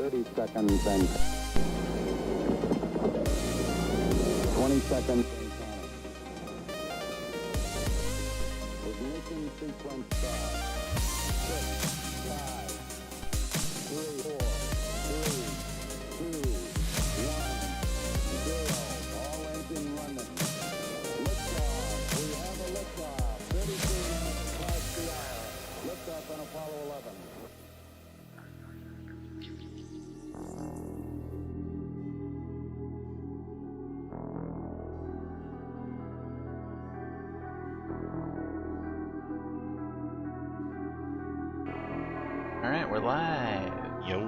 30 seconds and 20 seconds and counting. Ignition sequence start. 6, 5, 3, 4, 3, 2, 1, 0. All engine running. Liftoff. We have a liftoff. 33 minutes past the hour. Liftoff on Apollo 11. Alright, we're live. Yo.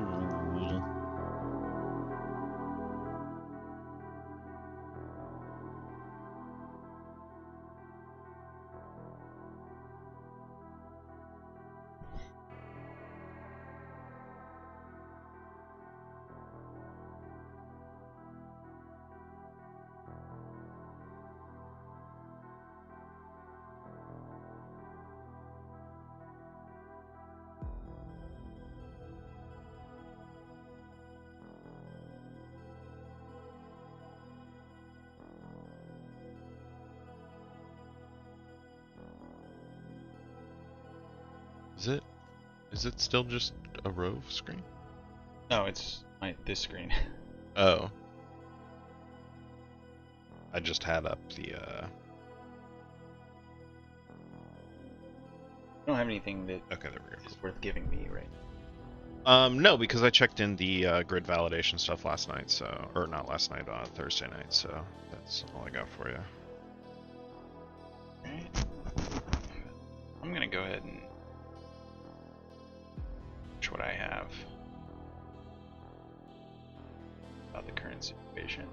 Is it still just a Rove screen? No, it's this screen. Oh. I just had up the I don't have anything that okay, there we go. is worth giving me, right? No, because I checked in the grid validation stuff last night, so or not last night, Thursday night, so that's all I got for you. Alright. I'm gonna go ahead and what I have about the current situation.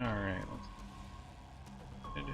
Alright, let's do.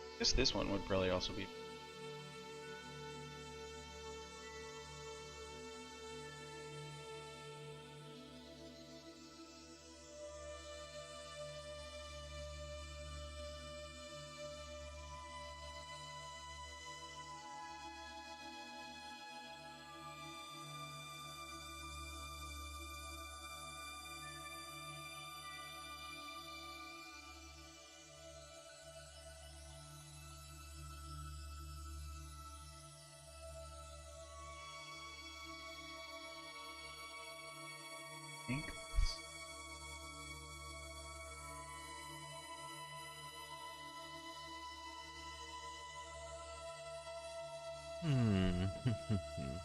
I guess this one would probably also be.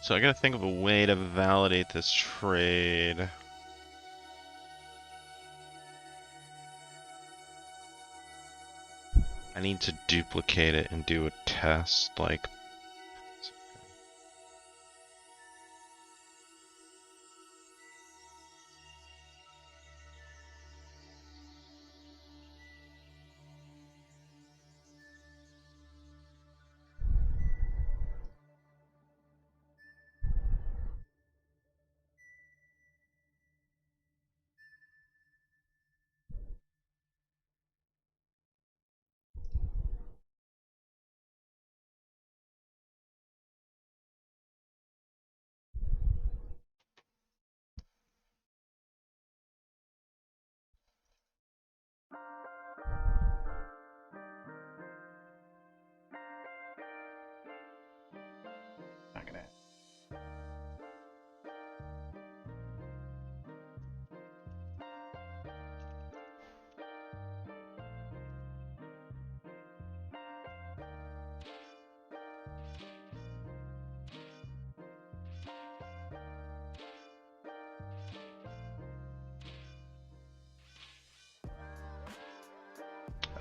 So I gotta think of a way to validate this trade. I need to duplicate it and do a test, like... Not gonna.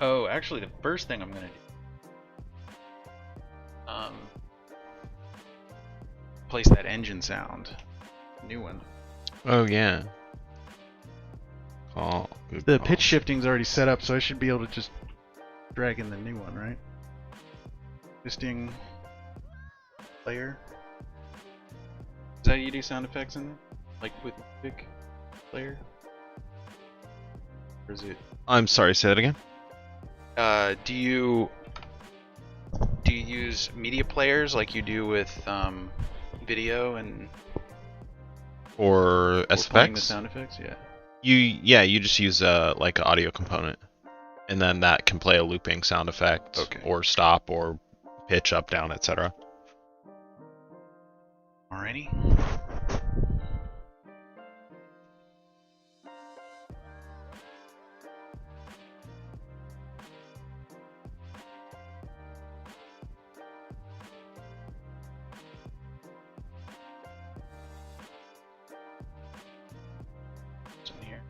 Oh, actually, the first thing I'm gonna do, place that engine sound, new one. Oh yeah. Good The call. pitch shifting's already set up, so I should be able to just drag in the new one, right? Existing player. Is that how you do sound effects in there? Like with music player? Or is it? I'm sorry, say that again? Do you use media players like you do with video and Or playing the SFX? sound effects? Yeah. You just use like an audio component. And then that can play a looping sound effect, Okay. or stop, or pitch up, down, etc. Alrighty. What's in here?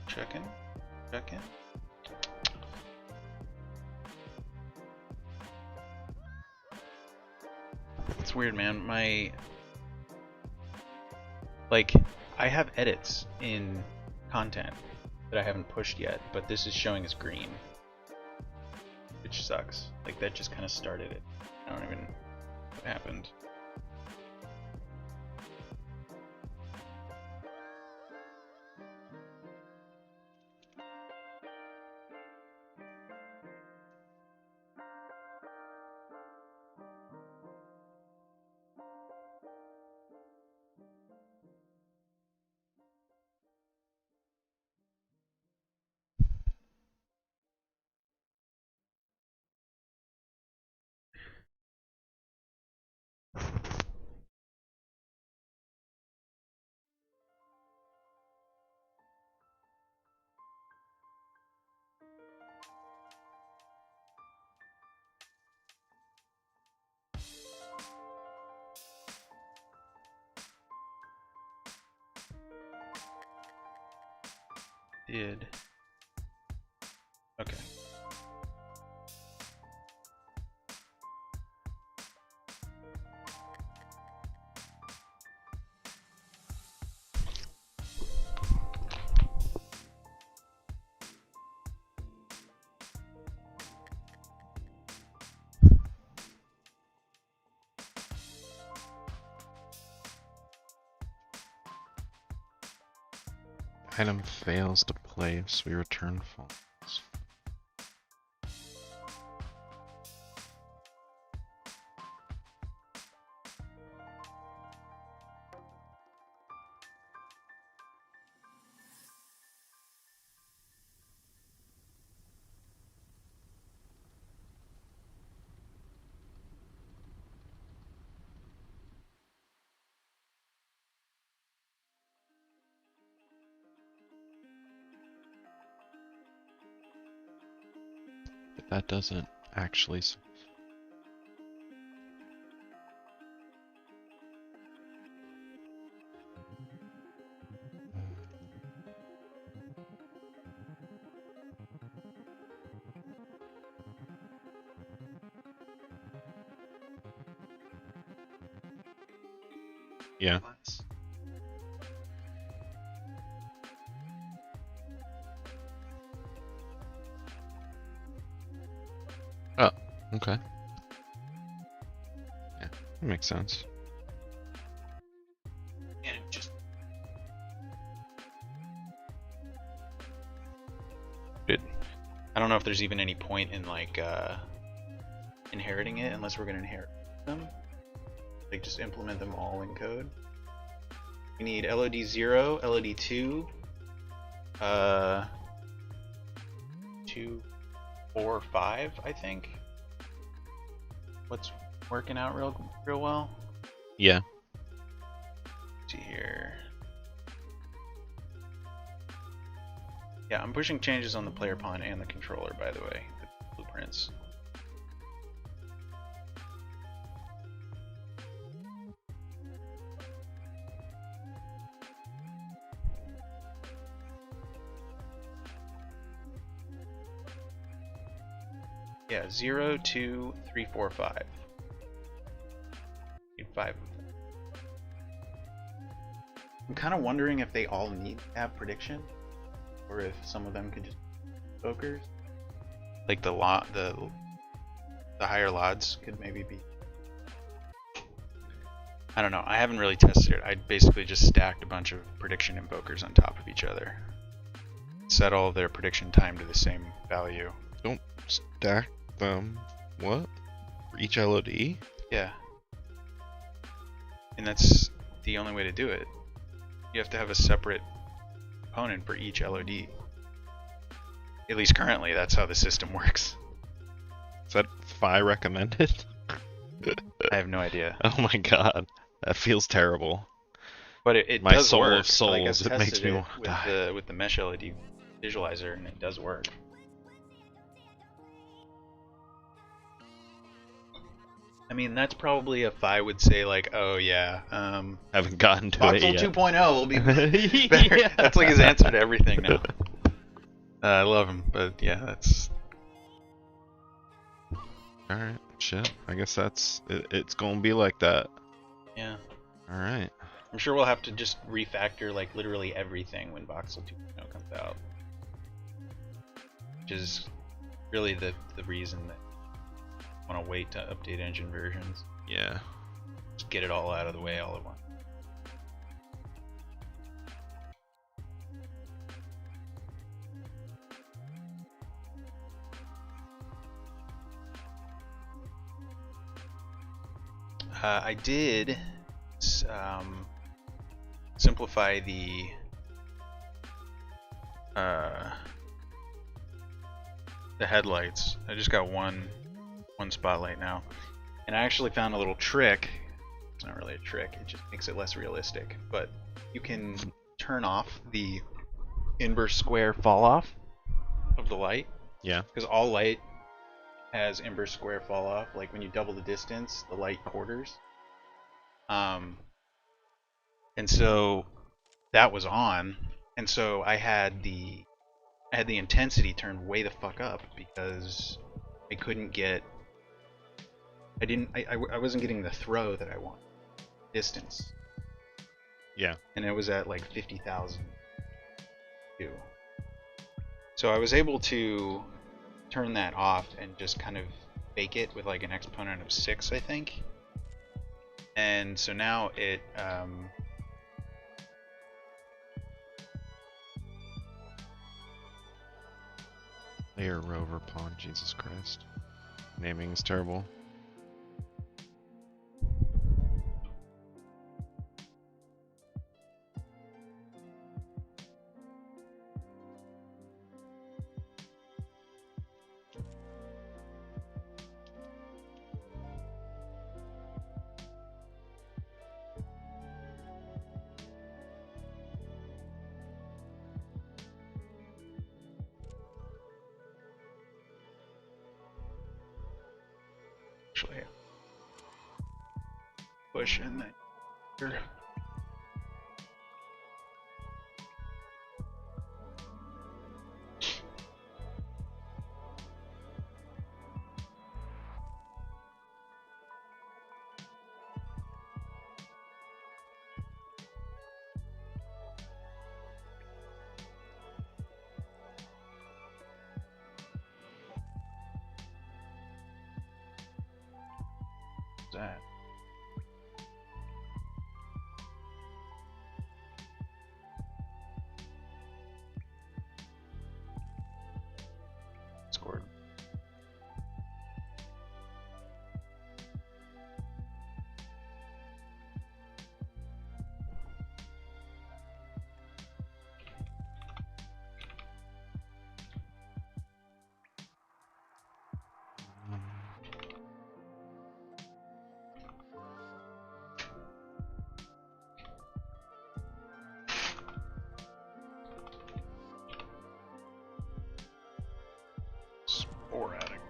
Checking. Checking. It's weird, man. I have edits in content that I haven't pushed yet, but this is showing as green, which sucks. Like, that just kind of started it. I don't even know what happened. Did. Okay. Item fails to place, we return false. But that doesn't actually... Yeah. class. Oh, okay. Yeah, that makes sense. And it just I don't know if there's even any point in like inheriting it unless we're gonna inherit them. Like just implement them all in code. We need LOD 0, LOD 2, 2, 4, 5, I think. What's working out real well? Yeah. Let's see here. Yeah, I'm pushing changes on the player pawn and the controller, by the way, with blueprints. Yeah, 0, 2, 3, 4, 5. Need 5 of them. I'm kind of wondering if they all need to have prediction, or if some of them could just be pokers. Like the higher lods could maybe be. I don't know. I haven't really tested it. I basically just stacked a bunch of prediction invokers on top of each other. Set all of their prediction time to the same value. Don't stack them. What? For each LOD? Yeah. And that's the only way to do it. You have to have a separate opponent for each LOD. At least currently, that's how the system works. Is that Phi recommended? I have no idea. Oh my god. That feels terrible. But it My does soul work. of souls, Like, it I've makes tested me it want to with die. with the mesh LED visualizer, and it does work. I mean, that's probably if I would say like, oh yeah, Haven't gotten to Voxel it yet. 2.0 will be better. Yeah. That's like his answer to everything now. I love him, but yeah, that's Alright, shit. I guess that's it's gonna be like that. yeah. Alright. I'm sure we'll have to just refactor like literally everything when Voxel 2.0 comes out, which is really the reason that I want to wait to update engine versions. Yeah. Just get it all out of the way all at once. I did simplify the headlights. I just got one spotlight now, and I actually found a little trick. It's not really a trick, it just makes it less realistic, but you can turn off the inverse square fall off of the light, Yeah. because all light has inverse square fall off. Like when you double the distance, the light quarters. And so that was on, and so I had the intensity turned way the fuck up because I couldn't get. I wasn't getting the throw that I want. Distance. Yeah. And it was at like 50,000 too. So I was able to turn that off and just kind of bake it with like an exponent of 6, I think. And so now it Layer rover pawn, Jesus Christ. Naming is terrible. actually push in there. that? Scored. Sporadic.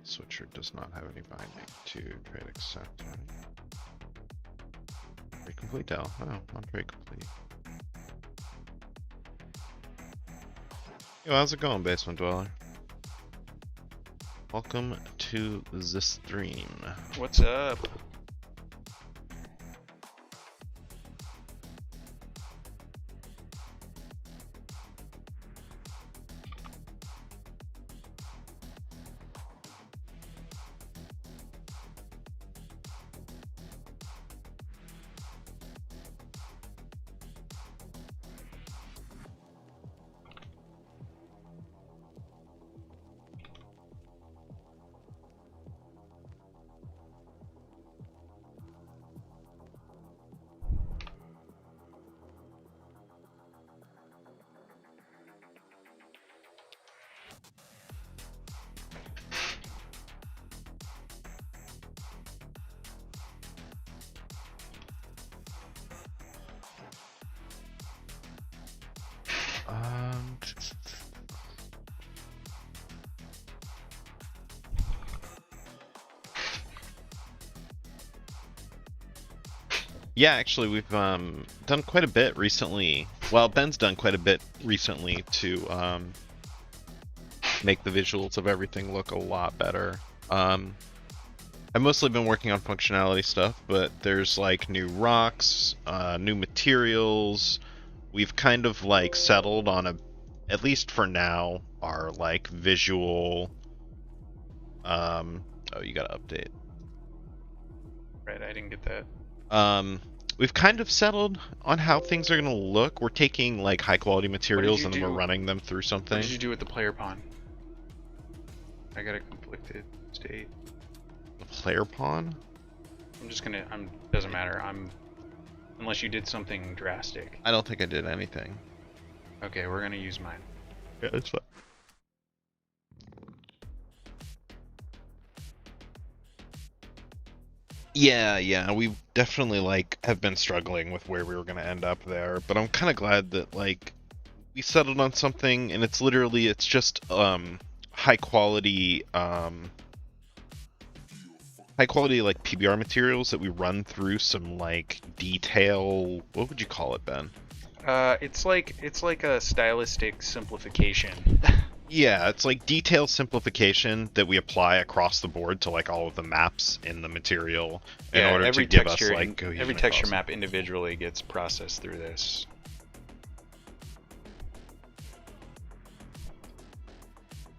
Switcher does not have any binding to trade accept. Trade complete, Dell. Oh, not trade complete. Yo, how's it going, Basement Dweller? Welcome to the stream. What's up? Yeah, actually, we've done quite a bit recently. Well, Ben's done quite a bit recently to make the visuals of everything look a lot better. I've mostly been working on functionality stuff, but there's like new rocks, new materials. We've kind of like settled on at least for now, our like visual. Oh, you gotta update. Right, I didn't get that. We've kind of settled on how things are going to look. We're taking like high quality materials and then we're running them through something. What did you do with the player pawn? I got a conflicted state. The player pawn? I'm just gonna. Doesn't matter. Unless you did something drastic. I don't think I did anything. Okay, we're gonna use mine. Yeah, that's fine. Yeah, we definitely like have been struggling with where we were gonna end up there, but I'm kind of glad that like we settled on something, and it's just high quality like PBR materials that we run through some like detail. What would you call it, Ben? It's like a stylistic simplification. Yeah, it's like detail simplification that we apply across the board to like all of the maps in the material in order to give us like cohesion. Every texture map individually gets processed through this.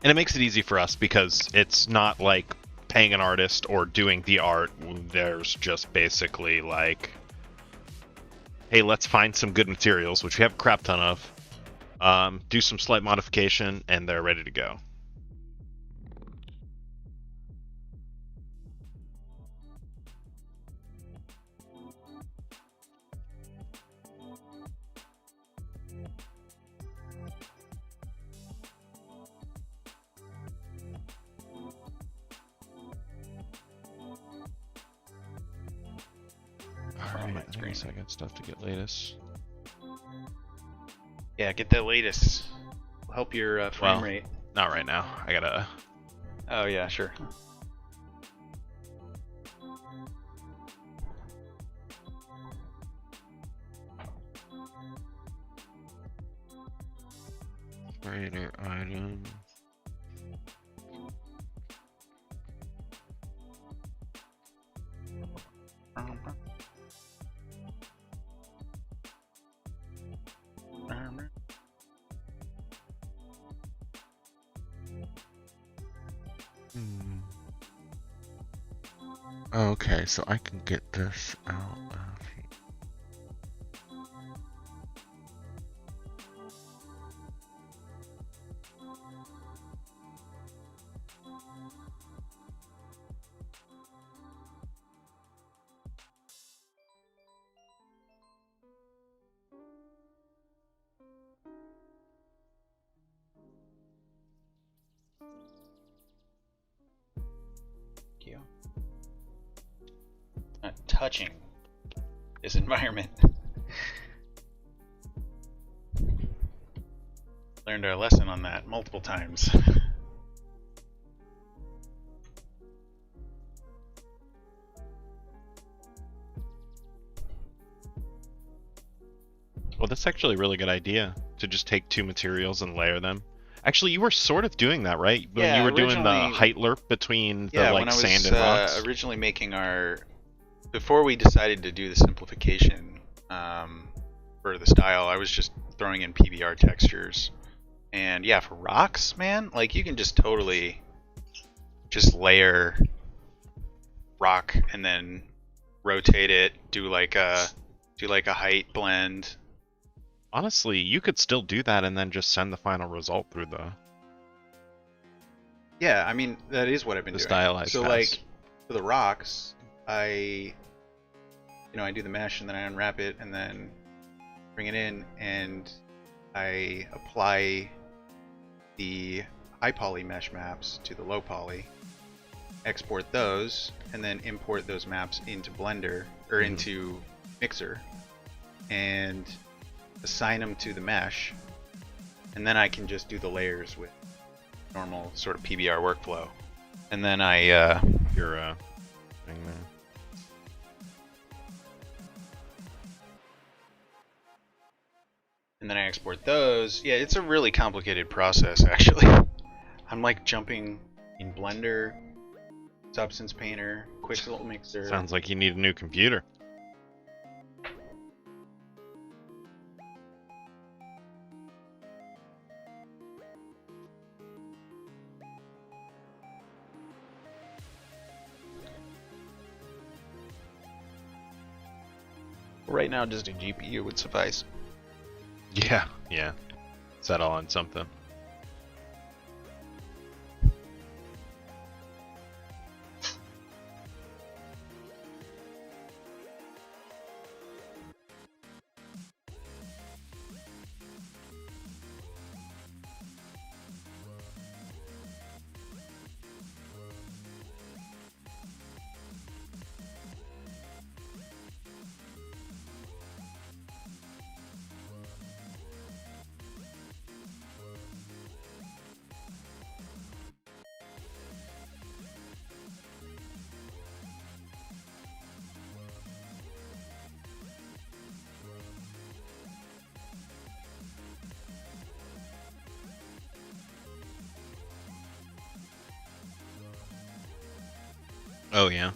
And it makes it easy for us because it's not like paying an artist or doing the art. There's just basically like, hey, let's find some good materials, which we have a crap ton of. Do some slight modification, and they're ready to go. Alright, I guess I got stuff to get latest. Yeah, get that latest. Will help your frame Well, rate. Not right now. I gotta. Oh yeah, sure. Creator item. Okay, so I can get this out of here. You. Not touching this environment. Learned our lesson on that multiple times. Well, that's actually a really good idea to just take two materials and layer them. Actually, you were sort of doing that, right? When Yeah, you were doing the originally- height lerp between the Yeah, like when I was sand and rocks. originally making our, before we decided to do the simplification for the style, I was just throwing in PBR textures, and yeah, for rocks, man, like you can just totally just layer rock and then rotate it, do like a height blend. Honestly, you could still do that and then just send the final result through the. Yeah, I mean that is what I've been The doing. stylized So pass. like for the rocks, I do the mesh and then I unwrap it and then bring it in and I apply the high poly mesh maps to the low poly, export those, and then import those maps into Blender or into Mixer and assign them to the mesh, and then I can just do the layers with normal sort of PBR workflow. And then I Your thing there. export those. Yeah, it's a really complicated process actually. I'm like jumping in Blender, Substance Painter, Quixel Mixer. Sounds like you need a new computer. Right now, just a GPU would suffice. Yeah, yeah. Settle on something. Oh yeah.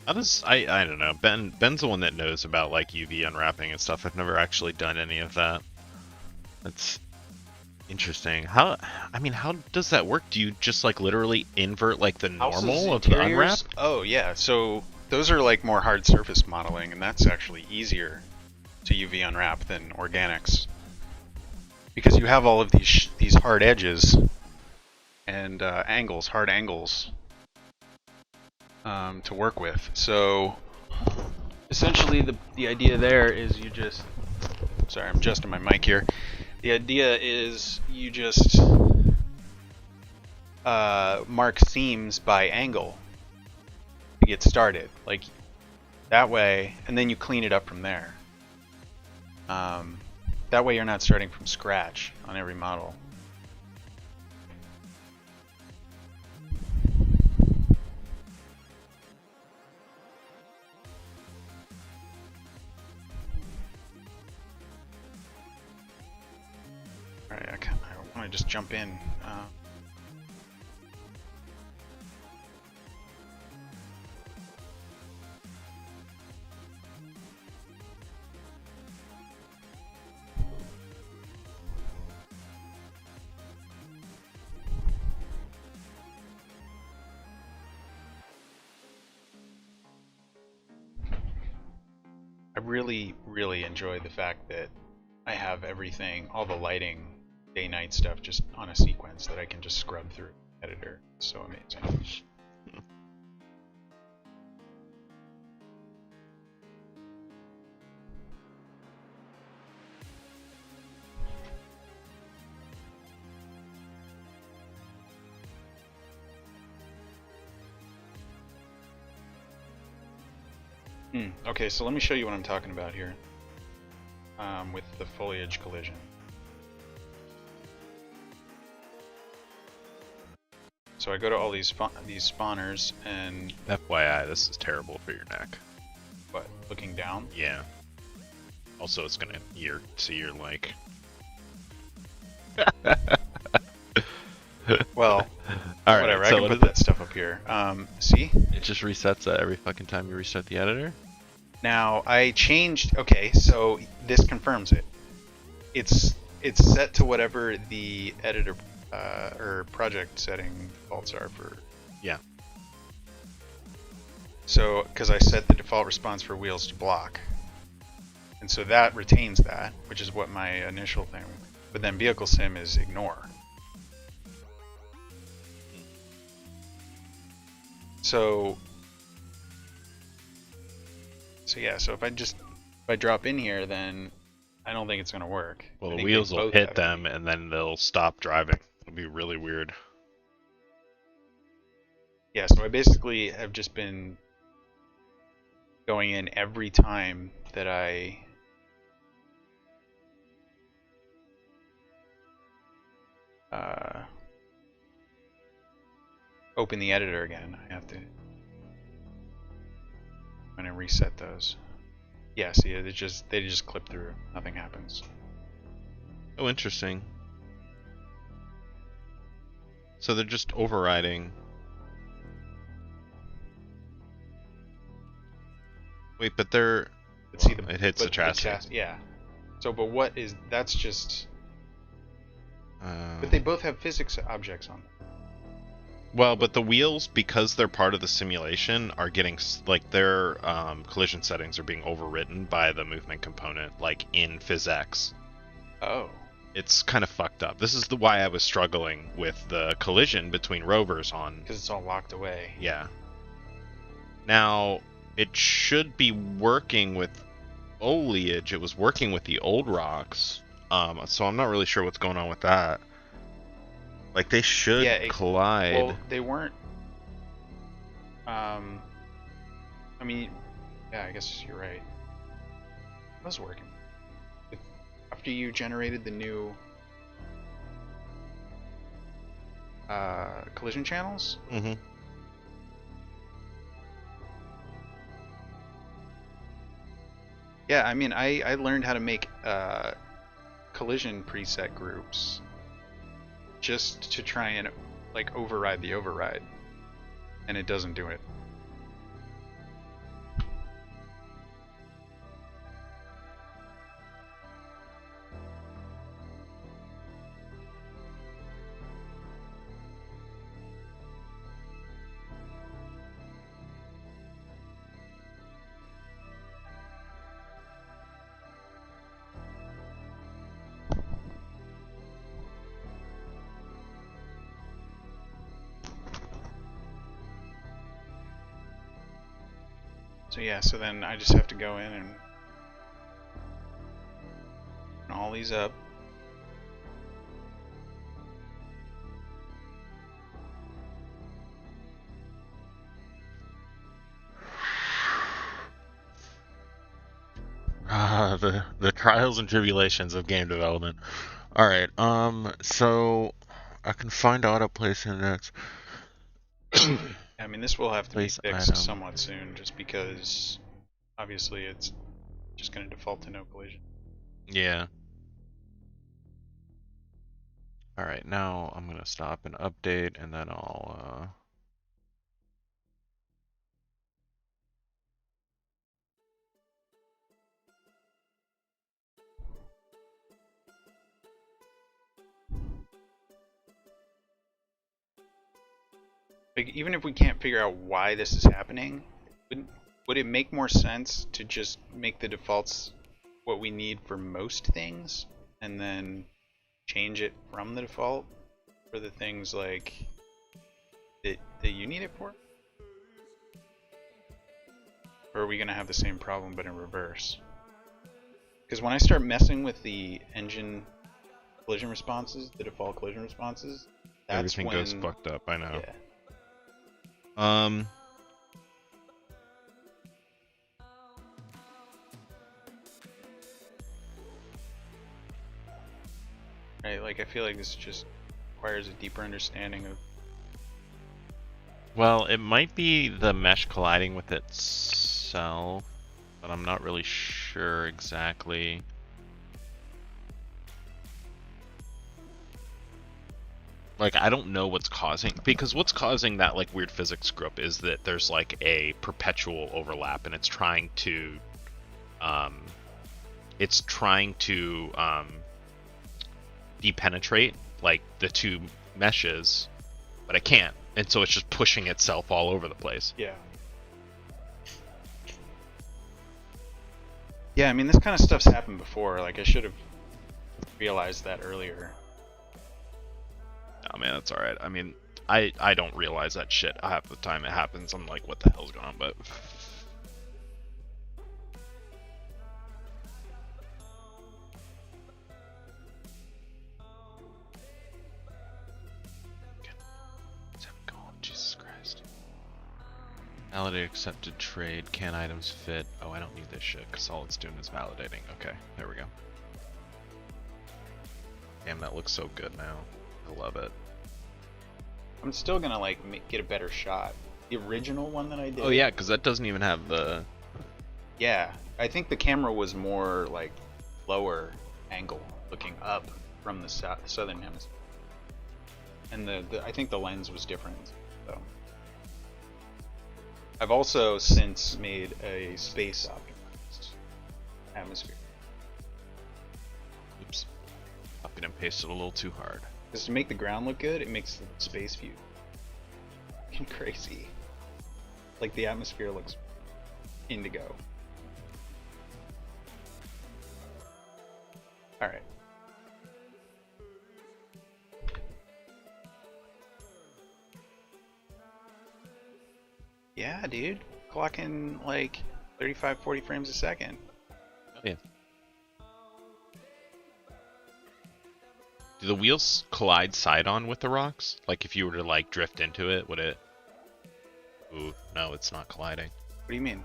How does I don't know. Ben's the one that knows about like UV unwrapping and stuff. I've never actually done any of that. That's interesting. How does that work? Do you just like literally invert like the Houses, normal of the unwrap? interiors? Oh yeah, so those are like more hard surface modeling, and that's actually easier to UV unwrap than organics, because you have all of these hard edges and angles, hard angles to work with. So essentially, the idea there is you just, sorry, I'm adjusting my mic here. The idea is you just mark seams by angle to get started, like that way, and then you clean it up from there. That way you're not starting from scratch on every model. Alright, I want to just jump in. I really, really enjoy the fact that I have everything, all the lighting, day-night stuff just on a sequence that I can just scrub through editor. It's so amazing. Okay, so let me show you what I'm talking about here with the foliage collision. So I go to all these spawners and FYI, this is terrible for your neck. what? Looking down? Yeah. Also, it's gonna see your like. Well, all right, whatever. so I can put that stuff up here. See? It just resets that every fucking time you restart the editor. Now I changed. Okay, so this confirms it. It's set to whatever the editor or project setting defaults are for. Yeah. So because I set the default response for wheels to block, and so that retains that, which is what my initial thing. But then vehicle sim is ignore. So yeah, so if I drop in here, then I don't think it's gonna work. Well, I the think wheels they will both hit have- them, and then they'll stop driving. It'll be really weird. Yeah, so I basically have just been going in every time that I open the editor again. I have to. I'm gonna reset those. Yeah, see, they just clip through. Nothing happens. Oh, interesting. So they're just overriding. Wait, but they're. But see, It hits the chassis. Yeah. So, but what is? That's just. Uh, But they both have physics objects on them. Well, but the wheels, because they're part of the simulation, are getting like their collision settings are being overridden by the movement component, like in PhysX. Oh. It's kind of fucked up. This is why I was struggling with the collision between rovers on. Because it's all locked away. Yeah. Now it should be working with foliage. It was working with the old rocks. So I'm not really sure what's going on with that. Like they should collide. Well, they weren't. I mean, yeah, I guess you're right. It was working. After you generated the new collision channels. Mm-hmm. Yeah, I mean, I learned how to make collision preset groups just to try and like override the override, and it doesn't do it. So yeah, so then I just have to go in and all these up. the trials and tribulations of game development. All right. So I can find autoplace index. I mean, this will have to be Place fixed item. somewhat soon, just because obviously it's just going to default to no collision. Yeah. All right. Now I'm gonna stop and update, and then I'll. Like, even if we can't figure out why this is happening, would it make more sense to just make the defaults what we need for most things, and then change it from the default for the things like that you need it for? Or are we going to have the same problem but in reverse? Because when I start messing with the engine collision responses, the default collision responses, that's Everything when goes fucked up. I know. Yeah. Right, like I feel like this just requires a deeper understanding of. Well, it might be the mesh colliding with itself, but I'm not really sure exactly. Like, I don't know what's causing, because what's causing that like weird physics screw up is that there's like a perpetual overlap, and it's trying to depenetrate like the two meshes, but it can't, and so it's just pushing itself all over the place. Yeah. Yeah, I mean, this kind of stuff's happened before. Like, I should have realized that earlier. Oh man, that's all right. I mean, I don't realize that shit half the time it happens. I'm like, what the hell's going on? But Jesus Christ. Validate accepted trade. Can items fit? Oh, I don't need this shit because all it's doing is validating. Okay, there we go. Damn, that looks so good now. I love it. I'm still gonna like get a better shot. The original one that I did. Oh yeah, because that doesn't even have the. Yeah, I think the camera was more like lower angle, looking up from the southern hemisphere, and I think the lens was different. So I've also since made a space optimized atmosphere. Oops. Copied and pasted a little too hard. Because to make the ground look good, it makes the space view crazy. Like the atmosphere looks indigo. Alright. Yeah, dude. Clocking like 35, 40 frames a second. Oh yeah. Do the wheels collide side-on with the rocks? Like if you were to like drift into it, would it? Ooh, no, it's not colliding. What do you mean?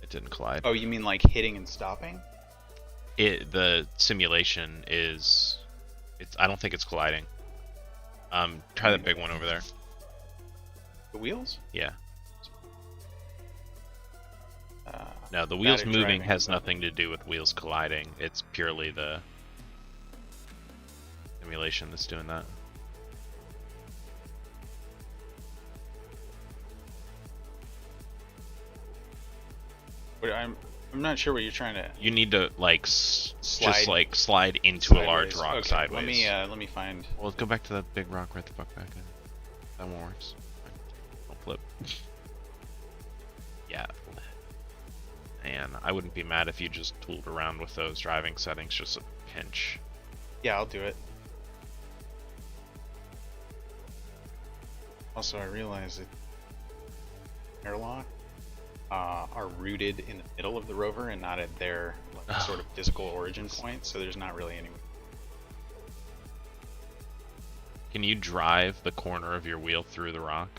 It didn't collide. Oh, you mean like hitting and stopping? The simulation is. I don't think it's colliding. Try that big one over there. The wheels? Yeah. No, the wheels moving driving, has nothing to do with wheels colliding. It's purely the simulation that's doing that. But I'm not sure what you're trying to. You need to like Slide just like slide into a large sideways. rock Okay, sideways. Let me find. Well, let's go back to that big rock right the fuck back in. That one works. Don't flip. Yeah. And I wouldn't be mad if you just tooled around with those driving settings, just a pinch. Yeah, I'll do it. Also, I realize that airlock are rooted in the middle of the rover and not at their like, sort of physical origin point, so there's not really any. Can you drive the corner of your wheel through the rock?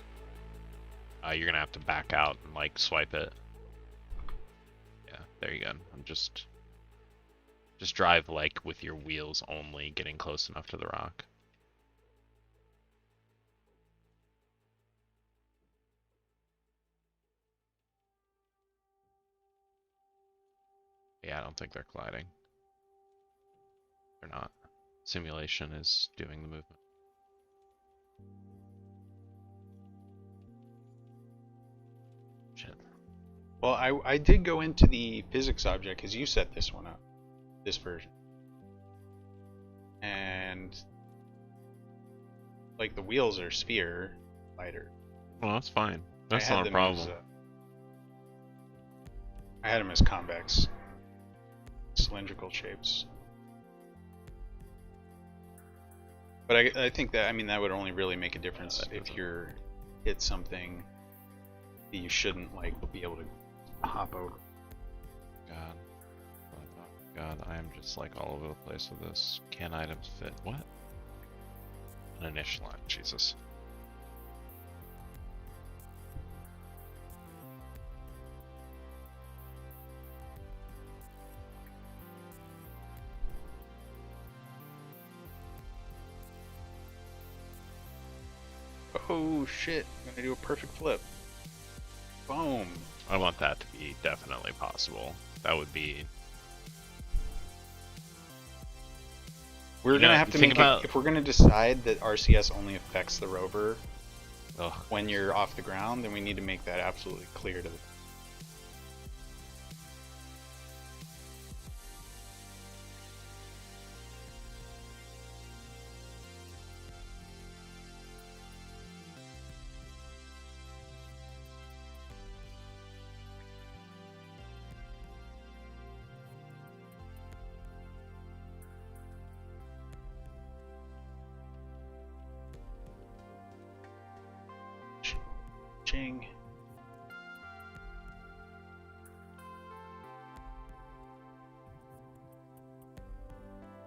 You're gonna have to back out and like swipe it. Yeah, there you go. I'm just Just drive like with your wheels only, getting close enough to the rock. Yeah, I don't think they're colliding. They're not. Simulation is doing the movement. Shit. Well, I did go into the physics object because you set this one up, this version, and like the wheels are sphere lighter. Well, that's fine. That's I had not a them problem. I had them as convex, cylindrical shapes. But I think that, I mean, that would only really make a difference if you're hit something that you shouldn't like be able to hop over. God. God, I am just like all over the place with this. Can items fit? What? An initial line, Jesus. Oh shit, I'm gonna do a perfect flip. Boom. I want that to be definitely possible. That would be. We're gonna have to make it, if we're gonna decide that RCS only affects the rover when you're off the ground, then we need to make that absolutely clear to the. Ching.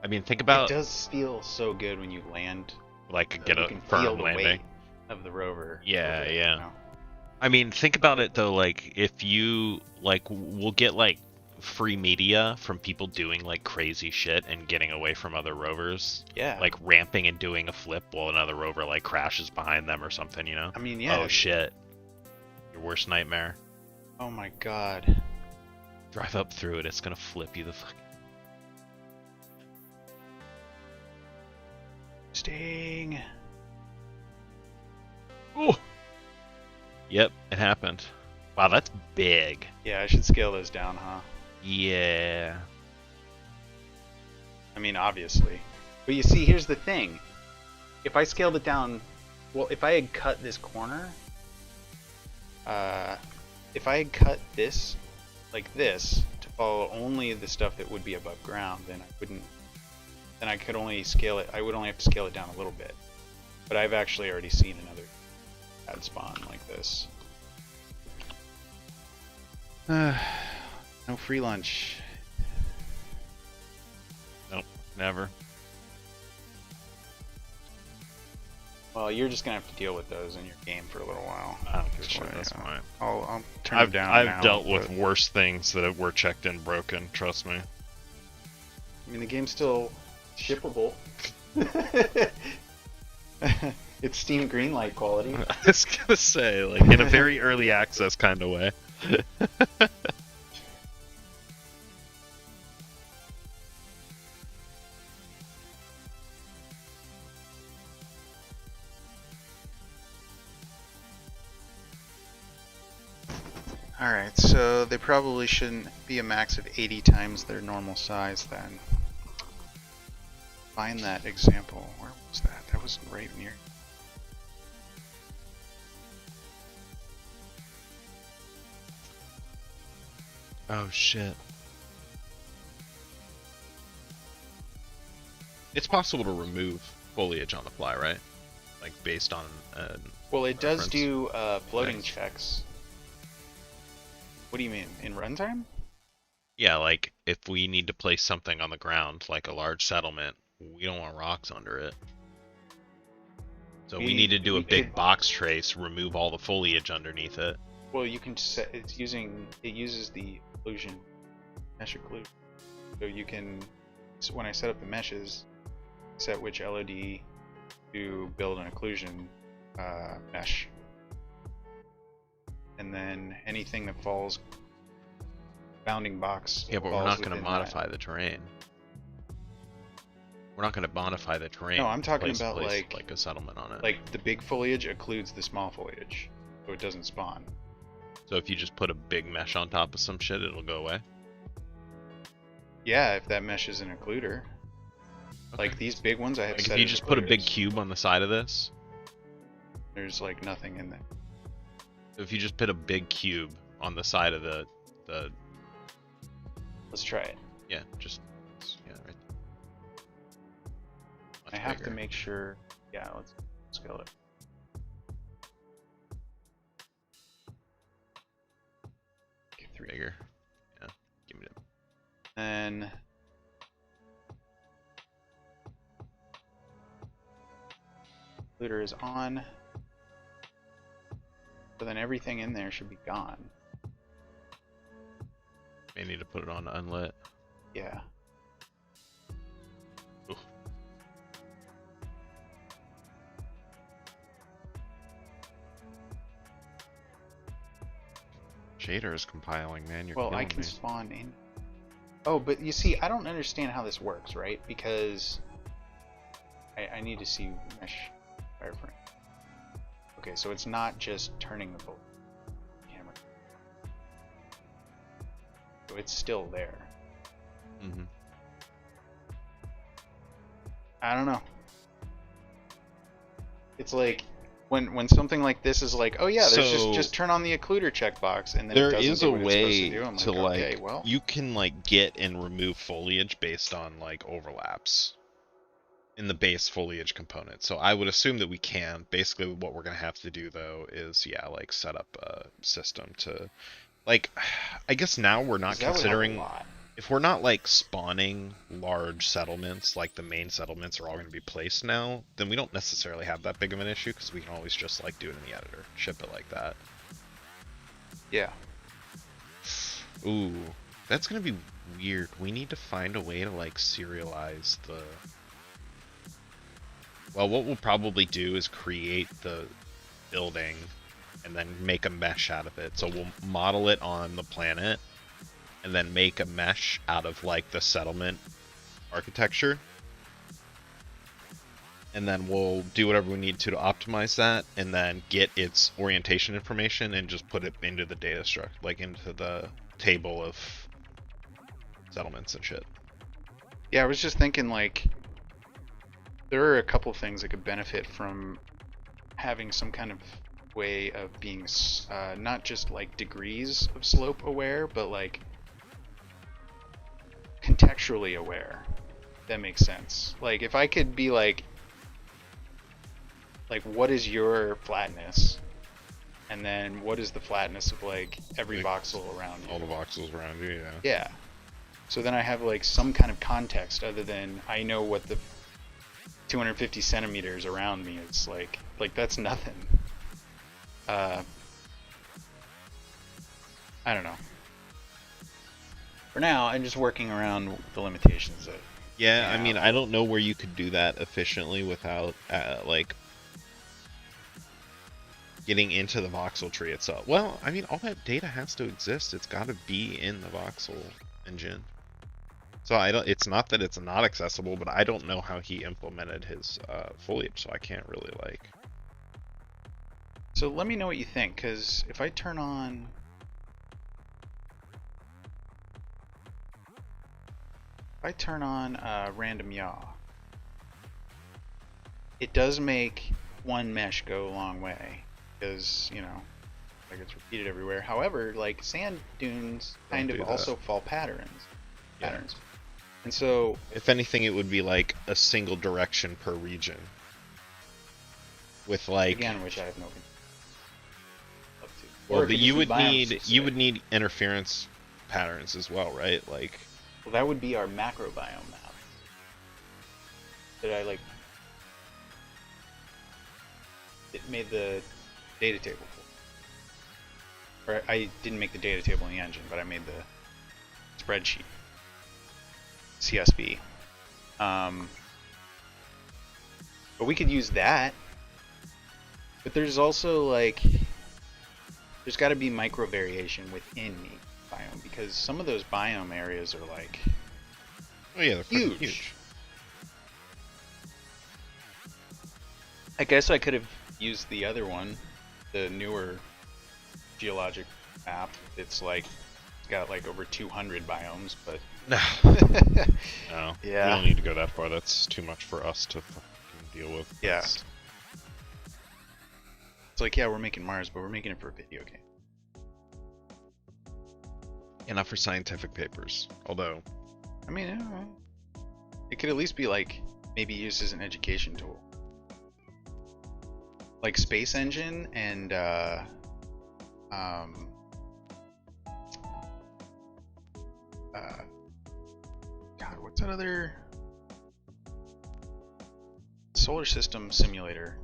I mean, think about. It does feel so good when you land. Like get you a can firm feel the landing. weight of the rover. Yeah, bit, yeah. You know? I mean, think about it though. Like, if you like, we'll get like free media from people doing like crazy shit and getting away from other rovers. Yeah. Like ramping and doing a flip while another rover like crashes behind them or something. You know? I mean, yeah. Oh shit. Your worst nightmare. Oh my god. Drive up through it. It's gonna flip you the fuck. Sting. Oh. Yep, it happened. Wow, that's big. Yeah, I should scale those down, huh? Yeah. I mean, obviously. But you see, here's the thing. If I scaled it down, well, if I had cut this corner, if I had cut this like this to follow only the stuff that would be above ground, then I wouldn't. Then I could only scale it. I would only have to scale it down a little bit. But I've actually already seen another pad spawn like this. No free lunch. Nope, never. Well, you're just gonna have to deal with those in your game for a little while. I don't give a shit. That's fine. I'll turn them down. I've now, dealt with worse things that were checked in broken. Trust me. I mean, the game's still shippable. It's Steam Greenlight quality. I was gonna say, like, in a very early access kind of way. Alright, so they probably shouldn't be a max of 80 times their normal size then. Find that example. Where was that? That was right near. Oh shit. It's possible to remove foliage on the fly, right? Like based on Well, it does reference. do floating Nice. checks. What do you mean? In runtime? Yeah, like if we need to place something on the ground, like a large settlement, we don't want rocks under it. So we need to do a big could- box trace, remove all the foliage underneath it. Well, you can set. It uses the occlusion, mesh occlusion. So you can when I set up the meshes, set which LOD to build an occlusion mesh, and then anything that falls bounding box. Yeah, but we're not going to modify the terrain. We're not going to modify the terrain. No, I'm talking place about like a settlement on it. Like the big foliage occludes the small foliage, so it doesn't spawn. So if you just put a big mesh on top of some shit, it'll go away? Yeah, if that mesh is an occluder. Okay. Like these big ones I have Like set if you as just put a big occluders. cube on the side of this, There's like nothing in there. if you just put a big cube on the side of the Let's try it. yeah, just yeah, right. Much I have bigger. to make sure. Yeah, let's scale it. Okay, 3. Bigger. Yeah, give me that. Then occluder is on. So then everything in there should be gone. May need to put it on unlit. Yeah. Oof. Shader is compiling, man. You're Well, I killing can me. spawn in. Oh, but you see, I don't understand how this works, right? Because I need to see mesh wireframe. Okay, so it's not just turning the camera. So it's still there. Mm-hmm. I don't know. It's like when something like this is like, oh yeah, there's So- just turn on the occluder checkbox, and then There it doesn't is do a what it's supposed way to do. I'm to like, okay, like well, you can like get and remove foliage based on like overlaps in the base foliage component. So I would assume that we can. Basically what we're gonna have to do though is like set up a system to like I guess now we're not 'cause that would help a considering lot. if we're not like spawning large settlements, like the main settlements are all going to be placed now, then we don't necessarily have that big of an issue because we can always just like do it in the editor, ship it like that. Yeah. Ooh, that's going to be weird. We need to find a way to like serialize the. Well, what we'll probably do is create the building and then make a mesh out of it. So we'll model it on the planet and then make a mesh out of like the settlement architecture. And then we'll do whatever we need to optimize that and then get its orientation information and just put it into the data structure, like into the table of settlements and shit. Yeah, I was just thinking like there are a couple things that could benefit from having some kind of way of being not just like degrees of slope aware, but like contextually aware. That makes sense. Like if I could be like what is your flatness, and then what is the flatness of like every Like, voxel around you? All the voxels around you, yeah. Yeah. So then I have like some kind of context other than I know what the 250 centimeters around me is like that's nothing. I don't know. For now, I'm just working around the limitations of. Yeah, I Yeah. mean, I don't know where you could do that efficiently without, like, getting into the voxel tree itself. Well, I mean, all that data has to exist. It's got to be in the voxel engine. So I don't. It's not that it's not accessible, but I don't know how he implemented his foliage, so I can't really like. So let me know what you think, because if I turn on. If I turn on random yaw, it does make one mesh go a long way, because you know, like it's repeated everywhere. However, like sand dunes kind Don't of do also that. fall patterns, Yeah. and so If anything, it would be like a single direction per region. With like. again, which I have no. Up to. Well, Or it but could you just be would biome need specific. interference patterns as well, right? Like. Well, that would be our macro biome map. That I like. It made the data table for. Or I didn't make the data table in the engine, but I made the spreadsheet. CSV. But we could use that. But there's also like, there's got to be micro variation within each biome because some of those biome areas are like Oh yeah, they're fucking huge. huge. I guess I could have used the other one, the newer geologic map. It's like, it's got like over 200 biomes, but No. No. Yeah. We don't need to go that far. That's too much for us to fucking deal with. Yeah. That's- It's like, yeah, we're making Mars, but we're making it for a video game. Enough for scientific papers. Although, I mean, I don't know. It could at least be like maybe used as an education tool, like Space Engine and God, what's that other solar system simulator?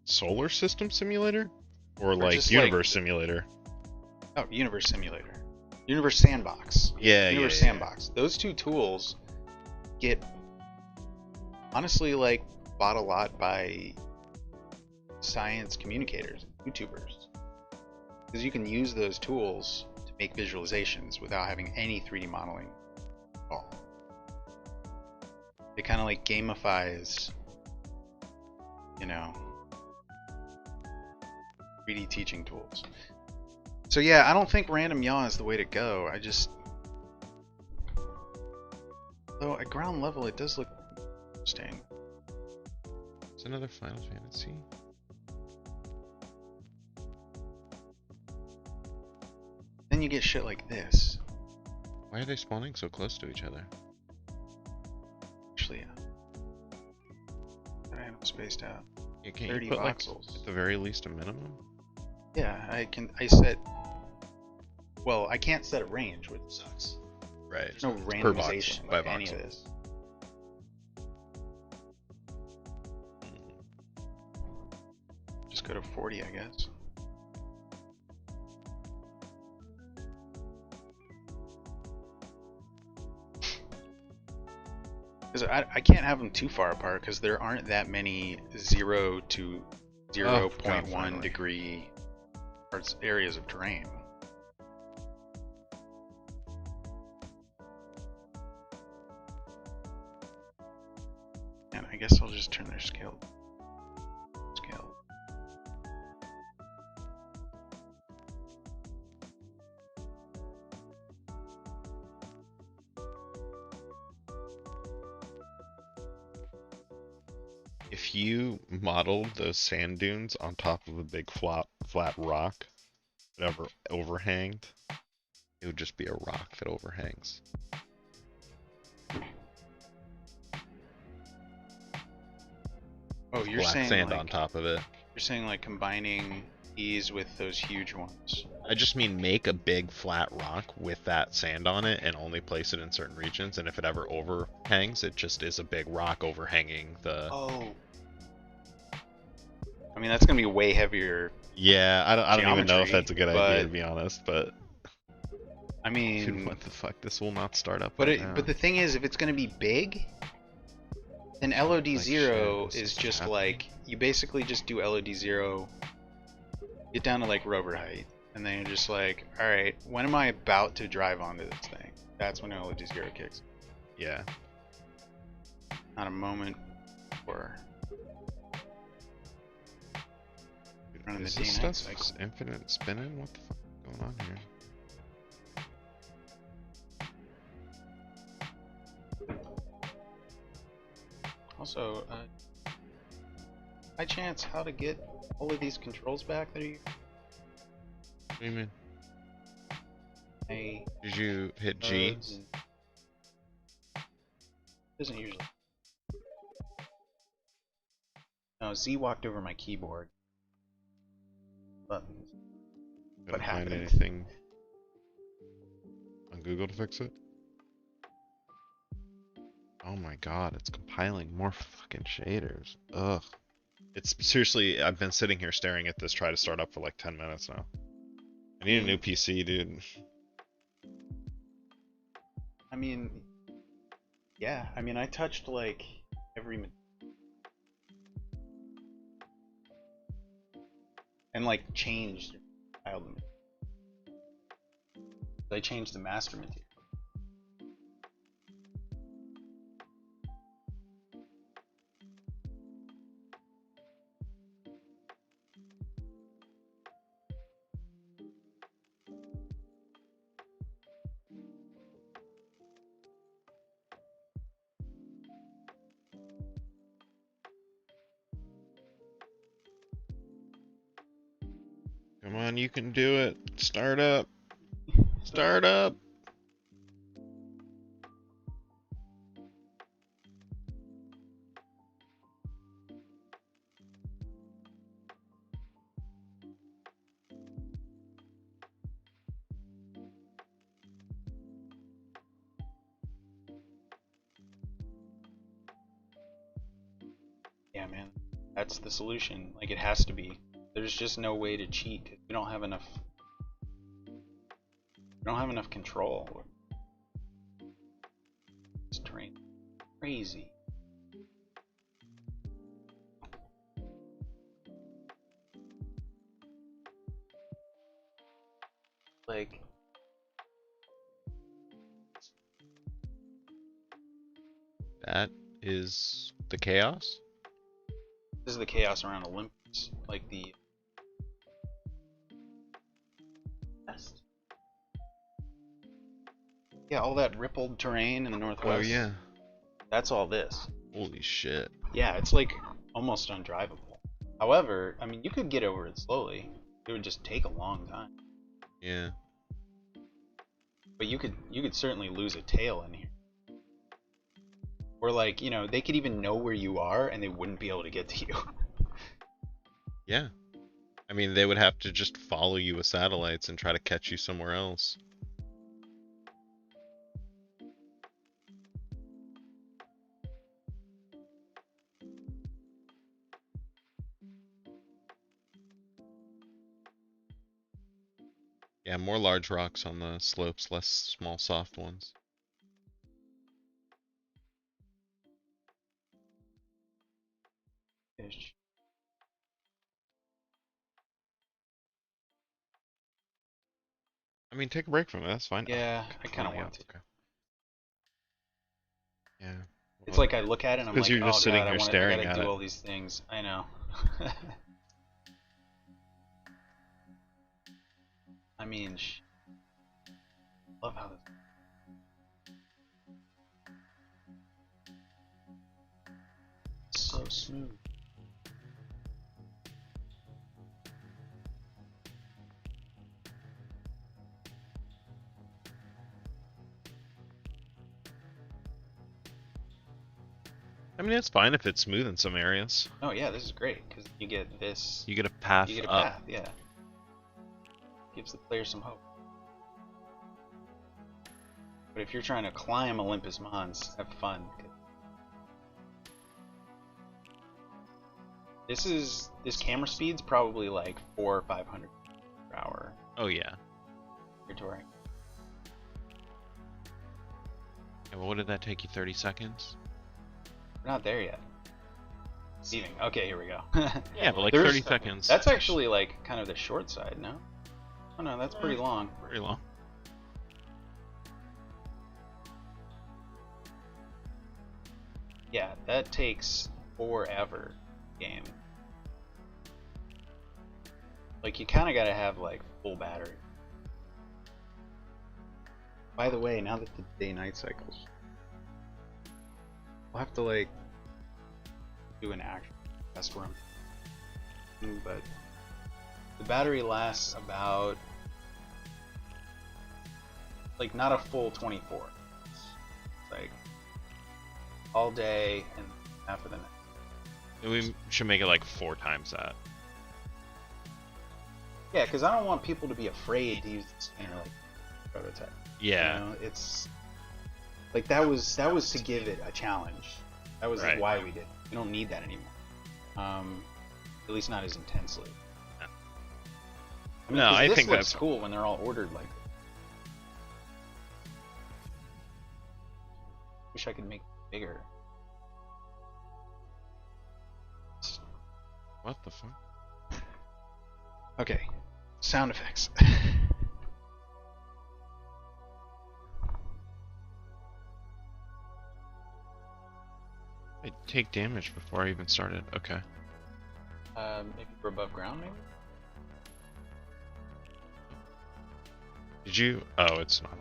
solar system simulator? Or like just, universe simulator? Oh, Universe Simulator, Universe Sandbox. Yeah, Universe yeah, yeah. Sandbox. Those two tools get honestly like bought a lot by science communicators, YouTubers, because you can use those tools to make visualizations without having any 3D modeling at all. It kind of like gamifies, you know, 3D teaching tools. So yeah, I don't think random yaw is the way to go. I just, though at ground level it does look interesting. It's another Final Fantasy. Then you get shit like this. Why are they spawning so close to each other? Actually, yeah. I am spaced out. Yeah, can't 30 you put like voxels. at the very least a minimum? Yeah, I set. Well, I can't set a range, which sucks. Right. There's no Per box, randomization by with any of voxel. this. Just go to 40, I guess. Because I can't have them too far apart because there aren't that many 0 to 0.1 finally. degree areas of terrain. And I guess I'll just turn their scale. If you modeled those sand dunes on top of a big flat rock that overhanged, it would just be a rock that overhangs. Oh, you're Black saying sand like, on top of it. You're saying like combining these with those huge ones. I just mean make a big flat rock with that sand on it and only place it in certain regions, and if it ever overhangs, it just is a big rock overhanging the... Oh. I mean, that's gonna be way heavier. Yeah, I don't even know if Geometry, that's a good idea, but- to be honest, but... I Dude, mean, what the fuck? This will not start up but right now. but the thing is, if it's gonna be big, then LOD0 shit, this is is just happening. like, you basically just do LOD0, get down to like rover height, and then you're just like, all right, when am I about to drive onto this thing? That's when LOD0 kicks. Yeah. Not a moment or running the Is this DNX stuff cycle. infinite spinning? What the fuck is going on here? Also, by chance, how to get all of these controls back that are What do you mean? a Did you hit G? modes and- Doesn't usually. No, Z walked over my keyboard. Buttons. Couldn't find happened? anything on Google to fix it? Oh my god, it's compiling more fucking shaders. Ugh. It's seriously, I've been sitting here staring at this try to start up for like 10 minutes now. I need a new PC, dude. I mean, Yeah, I mean, I touched like every and like changed tiled them. I changed the master material. Come on, you can do it. Start up. Start up. Yeah, man, that's the solution. Like, it has to be. There's just no way to cheat. We don't have enough. We don't have enough control. This terrain, crazy. Like, That is the chaos. this is the chaos around Olympus. Like the best. Yeah, all that rippled terrain in the northwest. Oh yeah. That's all this. Holy shit. Yeah, it's like almost undrivable. However, I mean, you could get over it slowly. It would just take a long time. Yeah. But you could certainly lose a tail in here. Or like, you know, they could even know where you are and they wouldn't be able to get to you. Yeah. I mean, they would have to just follow you with satellites and try to catch you somewhere else. Yeah, more large rocks on the slopes, less small soft ones. Ish. I mean, take a break from it. That's fine. Yeah, Oh, I kind of yeah, want to. okay. Yeah. It's like I look at it and I'm Because like, you're oh just sitting god, here I staring gotta at do it. all these things. I know. I mean, love how this. It's so smooth. I mean, it's fine if it's smooth in some areas. Oh yeah, this is great because you get this. You get a path You get a up. path, yeah. Gives the player some hope. But if you're trying to climb Olympus Mons, have fun. This camera speed's probably like 400 or 500 per hour. Oh yeah. You're touring. And what did that take you? 30 seconds? We're not there yet. Seating. Okay, here we go. Yeah, but like There's- 30 seconds. That's actually like kind of the short side, no? Oh no, that's pretty long. Very long. Yeah, that takes forever. Game. Like you kind of gotta have like full battery. By the way, now that the day-night cycles, we'll have to like do an actual test run. But the battery lasts about like not a full 24. It's like all day and half of the night. We should make it like 4 times that. Yeah, because I don't want people to be afraid to use the scanner like prototype. Yeah. You know, it's like that was to give it a challenge. That was Right. why we did it. We don't need that anymore. At least not as intensely. No. I mean, No, 'cause I this think looks that's cool when they're all ordered like this. Wish wish I could make it bigger. What the fuck? Okay, sound effects. I take damage before I even started. Okay. Maybe we're above ground, maybe? Did you? Oh, it's not on.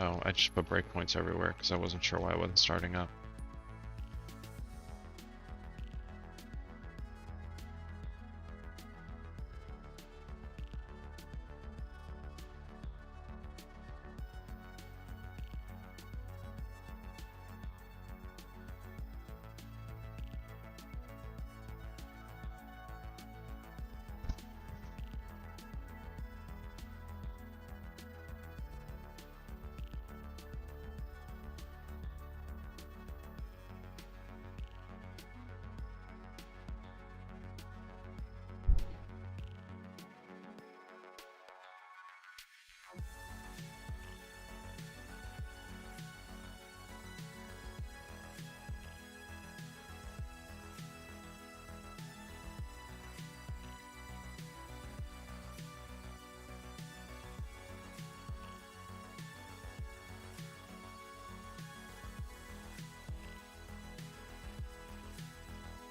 Oh, I just put breakpoints everywhere because I wasn't sure why it wasn't starting up.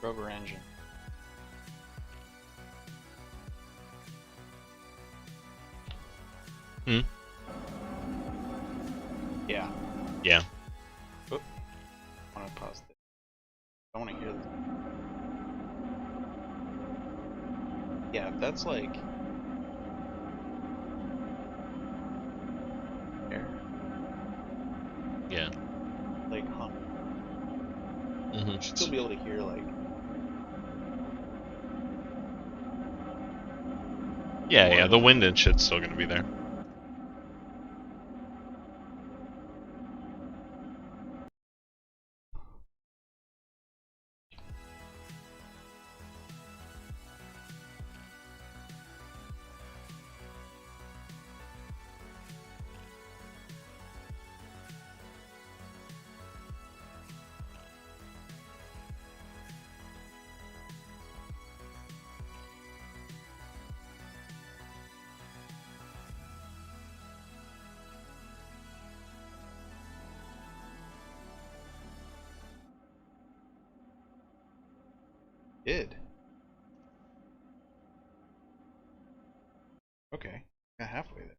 Rover engine. Hmm? Yeah. Yeah. Oop. I want to pause this. I want to hear this. Yeah, if that's like air, Yeah. like hum, Mm-hmm. you should still be able to hear like. Yeah, more yeah. of The a- wind and shit's still gonna be there. Did. Okay. Got halfway there.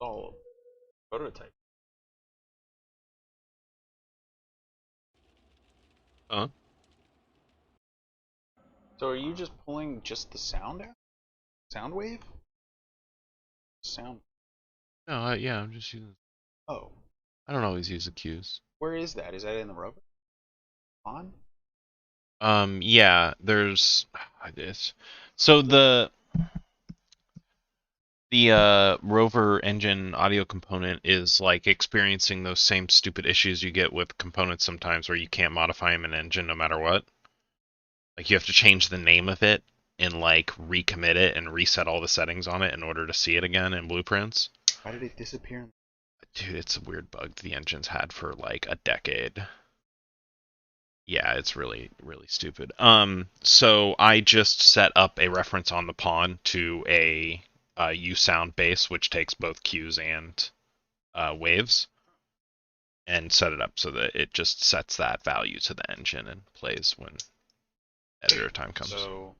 All prototype. Huh? So are you just pulling just the sound out? Sound wave? Sound. No, yeah, I'm just using. Oh, I don't always use the cues. where is that? Is that in the rover? On? Yeah, there's this. So the rover engine audio component is like experiencing those same stupid issues you get with components sometimes where you can't modify them in engine no matter what. Like you have to change the name of it and like recommit it and reset all the settings on it in order to see it again in blueprints. Why did it disappear? Dude, it's a weird bug the engine's had for like a decade. Yeah, it's really, really stupid. So I just set up a reference on the pawn to a U sound base, which takes both cues and waves, and set it up so that it just sets that value to the engine and plays when editor time comes. So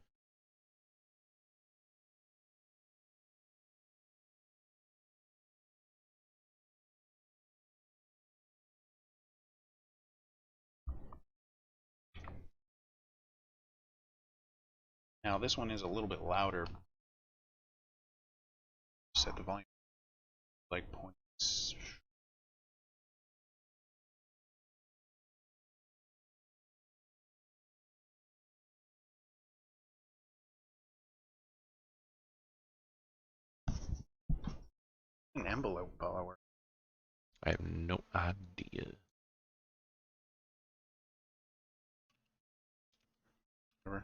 Now this one is a little bit louder. Set the volume like points. An envelope follower. I have no idea. Whatever.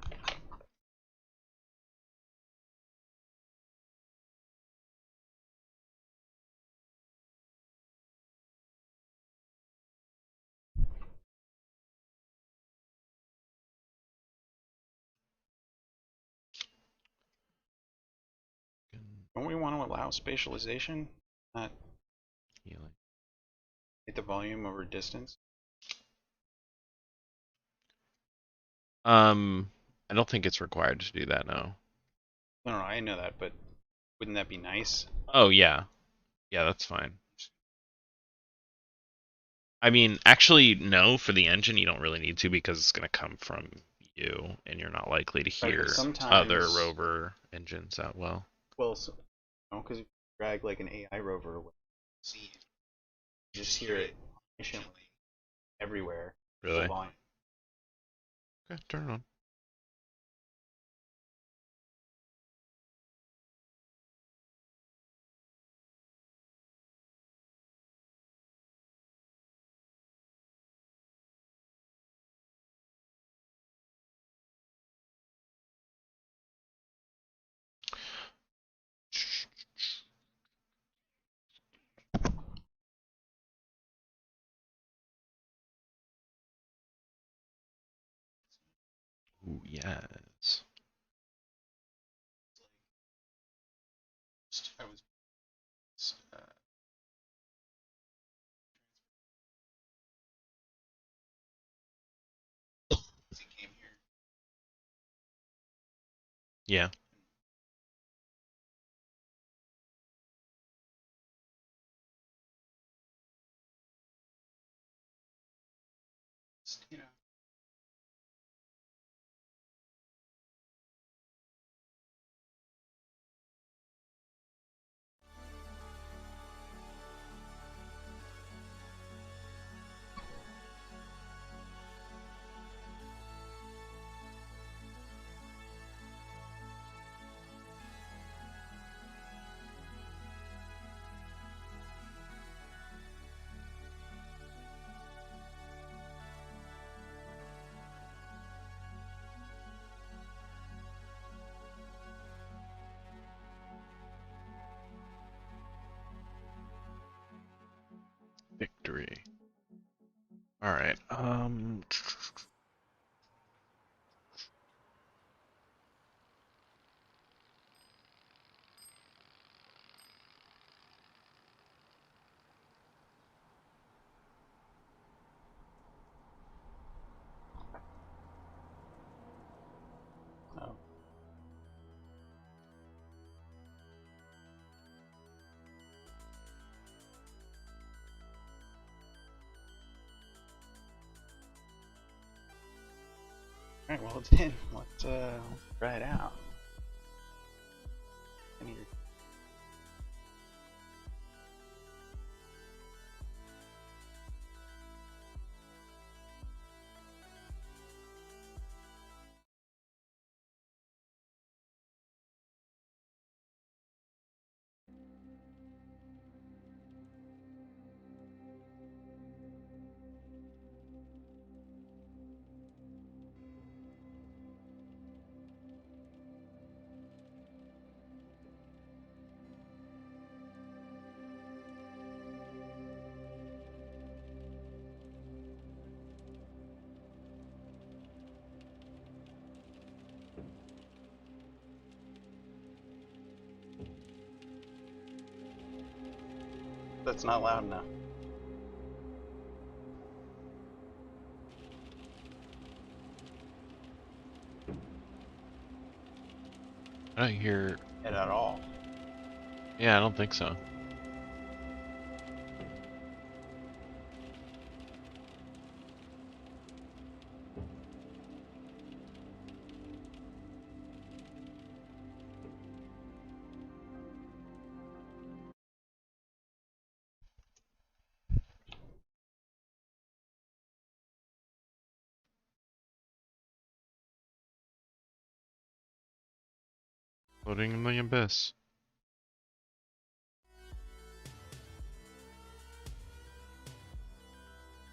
Don't we want to allow spatialization? Not Healing. hit the volume over distance. I don't think it's required to do that now. No, I know that, but wouldn't that be nice? Oh yeah, yeah, that's fine. I mean, actually, no. For the engine, you don't really need to because it's gonna come from you, and you're not likely to Right, hear but sometimes, other rover engines that well. Well, so, because if you drag like an AI rover away, see, you just hear it efficiently everywhere. Really? Full volume. Okay, turn it on. Ooh, yes. I was, he came here. Yeah. You know. Victory. All right. Oh. Alright, well then, let's try it out. I need to That's not loud enough. I don't hear. It at all. Yeah, I don't think so. Floating in the abyss.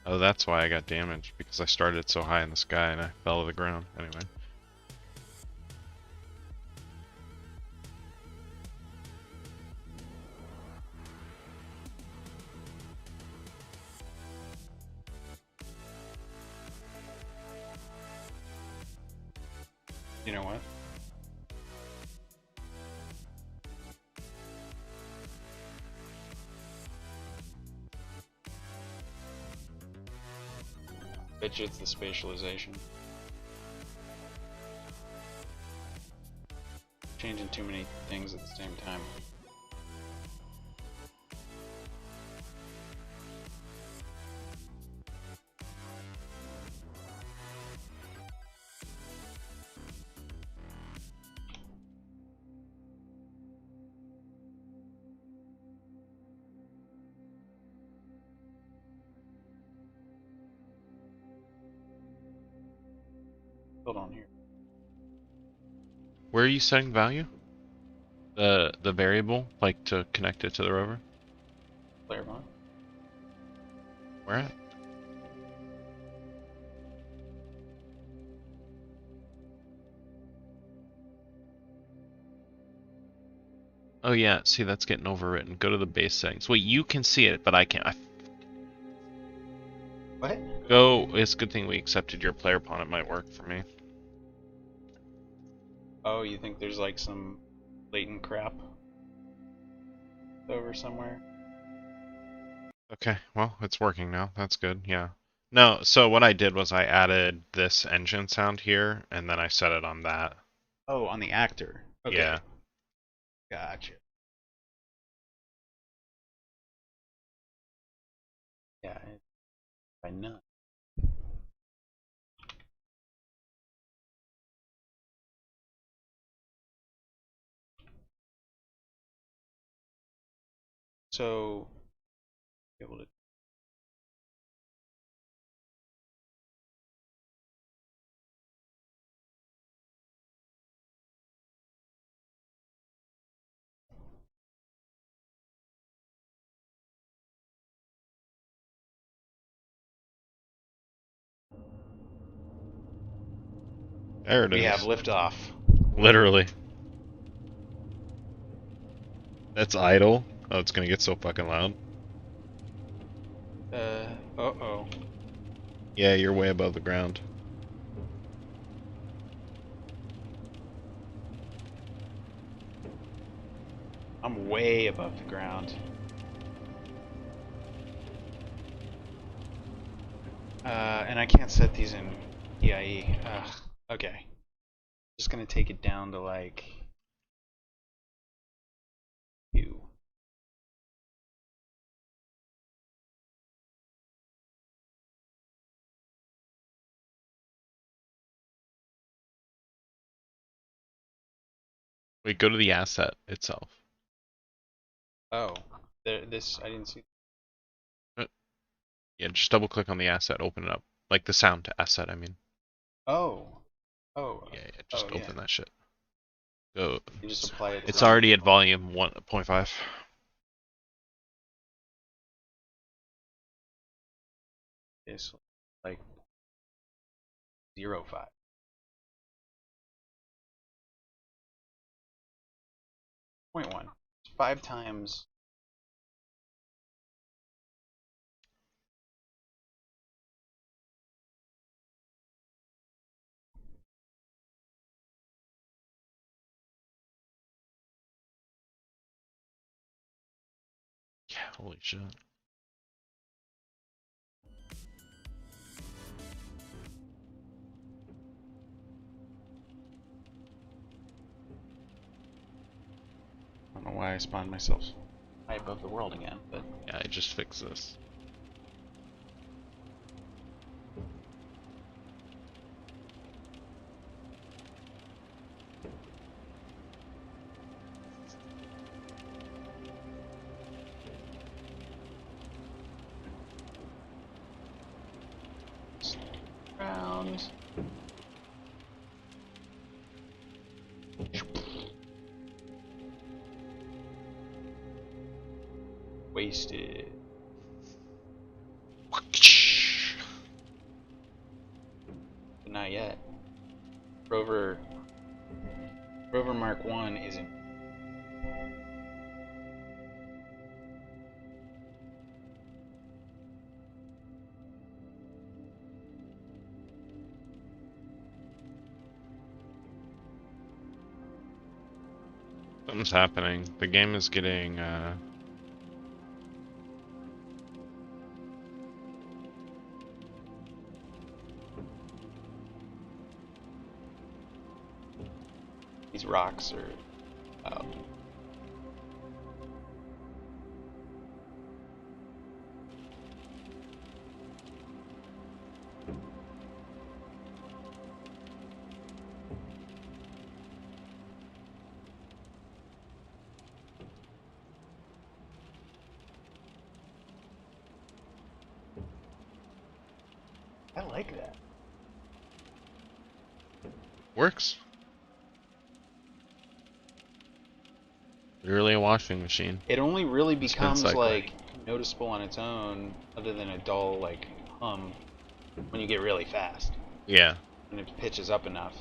Oh, that's why I got damaged, because I started so high in the sky and I fell to the ground. Anyway. You know what? Bet you it's the spatialization. Changing too many things at the same time. Hold on here. Where are you setting value? The variable, like to connect it to the rover? Player mod. Where at? Oh yeah, see that's getting overwritten. Go to the base settings. Wait, you can see it, but I can't. What? Go. It's a good thing we accepted your player pawn. It might work for me. Oh, you think there's like some latent crap over somewhere? Okay, well, it's working now. That's good. Yeah. No, so what I did was I added this engine sound here, and then I set it on that. Oh, on the actor. Okay. Yeah. Gotcha. Yeah. By none. So, able to. There it We is. have liftoff. Literally. That's idle. Oh, it's gonna get so fucking loud. Uh-oh. Yeah, you're way above the ground. I'm way above the ground. And I can't set these in PIE. Ugh. Okay. Just gonna take it down to like 2. Wait, go to the asset itself. Oh, this I didn't see. Yeah, just double click on the asset, open it up. Like the sound asset, I mean. Oh, oh, Yeah, just oh, yeah. open that shit. Go. You just apply it. It's already at volume 1.5. It's like 0.5. 0.1. 5 times. Yeah, holy shit. I don't know why I spawned myself high above the world again, but Yeah, I just fixed this. round. Wasted. But not yet. Rover Mark 1 isn't. Something's happening. The game is getting, These rocks are out. I like that. works. Literally a washing machine. It only really It's been becomes cycling. like noticeable on its own, other than a dull like hum, when you get really fast Yeah. and it pitches up enough.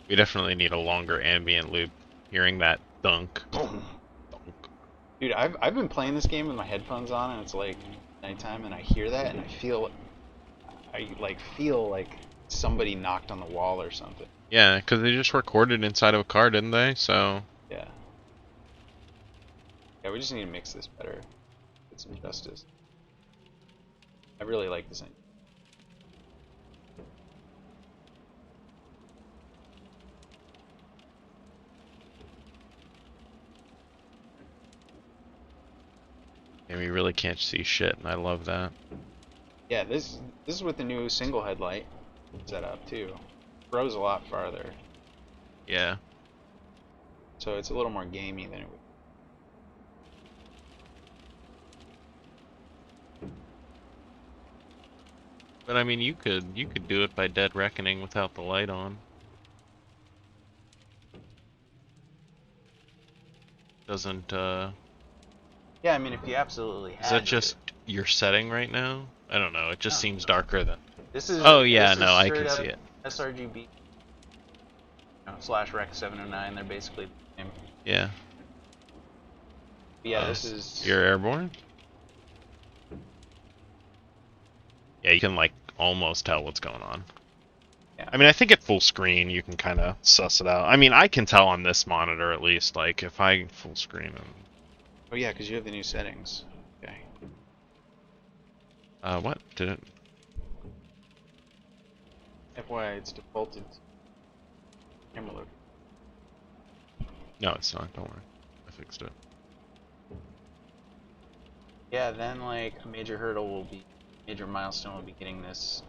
We definitely need a longer ambient loop. Hearing that dunk. Boom. Dunk. Dude, I've been playing this game with my headphones on, and it's like nighttime, and I hear that, and I feel like somebody knocked on the wall or something. Yeah, because they just recorded inside of a car, didn't they? So. Yeah. Yeah, we just need to mix this better. Get some justice. I really like this engine. And we really can't see shit, and I love that. Yeah, this is with the new single headlight setup too. Throws a lot farther, Yeah. so it's a little more gamey than it would. But I mean, you could do it by Dead Reckoning without the light on. Doesn't Yeah, I mean, if you absolutely had is that to. just your setting right now? I don't know. It just seems darker than. This is. Oh yeah, this is no, I straight can up see it. sRGB. Slash Rec 709. They're basically the same. Yeah. But yeah, this is. You're airborne? Yeah, you can like almost tell what's going on. Yeah. I mean, I think at full screen you can kind of suss it out. I mean, I can tell on this monitor at least. Like if I full screen them. Oh yeah, because you have the new settings. Okay. What did it? FYI, it's defaulted to camera load. No, it's not. Don't worry, I fixed it. Yeah, then like a major hurdle will be, major milestone will be getting this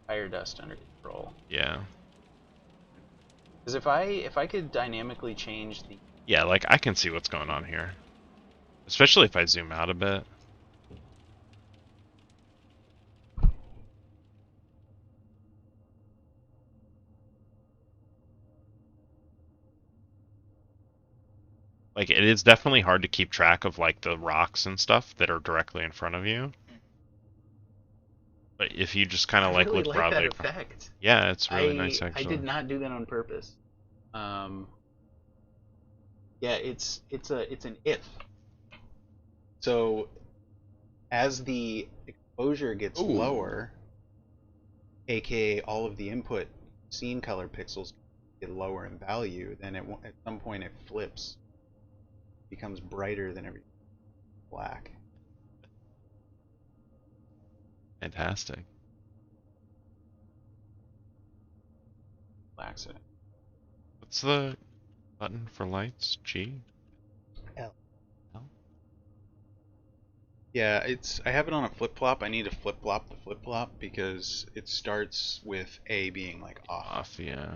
fire dust under control. Yeah. Because if I could dynamically change the Yeah, like I can see what's going on here. Especially if I zoom out a bit. Like it is definitely hard to keep track of like the rocks and stuff that are directly in front of you. But if you just kind of like really look like broadly, that effect. yeah, it's really nice actually. I did not do that on purpose. Yeah, it's an if. So as the exposure gets Ooh. lower, aka all of the input scene color pixels get lower in value, then at some point it flips, becomes brighter than everything black. Fantastic. Accident. What's the button for lights? G? L. L? Yeah, I have it on a flip-flop. I need to flip-flop the flip-flop because it starts with A being like off. Off, yeah.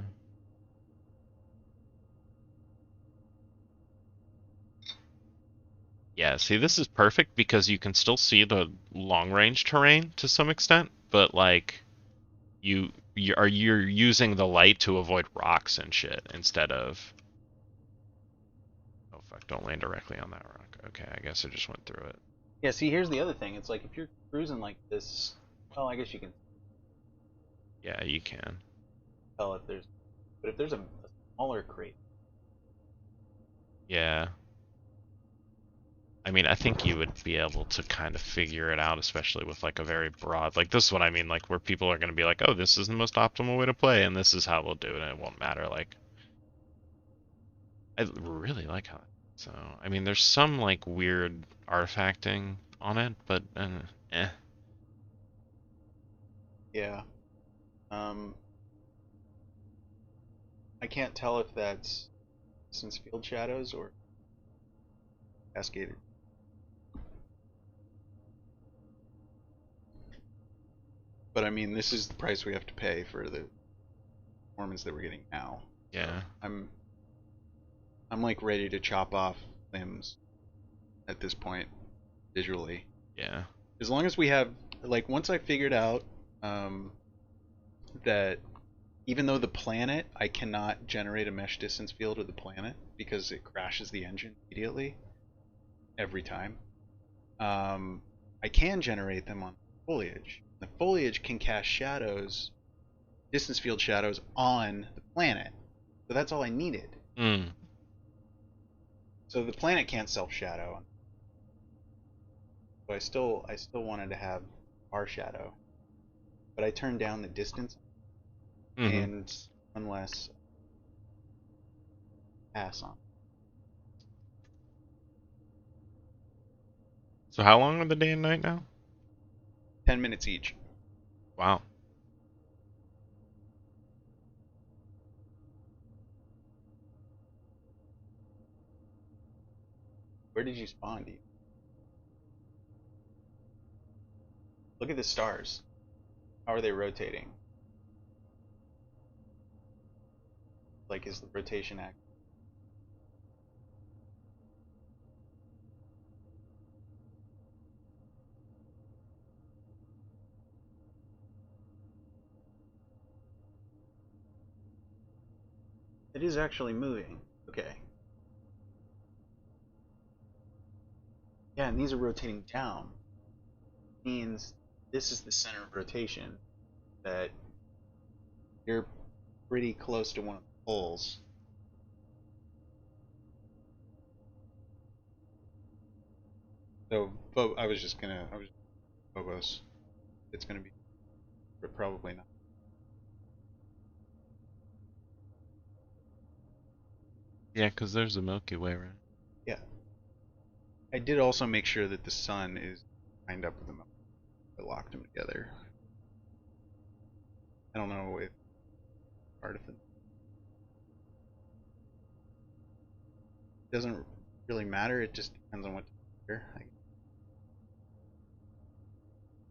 Yeah, see, this is perfect because you can still see the long-range terrain to some extent, but like you're using the light to avoid rocks and shit instead of don't land directly on that rock. Okay, I guess I just went through it. Yeah, see, here's the other thing. It's like if you're cruising like this, well, I guess you can Yeah, you can. tell if there's, but if there's a smaller crate, Yeah. I mean, I think you would be able to kind of figure it out, especially with like a very broad, like this is what I mean, like where people are going to be like, oh, this is the most optimal way to play, and this is how we'll do it, and it won't matter. Like, I really like how. So, I mean, there's some like weird artifacting on it, but eh. yeah. Um, I can't tell if that's distance field shadows or cascaded. But I mean, this is the price we have to pay for the performance that we're getting now. Yeah. I'm like ready to chop off limbs at this point visually. Yeah. As long as we have, like, once I figured out that even though the planet, I cannot generate a mesh distance field with the planet because it crashes the engine immediately every time. I can generate them on foliage. The foliage can cast shadows, distance field shadows on the planet. So that's all I needed. Hmm. So the planet can't self shadow. So I still wanted to have our shadow. But I turned down the distance Mm-hmm. and unless pass on. So how long are the day and night now? 10 minutes each. Wow. Where did you spawn, dude? Look at the stars. How are they rotating? Like, is the rotation act? It is actually moving. Okay. Yeah, and these are rotating down. Means this is the center of rotation. That you're pretty close to one of the poles. So, I was Phobos. It's gonna be, but probably not. Yeah, because there's a Milky Way, right? Yeah. I did also make sure that the sun is lined up with the moon. I locked them together. I don't know if part of it doesn't really matter. It just depends on what year.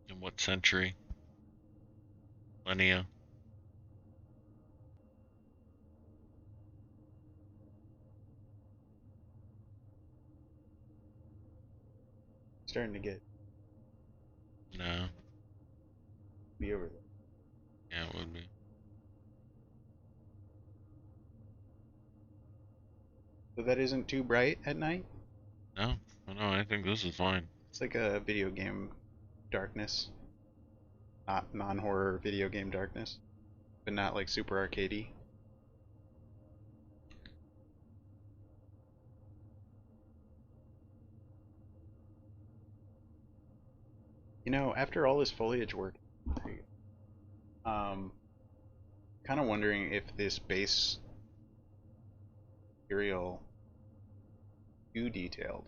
In what century? Millennia? Starting to get No. be over there. Yeah, it would be. So that isn't too bright at night. No. No, I think this is fine. It's like a video game darkness, not non-horror video game darkness, but not like super arcadey. You know, after all this foliage work, um, kind of wondering if this base material too detailed,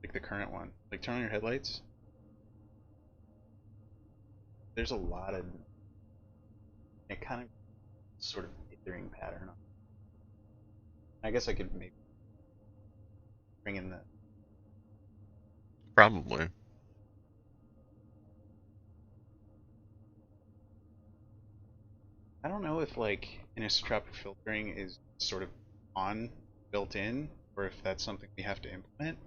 like the current one. Like turn on your headlights. There's a lot of it kind of sort of dithering pattern. I guess I could maybe bring in the. Probably. I don't know if like anisotropic filtering is sort of on built in, or if that's something we have to implement.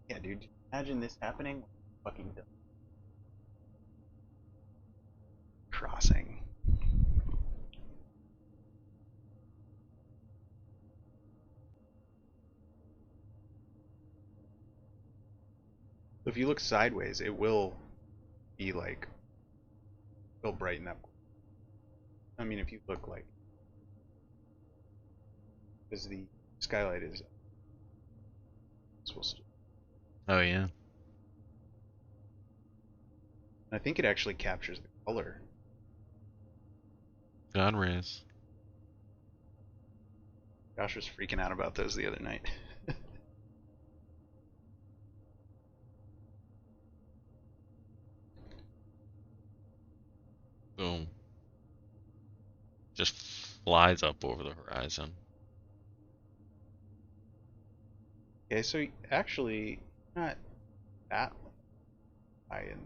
Yeah, dude. Imagine this happening. Fucking done. Crossing. If you look sideways, it will be like, it'll brighten up. I mean, if you look like, because the skylight is supposed to. Oh yeah. I think it actually captures the color. God rays. Josh was freaking out about those the other night. Boom. Just flies up over the horizon. Okay, so actually, not that high in.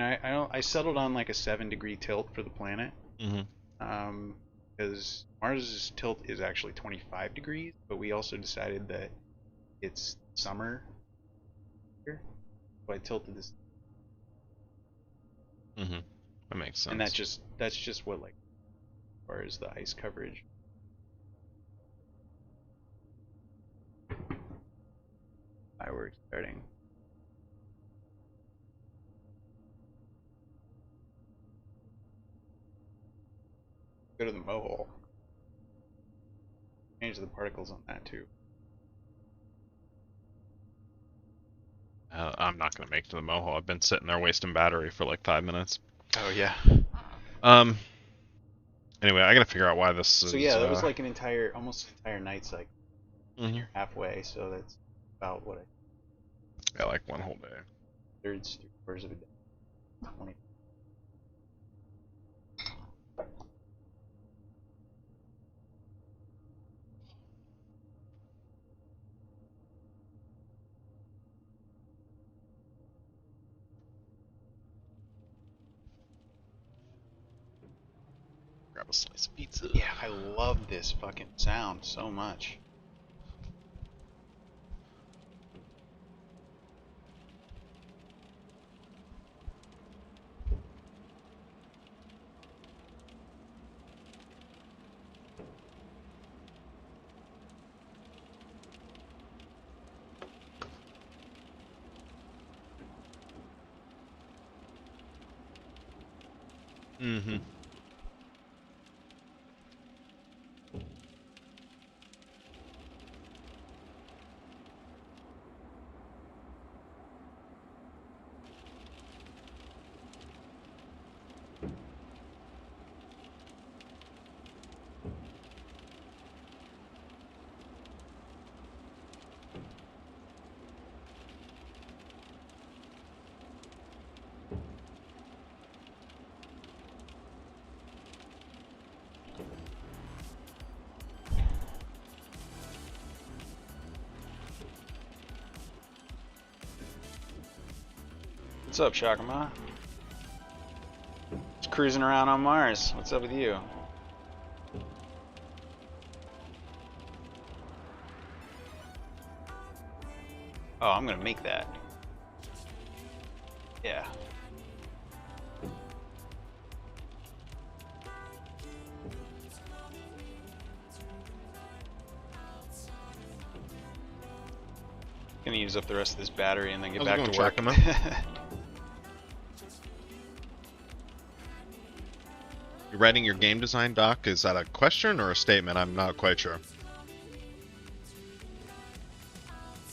I settled on like a 7-degree tilt for the planet. Mm-hmm. Because Mars's tilt is actually 25 degrees, but we also decided that it's summer here, so I tilted this, Mm-hmm. That makes sense. and that's just what, like, as far as the ice coverage. Fireworks starting. Go to the mohole. Change the particles on that too. I'm not gonna make it to the mohole. I've been sitting there wasting battery for like 5 minutes. Oh yeah. Anyway, I gotta figure out why this is. So yeah, that was like almost an entire night cycle. Mhm. Halfway, so that's about what Yeah, like one whole day. thirds, 3/4 of a day. 20. Grab a slice of pizza. Yeah, I love this fucking sound so much. Mm-hmm. What's up, Shakama? Just cruising around on Mars. What's up with you? Oh, I'm gonna make that. Yeah. Gonna use up the rest of this battery and then get How's it back going, to work. Shakama? You writing your game design doc? Is that a question or a statement? I'm not quite sure.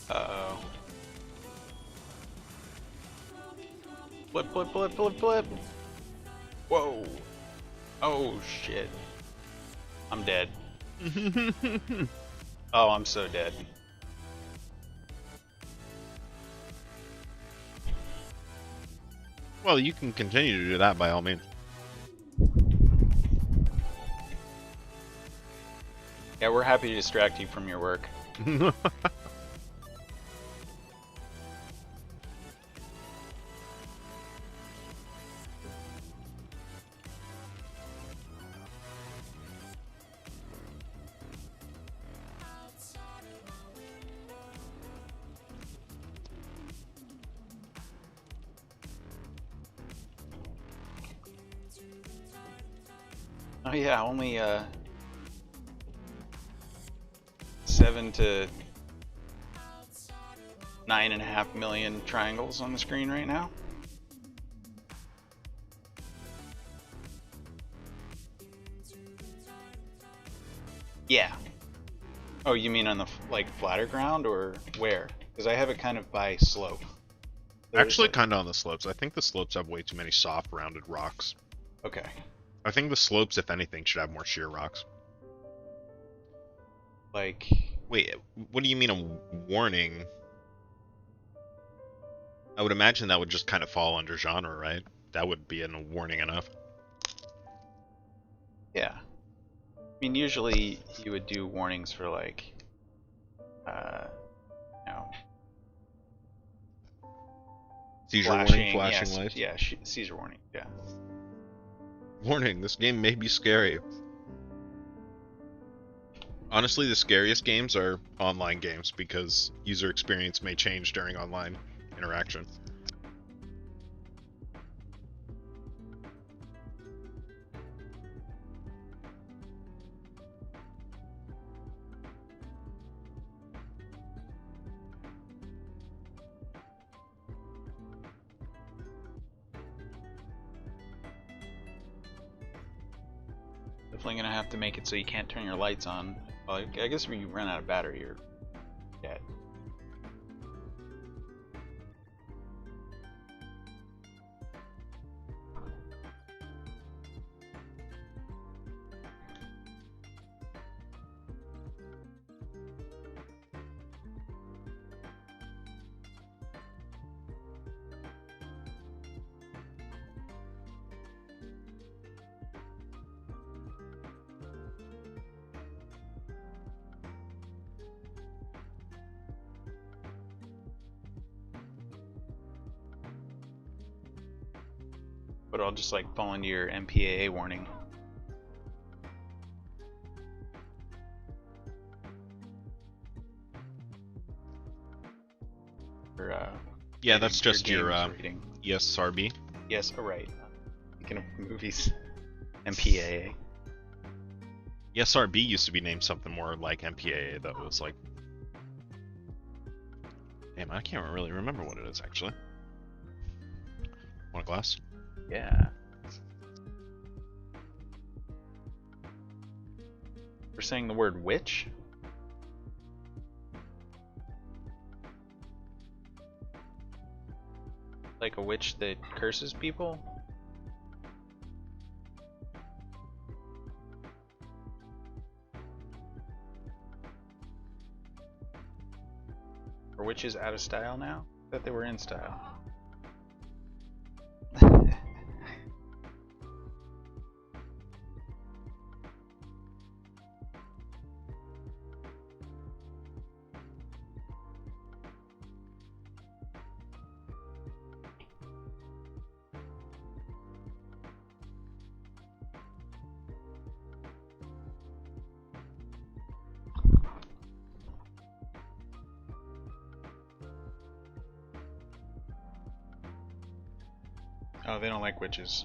Uh-oh. Flip, flip, flip, flip, flip. Whoa. Oh, shit. I'm dead. Oh, I'm so dead. Well, you can continue to do that by all means. Yeah, we're happy to distract you from your work. Oh yeah, only 7 to 9.5 million triangles on the screen right now. Yeah. Oh, you mean on the like flatter ground or where? Because I have it kind of by slope. Actually, kind of on the slopes. I think the slopes have way too many soft, rounded rocks. Okay. I think the slopes, if anything, should have more sheer rocks. Like. Wait, what do you mean a warning? I would imagine that would just kind of fall under genre, right? That would be a warning enough. Yeah. I mean, usually you would do warnings for like, you know, Seizure warning, flashing flashing lights. Yeah, seizure warning. Yeah. Warning, this game may be scary. Honestly, the scariest games are online games because user experience may change during online interaction. Definitely gonna have to make it so you can't turn your lights on. Well, I guess if you run out of battery, you're dead. But I'll just like fall into your MPAA warning. Or, yeah, that's just your rating. ESRB. Yes, alright. Speaking of movies, MPAA. ESRB used to be named something more like MPAA, though. It was like... Damn, I can't really remember what it is, actually. Want a glass? Yeah. We're saying the word witch? Like a witch that curses people? Are witches out of style now? I thought they were in style. Oh, they don't like witches.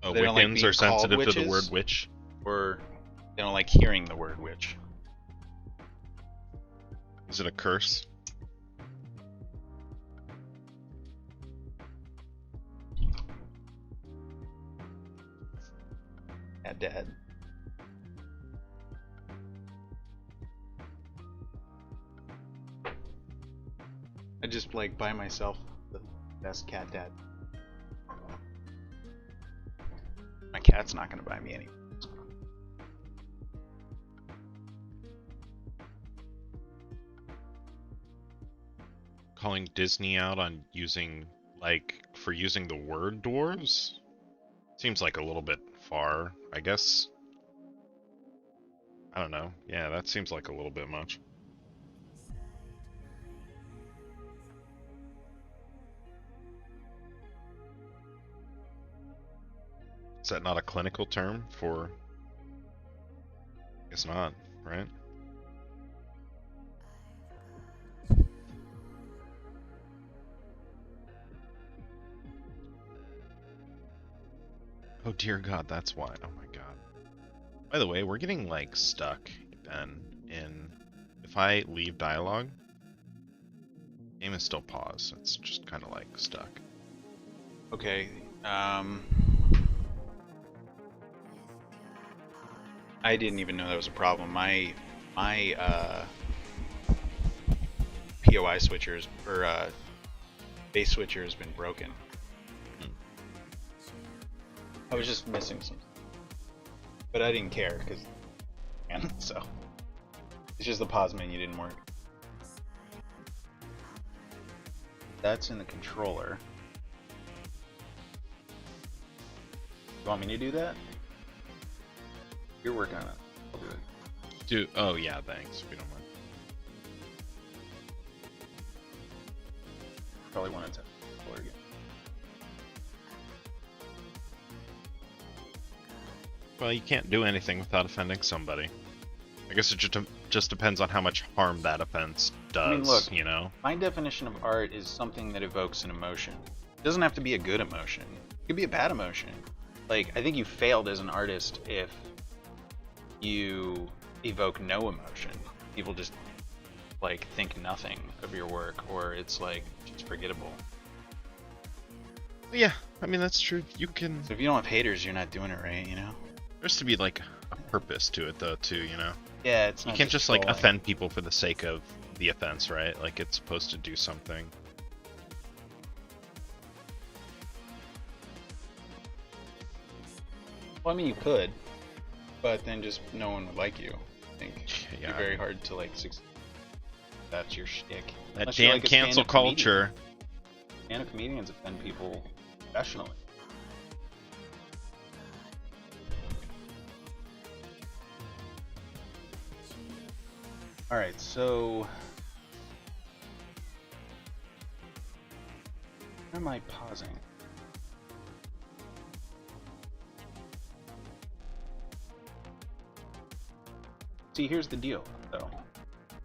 Oh, They don't like Wiccans being are sensitive called to the word witches? witch. Or they don't like hearing the word witch. Is it a curse? Yeah, Dad. I just like buy myself the best cat dad. My cat's not gonna buy me any. Calling Disney out on using, for using the word dwarves? Seems like a little bit far, I guess. I don't know. Yeah, that seems like a little bit much. Is that not a clinical term for... It's not, right? Oh dear God, that's why. Oh my God. By the way, we're getting like stuck, Ben. If I leave dialogue, game is still paused. It's just kind of like stuck. Okay. I didn't even know that was a problem. My POI switchers or base switcher has been broken. I was just missing some, but I didn't care because, so it's just the pause menu didn't work. That's in the controller. You want me to do that? You're working on it. I'll do it. Oh yeah, thanks. If you don't mind. Probably want to test the controller again. Well, you can't do anything without offending somebody. I guess it just depends on how much harm that offense does. I mean, look, you know. My definition of art is something that evokes an emotion. It doesn't have to be a good emotion. It could be a bad emotion. Like, I think you failed as an artist if you evoke no emotion. People just like think nothing of your work, or it's like just forgettable. Yeah, I mean that's true. You can. So if you don't have haters, you're not doing it right, you know? There's to be like a purpose to it though, too. You know. Yeah, it's You not can't just like trolling. offend people for the sake of the offense, right? Like it's supposed to do something. Well, I mean, you could, but then just no one would like you. I think it'd Yeah, be very hard to like succeed. That's your shtick. That Unless you're damn like a cancel stand-up comedian. culture. Stand-up comedians offend people professionally. All right, so where am I pausing? See, here's the deal, though.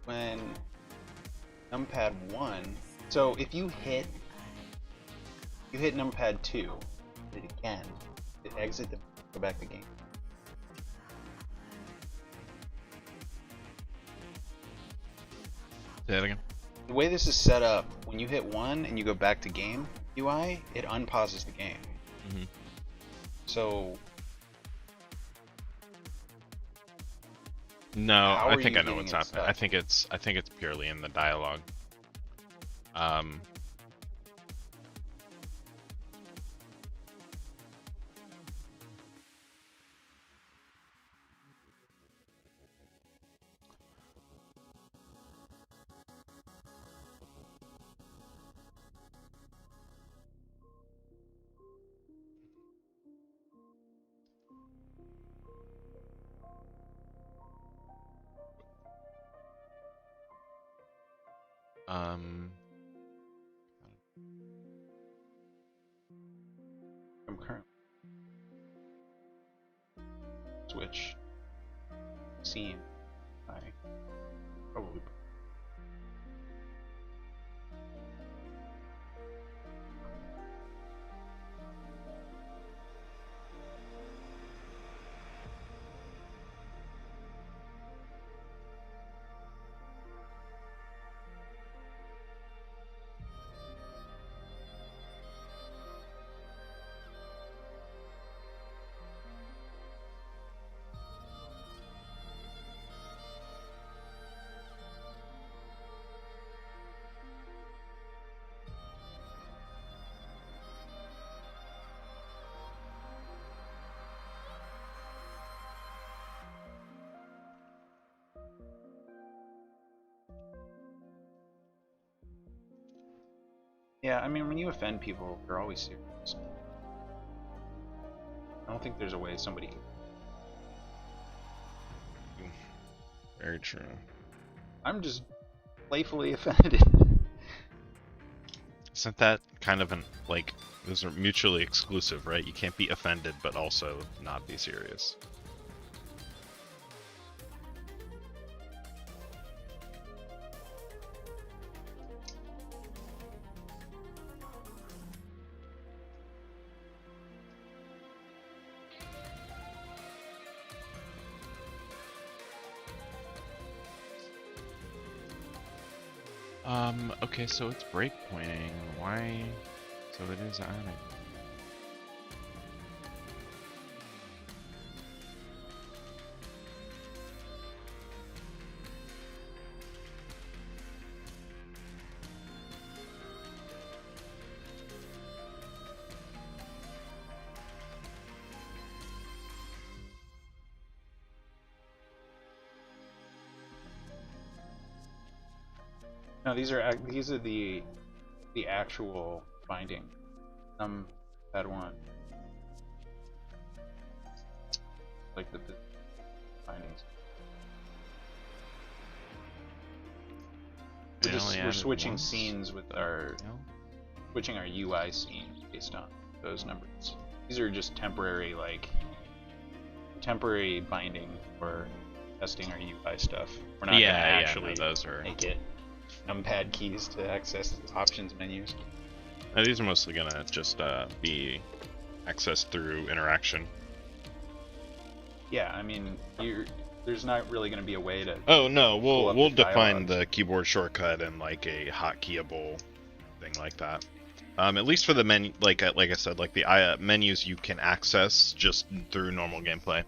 When numpad 1, so if you hit numpad 2, hit it again, hit exit, then go back to game. Say that again. The way this is set up, when you hit 1 and you go back to game UI, it unpauses the game. Mm-hmm. So No, How I are think you I know getting what's it happening. stuck? I think it's purely in the dialogue. I'm currently switch scene. I probably. Yeah, I mean, when you offend people, they're always serious. I don't think there's a way somebody can. Very true. I'm just playfully offended. Isn't that kind of like those are mutually exclusive, right? You can't be offended but also not be serious. Okay, so it's breakpointing. Why? So it is adding. No, these are the actual binding. Pad 1. Like the bindings. We're switching scenes with our switching our UI scene based on those numbers. These are just temporary binding for testing our UI stuff. We're not gonna actually those are. make it numpad keys to access options menus. These are mostly gonna just be accessed through interaction. Yeah, I mean, there's not really going to be a way to. Oh no, we'll define dialogues. the keyboard shortcut and like a hotkeyable thing like that. At least for the menu, like I said, like the menus you can access just through normal gameplay.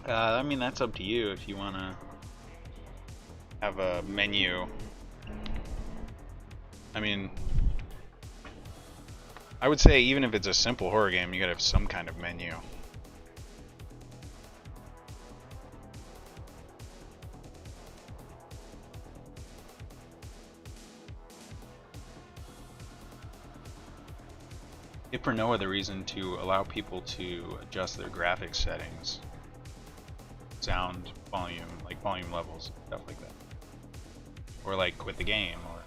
I mean, that's up to you if you want to have a menu. I mean, I would say even if it's a simple horror game, you gotta have some kind of menu. If for no other reason, to allow people to adjust their graphics settings, sound, volume, like volume levels, stuff like that. Or like quit the game, or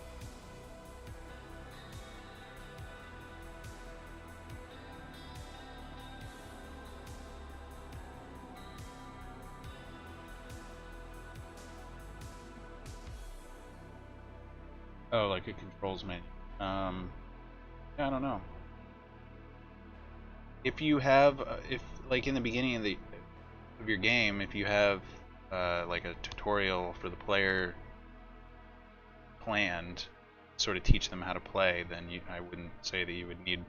oh, like a controls menu. Yeah, I don't know. If you have, if like in the beginning of your game, if you have like a tutorial for the player planned, sort of teach them how to play, then I wouldn't say that you would need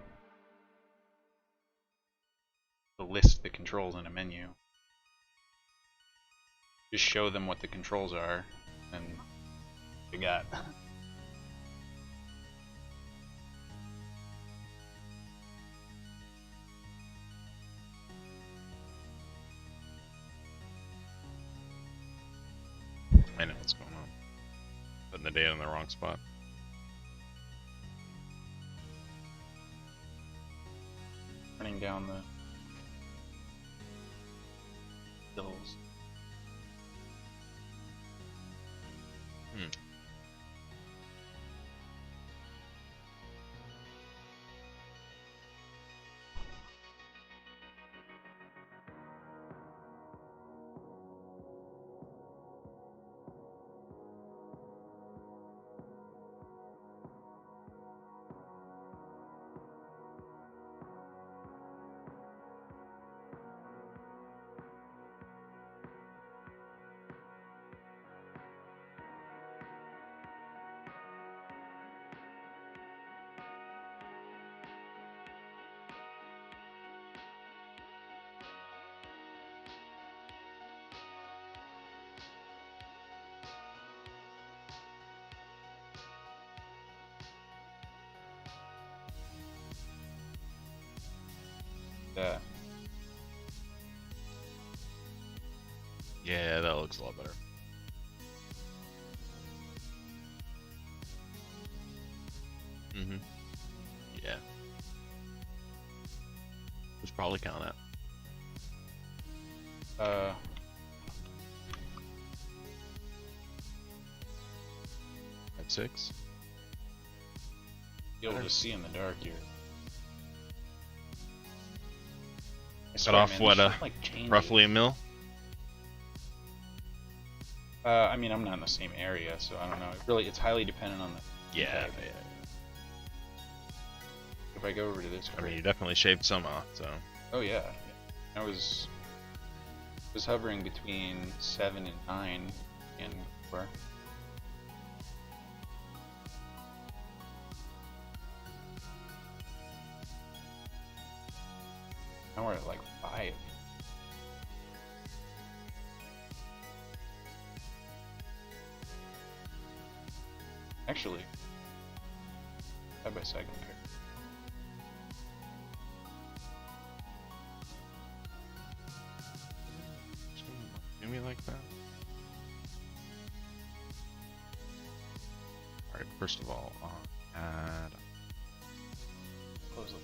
to list the controls in a menu. Just show them what the controls are, and you got. I know what's going on. Putting the data in the wrong spot. Running down the hills. Yeah, that looks a lot better. Mm-hmm. Yeah. Let's probably count that. At 6. Be able to see in the dark here. Cut off what, roughly a mil? I mean, I'm not in the same area, so I don't know. It's highly dependent on the. Yeah. If I go over to this. I mean, you definitely shaved some off, so. Oh yeah. I was hovering between 7 and 9 and 4. Now we're at like 5. Actually, side by side compare. Do me like that? Alright, first of all, add. Close it.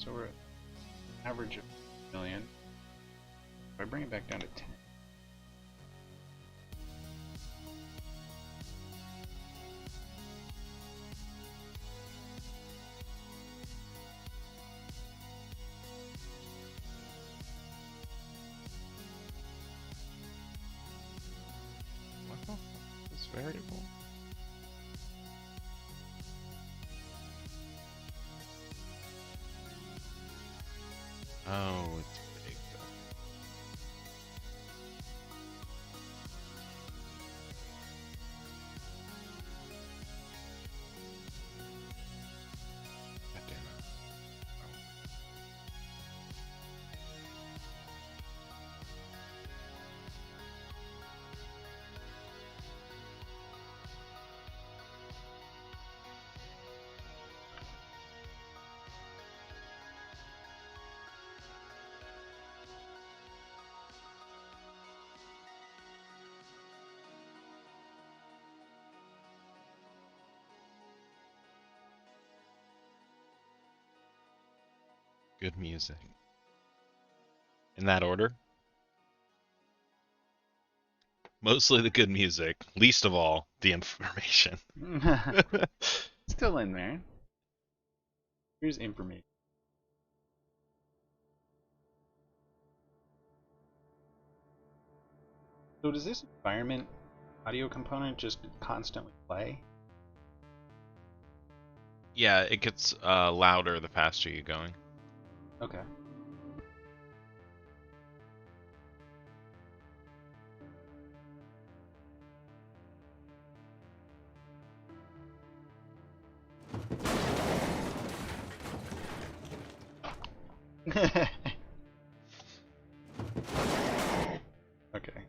So we're at average of a million. If I bring it back down to 10. What the fuck is this variable? Oh, it's big. God damn it. Good music. In that order? Mostly the good music. Least of all, the information. Still in there. Here's information. So does this environment audio component just constantly play? Yeah, it gets louder the faster you're going. Okay. Okay.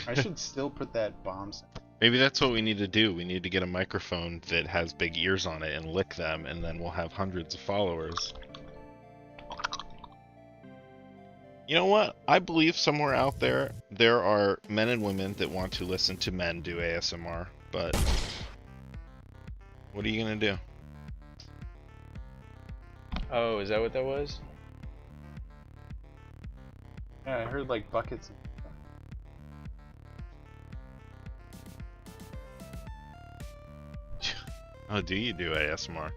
I should still put that bomb sound. Maybe that's what we need to do. We need to get a microphone that has big ears on it and lick them, and then we'll have hundreds of followers. You know what? I believe somewhere out there, there are men and women that want to listen to men do ASMR, but what are you gonna do? Oh, is that what that was? Yeah, I heard like buckets and Oh, do you do ASMR?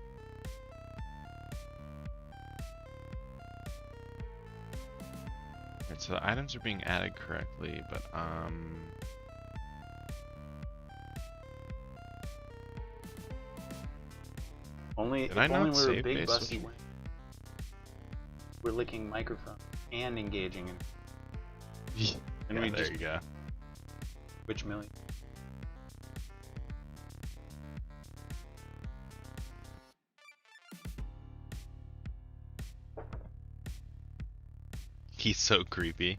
Alright, so the items are being added correctly, but only Did if I only not we were save big base bussy switch? women. We're licking microphone and engaging in and yeah, we there just you go. which million. He's so creepy.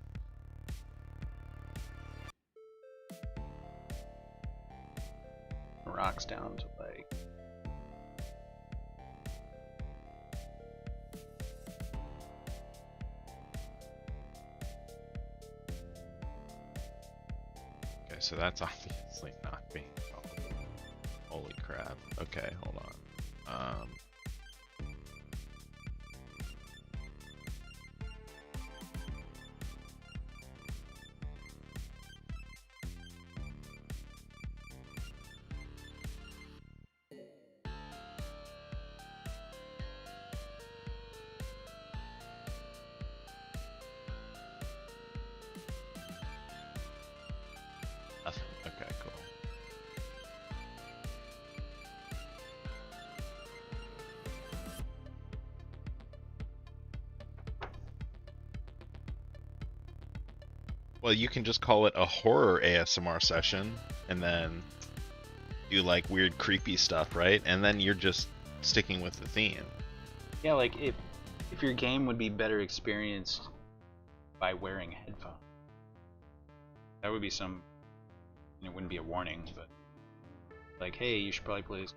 Rocks down to like Okay, so that's obviously not being followed. Holy crap. Okay, hold on. Nothing. Okay, cool. Well, you can just call it a horror ASMR session, and then do like weird creepy stuff, right? And then you're just sticking with the theme. yeah, like if your game would be better experienced by wearing headphones. That would be some, it wouldn't be a warning, but like, hey, you should probably play this.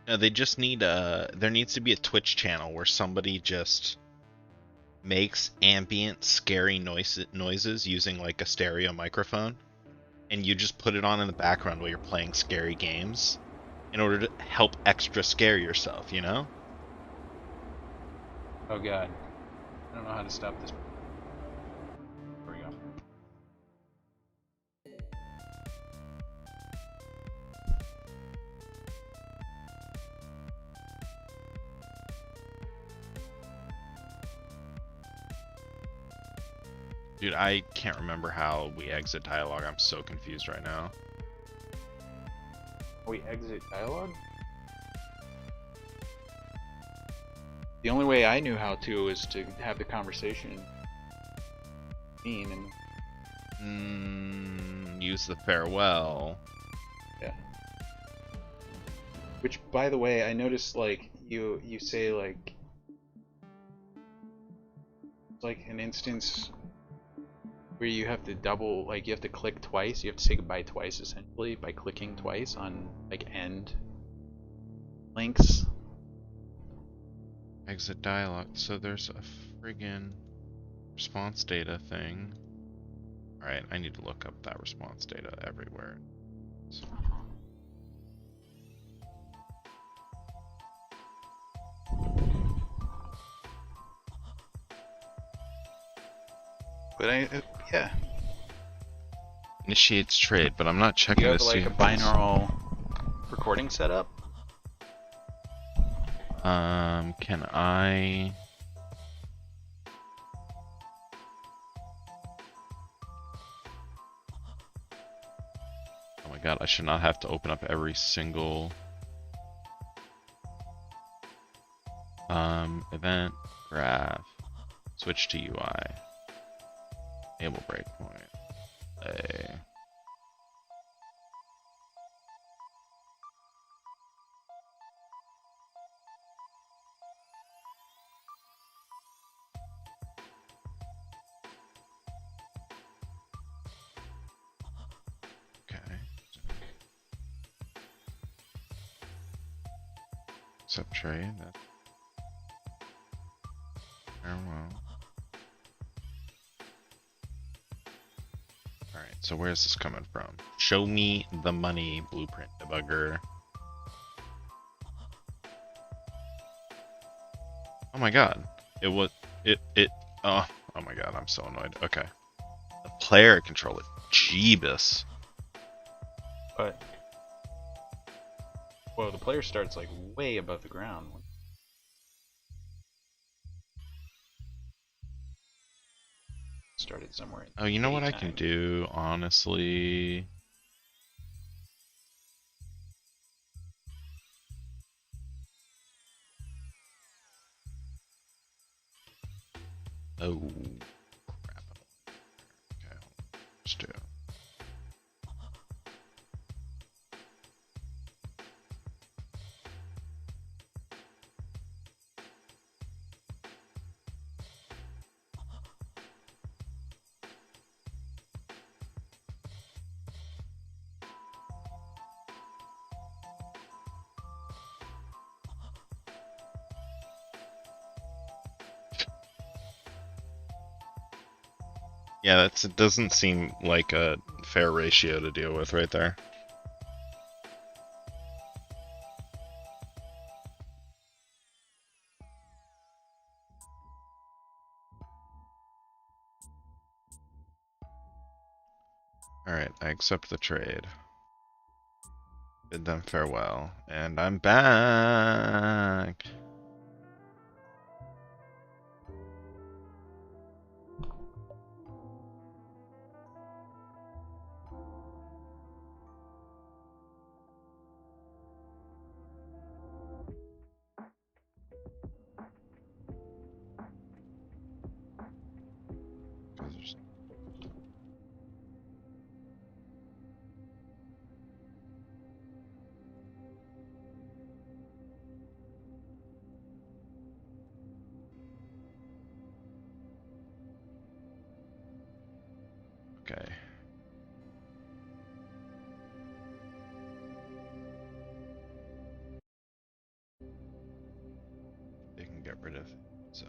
No, they just need there needs to be a Twitch channel where somebody just makes ambient scary noises using like a stereo microphone, and you just put it on in the background while you're playing scary games in order to help extra scare yourself, you know? Oh god. I don't know how to stop this. There we go. Dude, I can't remember how we exit dialogue. I'm so confused right now. We exit dialogue? The only way I knew how to is to have the conversation mean and Use the farewell. yeah. Which, by the way, I noticed like you say like it's like an instance where you have to double, like you have to click twice. You have to say goodbye twice essentially by clicking twice on like end links. Exit dialogue. So there's a friggin' response data thing. Alright, I need to look up that response data everywhere. So, But yeah. initiates trade, but I'm not checking You to have see like a if it's- binaural recording setup? Can I... Oh my god, I should not have to open up every single... event, graph, switch to UI, enable breakpoint, play. Okay. Accept trade. That's very well. Alright, so where's this coming from? Show me the money blueprint debugger. Oh my god. It was oh my god, I'm so annoyed. Okay. The player controller. Jeebus. But whoa, the player starts like way above the ground. Started somewhere. Oh, you know what I can Daytime. do, honestly? Oh, crap. Okay, let's do it. Yeah, it doesn't seem like a fair ratio to deal with right there. Alright, I accept the trade. Bid them farewell. And I'm back! Okay. They can get rid of it. So,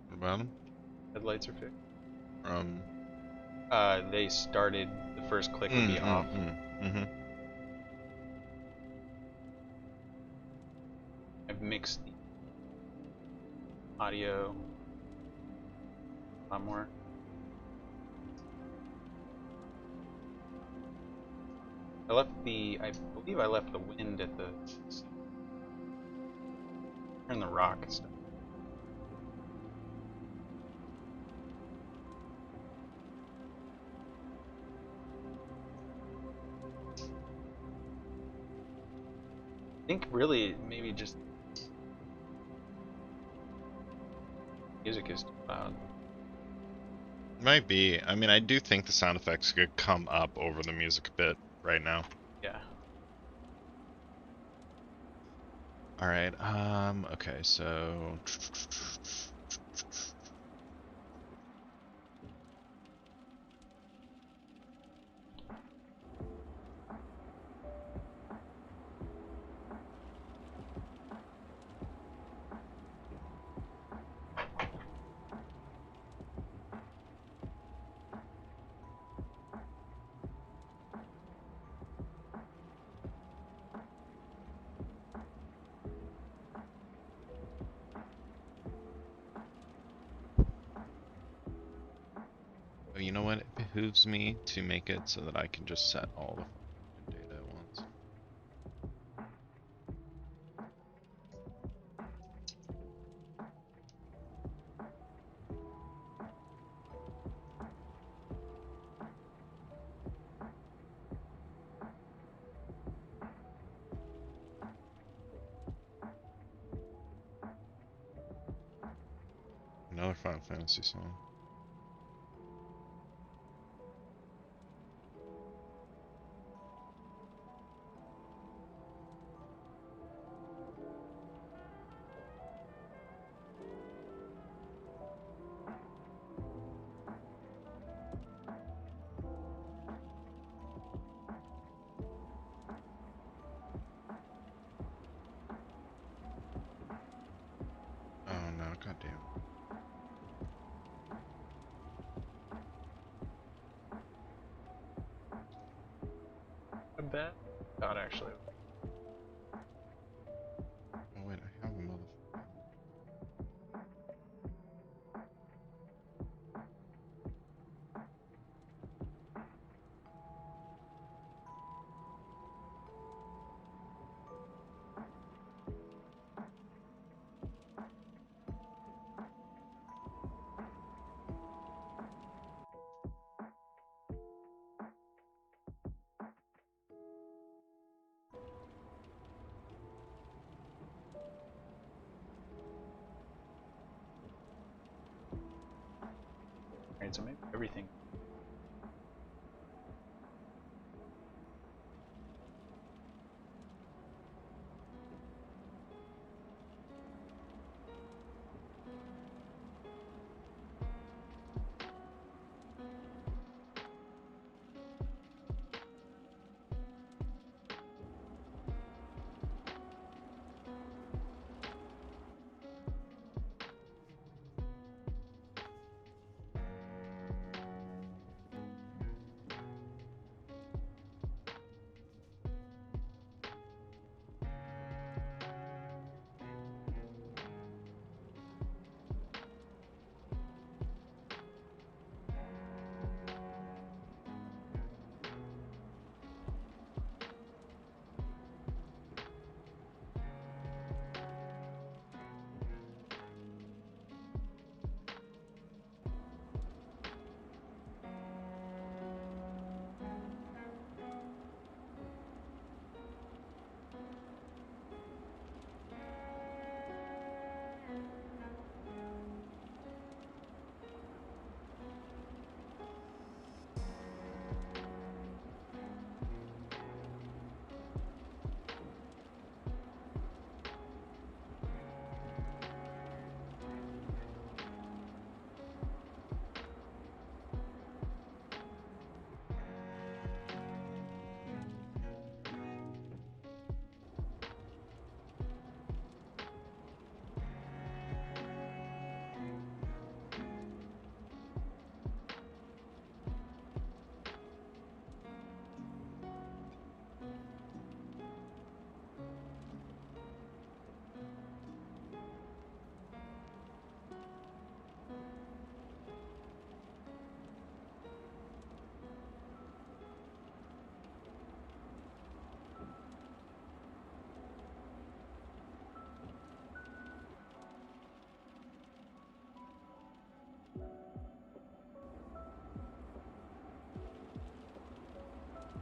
what about them? Headlights are fixed. From... They started. The first click would be off. I've mixed the audio a lot more. I believe I left the wind at the turn the rock and stuff. I think really maybe just music is too loud. Might be. I mean, I do think the sound effects could come up over the music a bit right now. Yeah. Alright, okay, so... you know what? It behooves me to make it so that I can just set all the data at once. Another Final Fantasy song. Oh no, goddamn. I bet. Not actually. Oh wait, I have a motherfucker. Right, so maybe everything.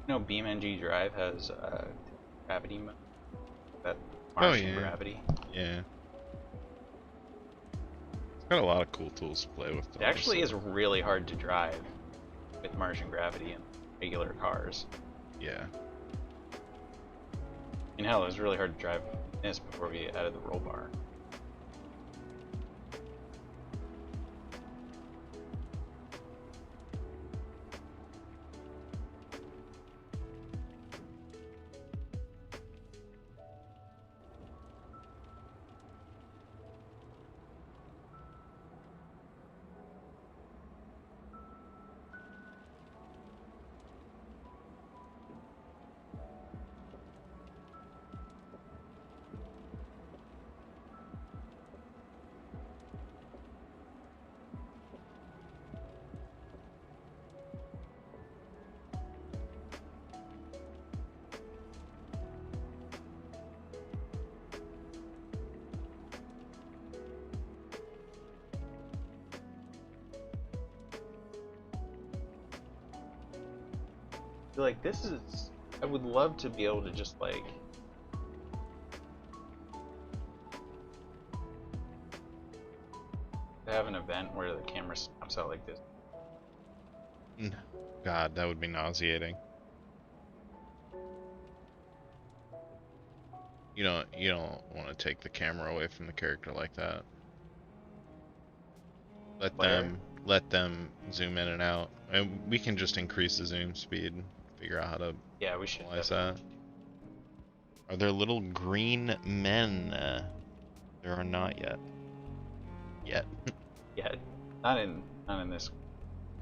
You know, BeamNG Drive has gravity mode. That Oh Martian yeah. gravity. Yeah. It's got a lot of cool tools to play with though. It actually is so really hard to drive with Martian gravity in regular cars. yeah. In hell, it was really hard to drive this before we added the roll bar. feel like this is. I would love to be able to just like. Have an event where the camera snaps out like this. God, that would be nauseating. You don't want to take the camera away from the character like that. Let them zoom in and out, and we can just increase the zoom speed. Figure out how to. Yeah, we should. Analyze that. Are there little green men? There are not yet. Yet. Yeah, not in this.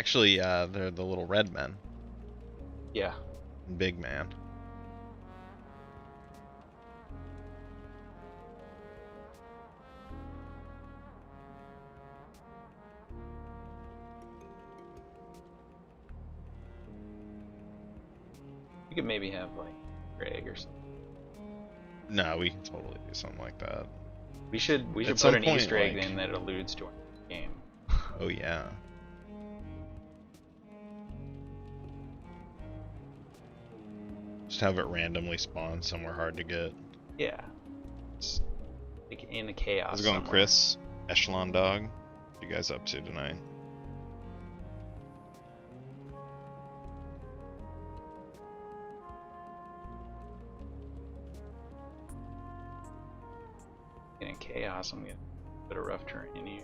Actually, they're the little red men. Yeah. Big man. You could maybe have like Greg or something. No, we can totally do something like that. We should At put some an point, Easter egg like- in that alludes to our game. Oh yeah. Just have it randomly spawn somewhere hard to get. Yeah. It's like in the chaos. How's it going, somewhere. Chris? Echelon Dog? What you guys up to tonight? In chaos, I'm getting a bit of rough terrain in here.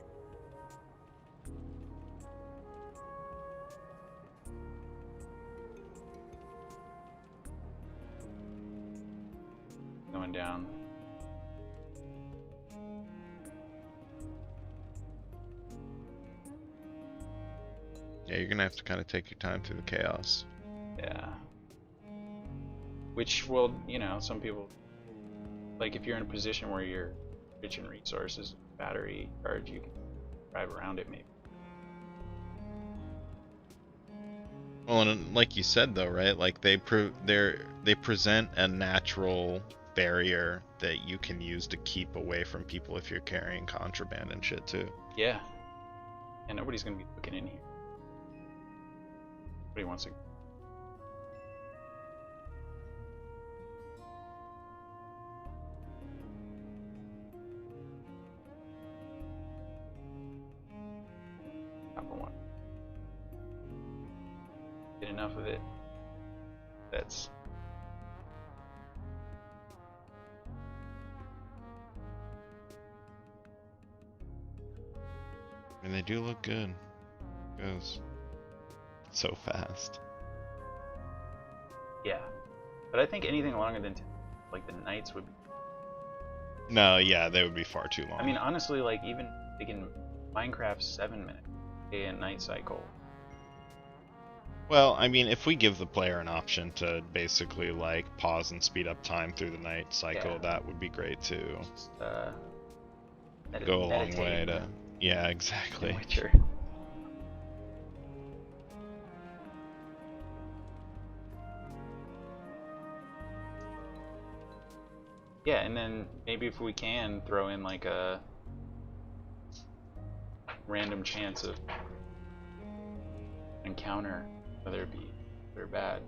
Going down. Yeah, you're gonna have to kind of take your time through the chaos. Yeah. Which will, some people, like if you're in a position where you're rich in resources, battery charge, you can drive around it maybe. Well, and like you said though, right? Like they present a natural barrier that you can use to keep away from people if you're carrying contraband and shit too. Yeah. And nobody's gonna be looking in here. Nobody wants to. Number one. Get enough of it. That's. And they do look good. Goes so fast. Yeah. But I think anything longer than like the nights would be. No, yeah, they would be far too long. I mean, honestly, like even thinking Minecraft's 7 minute day and night cycle. well, I mean, if we give the player an option to basically like pause and speed up time through the night cycle, Yeah. that would be great too. Just, Go a long way meditating to. in Yeah, exactly. Witcher. Yeah, and then maybe if we can throw in like a random chance of encounter, whether it be good or bad.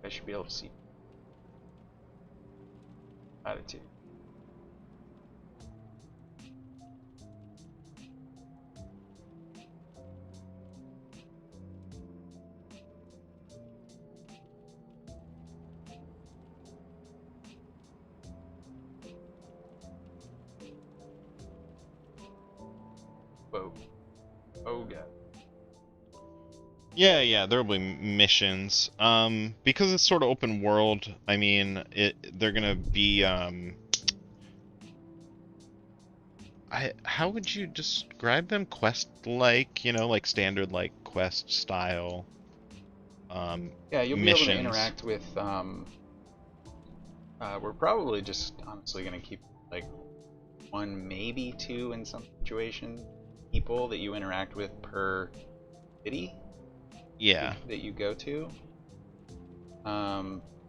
I should be able to see attitude. Whoa. Oh god. Yeah, there'll be missions. Because it's sort of open world. I mean, they're gonna be how would you describe them? Quest-like, like standard like quest style. Yeah, you'll be missions. able to interact with. We're probably just honestly gonna keep like one, maybe two in some situation, people that you interact with per city. Yeah. That you go to.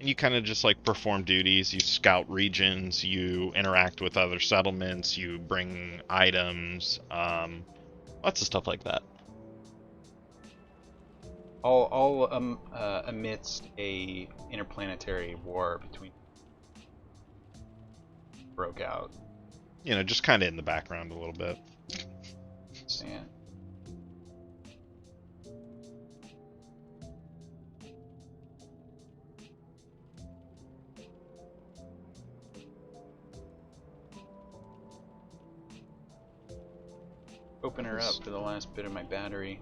And you kind of just like perform duties, you scout regions, you interact with other settlements, you bring items, lots of stuff like that. All amidst a interplanetary war between broke out. You know, just kind of in the background a little bit. Understand. Open her up for the last bit of my battery.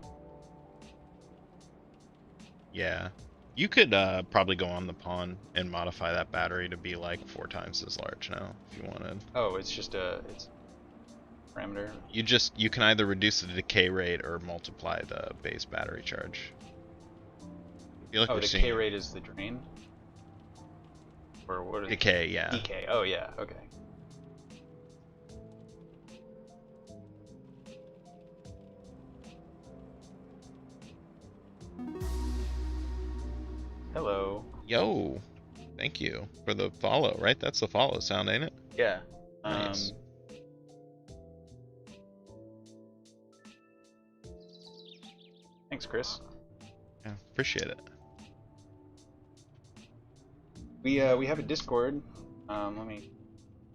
Yeah. You could probably go on the pawn and modify that battery to be like 4 times as large now, if you wanted. Oh, it's just it's parameter. You can either reduce the decay rate or multiply the base battery charge. I feel like Oh, we're the seeing decay rate is the drain? Or what is decay, yeah. Decay, oh yeah, okay. Hello. Yo, thank you for the follow, right? That's the follow sound, ain't it? Yeah. Nice. Thanks, Chris. Yeah, appreciate it. We have a Discord. Let me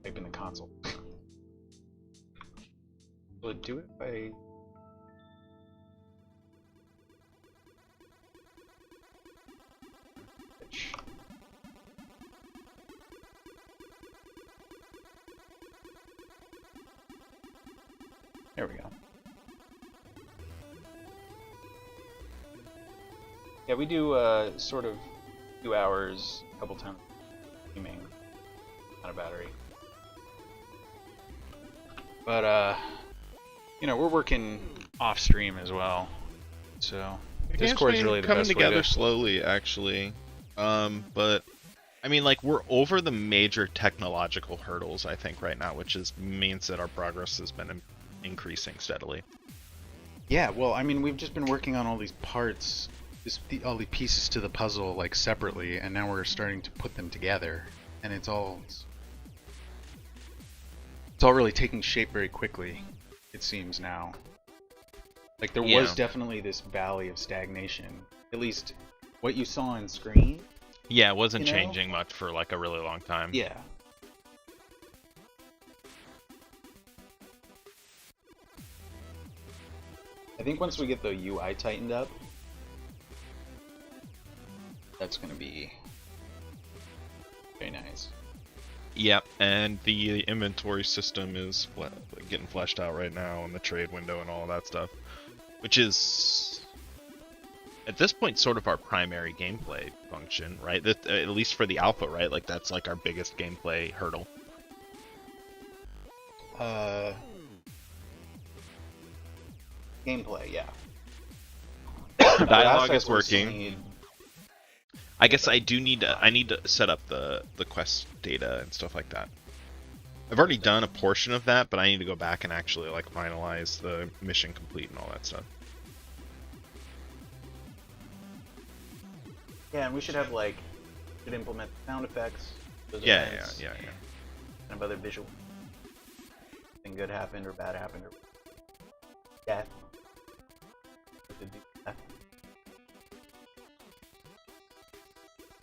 type in the console. Will it do it by? There we go. Yeah, we do sort of 2 hours, a couple times, streaming on a battery. But you know, we're working off stream as well, so Discord's really the coming best way together to... slowly, actually. But I mean, like, we're over the major technological hurdles, I think, right now, which means that our progress has been increasing steadily. Yeah, well, I mean, we've just been working on all these parts, all the pieces to the puzzle, like, separately, and now we're starting to put them together, and it's all really taking shape very quickly, it seems now. Like, there was definitely this valley of stagnation, at least what you saw on screen. Yeah, it wasn't changing much for like a really long time. Yeah. I think once we get the UI tightened up, that's going to be very nice. Yep, and the inventory system is getting fleshed out right now, and the trade window and all of that stuff, which is at this point sort of our primary gameplay function, right? At least for the alpha, right? Like, that's like our biggest gameplay hurdle. Gameplay, yeah. Dialogue is working. I guess I need to set up the quest data and stuff like that. I've already done a portion of that, but I need to go back and actually like finalize the mission complete and all that stuff. Yeah, and we should have like implement sound effects. Yeah. Kind of other visual. Something good happened or bad happened or death.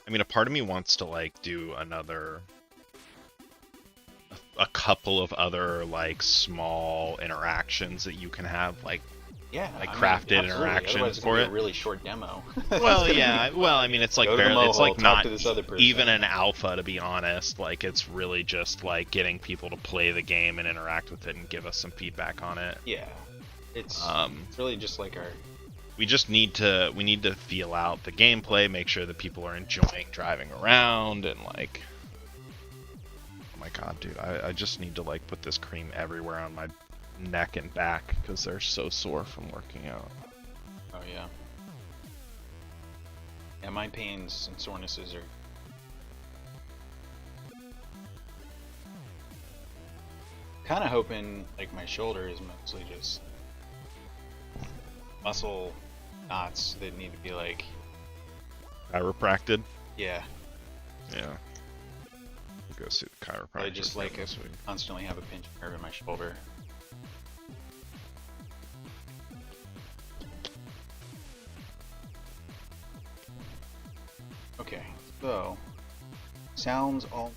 I mean, a part of me wants to like do a couple of other like small interactions that you can have, like crafted interactions for it. A really short demo. Well, yeah. Well, I mean, it's like barely, it's like not even an alpha, to be honest. Like, it's really just like getting people to play the game and interact with it and give us some feedback on it. Yeah, it's really just like we need to feel out the gameplay, make sure that people are enjoying driving around, and like, oh my god, dude, I just need to like put this cream everywhere on my neck and back because they're so sore from working out. Oh yeah. Yeah, my pains and sorenesses are kind of hoping like my shoulder is mostly just muscle knots that need to be like Chiropracted. Yeah. Yeah. Go see the chiropractor. I just like this week. constantly have a pinch nerve in my shoulder. Okay, so sounds all.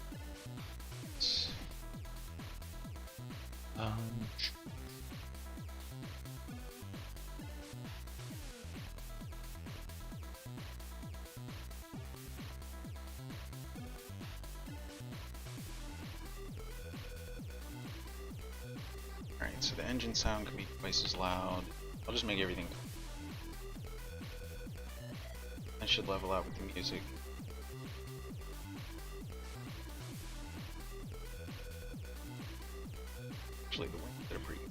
Alright, so the engine sound can be twice as loud. I'll just make everything. I should level out with the music. Actually, the wings are pretty good.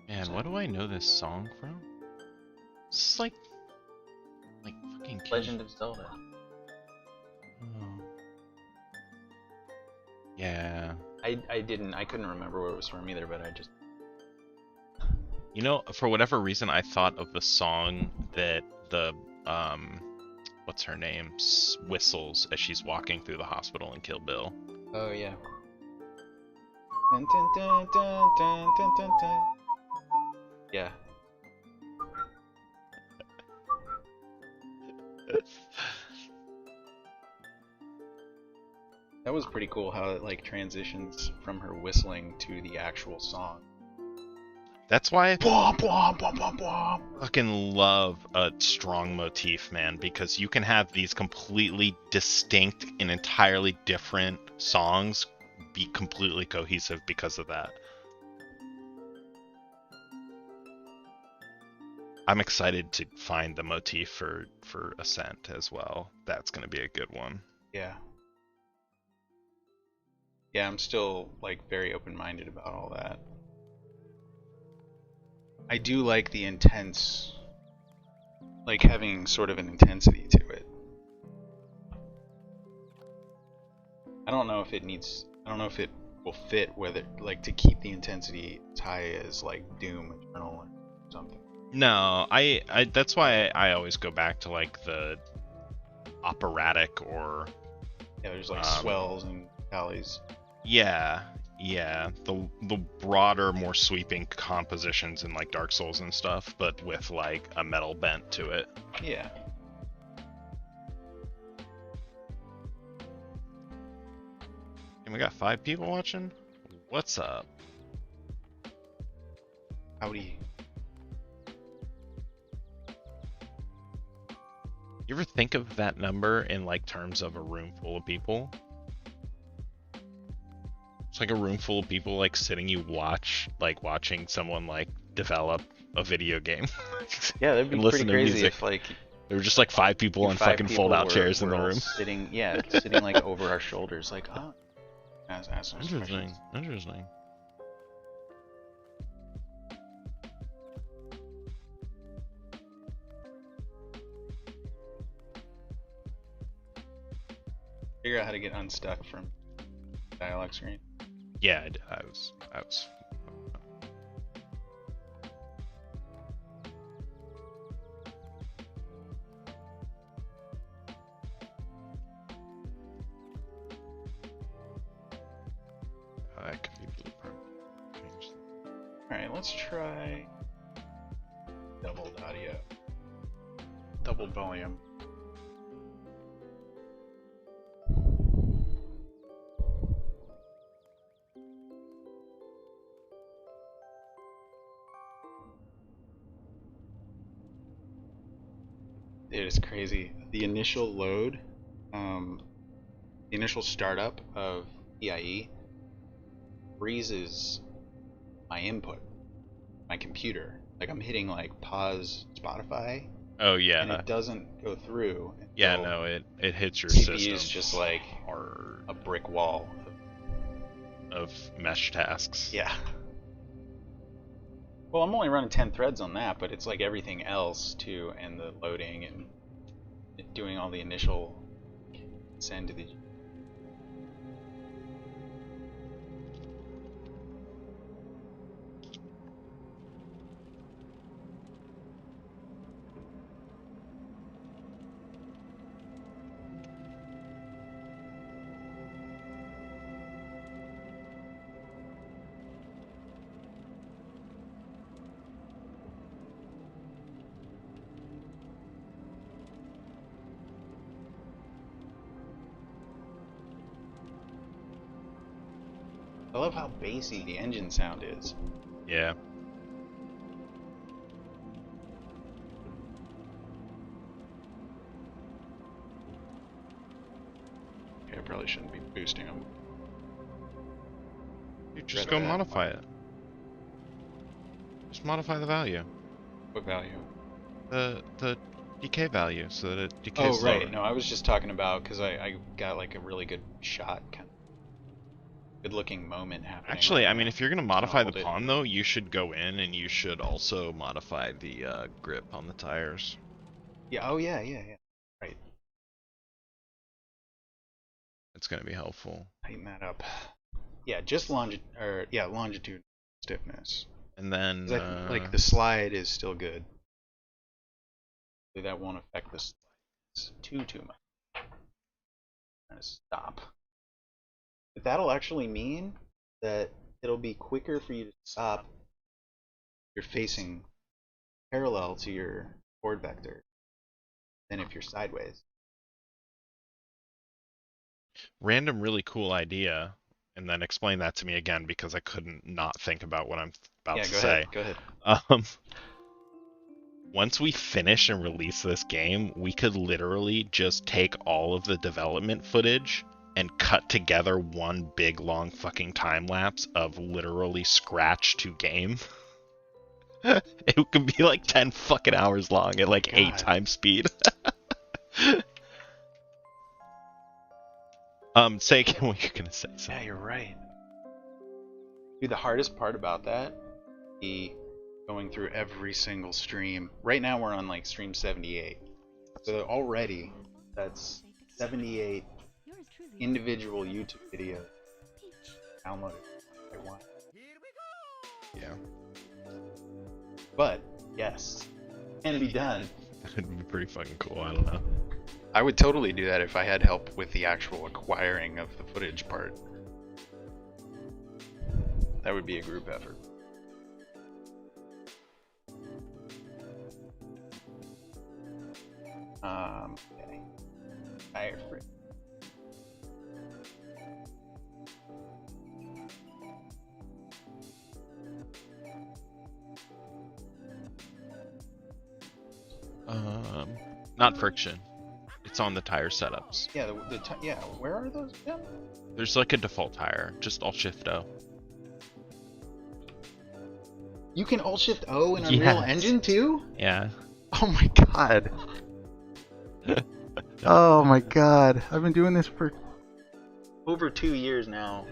Man, what do I know this song from? It's like fucking Legend of Zelda. Oh. Yeah. I couldn't remember where it was from either, but I just. You know, for whatever reason, I thought of the song that the what's her name whistles as she's walking through the hospital in Kill Bill. Oh yeah. Dun, dun, dun, dun, dun, dun, dun, dun. Yeah. That was pretty cool how it like transitions from her whistling to the actual song. That's why I Bwomp, bwomp, bwomp, bwomp, bwomp. fucking love a strong motif, man, because you can have these completely distinct and entirely different songs be completely cohesive because of that. I'm excited to find the motif for Ascent as well. That's going to be a good one. Yeah. Yeah, I'm still like very open-minded about all that. I do like the intense, like having sort of an intensity to it. I don't know if it will fit whether, like, to keep the intensity as high as like Doom Eternal or something. No, I that's why I always go back to like the operatic or Yeah, there's like swells and valleys. yeah, the broader, more sweeping compositions in like Dark Souls and stuff, but with like a metal bent to it. Yeah. And we got 5 people watching. What's up? Howdy. You ever think of that number in like terms of a room full of people? It's like a room full of people like sitting you watching someone like develop a video game. Yeah, that'd be and pretty listen to crazy music. if like There were just like 5 people on fucking fold-out chairs in the all room. sitting like over our shoulders, like, oh, ask us Interesting. questions. Interesting. Figure out how to get unstuck from dialogue screen. Yeah, I was. That could be blueprint. Change Alright, let's try doubled audio. Doubled volume. It is crazy. The initial load, the initial startup of EIE freezes my input, my computer. Like I'm hitting like pause Spotify, Oh yeah. and it doesn't go through. Yeah, no, it hits your CPU system. is just like hard a brick wall. of mesh tasks. Yeah. Well, I'm only running 10 threads on that, but it's like everything else too, and the loading and doing all the initial send to the. I love how bassy the engine sound is. Yeah. Okay, I probably shouldn't be boosting them. You just Rid go of that. modify it. Just modify the value. What value? The decay value so that it Oh, decays right. slower. No, I was just talking about because I got like a really good shot, kind of good looking moment happening. Actually, right I mean, now. if you're gonna Just gonna modify the hold it. pawn though, you should go in and you should also modify the grip on the tires. Yeah. Oh, yeah, yeah, yeah. Right. It's gonna be helpful. Tighten that up. Yeah, just longitude stiffness. And then 'Cause like the slide is still good. So that won't affect the slides too much. Trying to stop. But that'll actually mean that it'll be quicker for you to stop. You're facing parallel to your forward vector than if you're sideways. random really cool idea, and then explain that to me again because I couldn't not think about what I'm about Yeah, to go say. ahead. Go ahead. Um, once we finish and release this game, we could literally just take all of the development footage and cut together one big long fucking time lapse of literally scratch to game. It could be like 10 fucking hours long at like 8 God. times speed. Say again what you're gonna say. Yeah, you're right. Dude, the hardest part about that be going through every single stream. Right now we're on like stream 78. So already that's 78 individual YouTube videos downloaded at once. Yeah. But yes, can be done. That'd be pretty fucking cool. I don't know. I would totally do that if I had help with the actual acquiring of the footage part. That would be a group effort. Okay. Tire free. Not friction. It's on the tire setups. Yeah, yeah. Where are those? Yeah. There's like a default tire. Just Alt Shift O. You can Alt Shift O in Unreal Yes. Engine too? Yeah. Oh my god. Oh my god. I've been doing this for over 2 years now.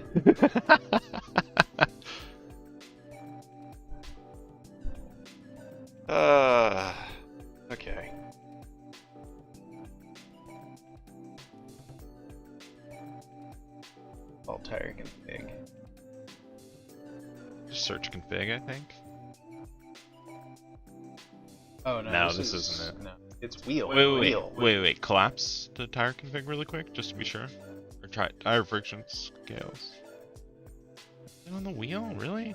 Okay. Alt tire config. Just search config, I think. Oh no, No, this isn't it. No, it's wheel. Wait. Wheel. Collapse the tire config really quick, just to be sure. Or try tire friction scales. Is it on the wheel? Really?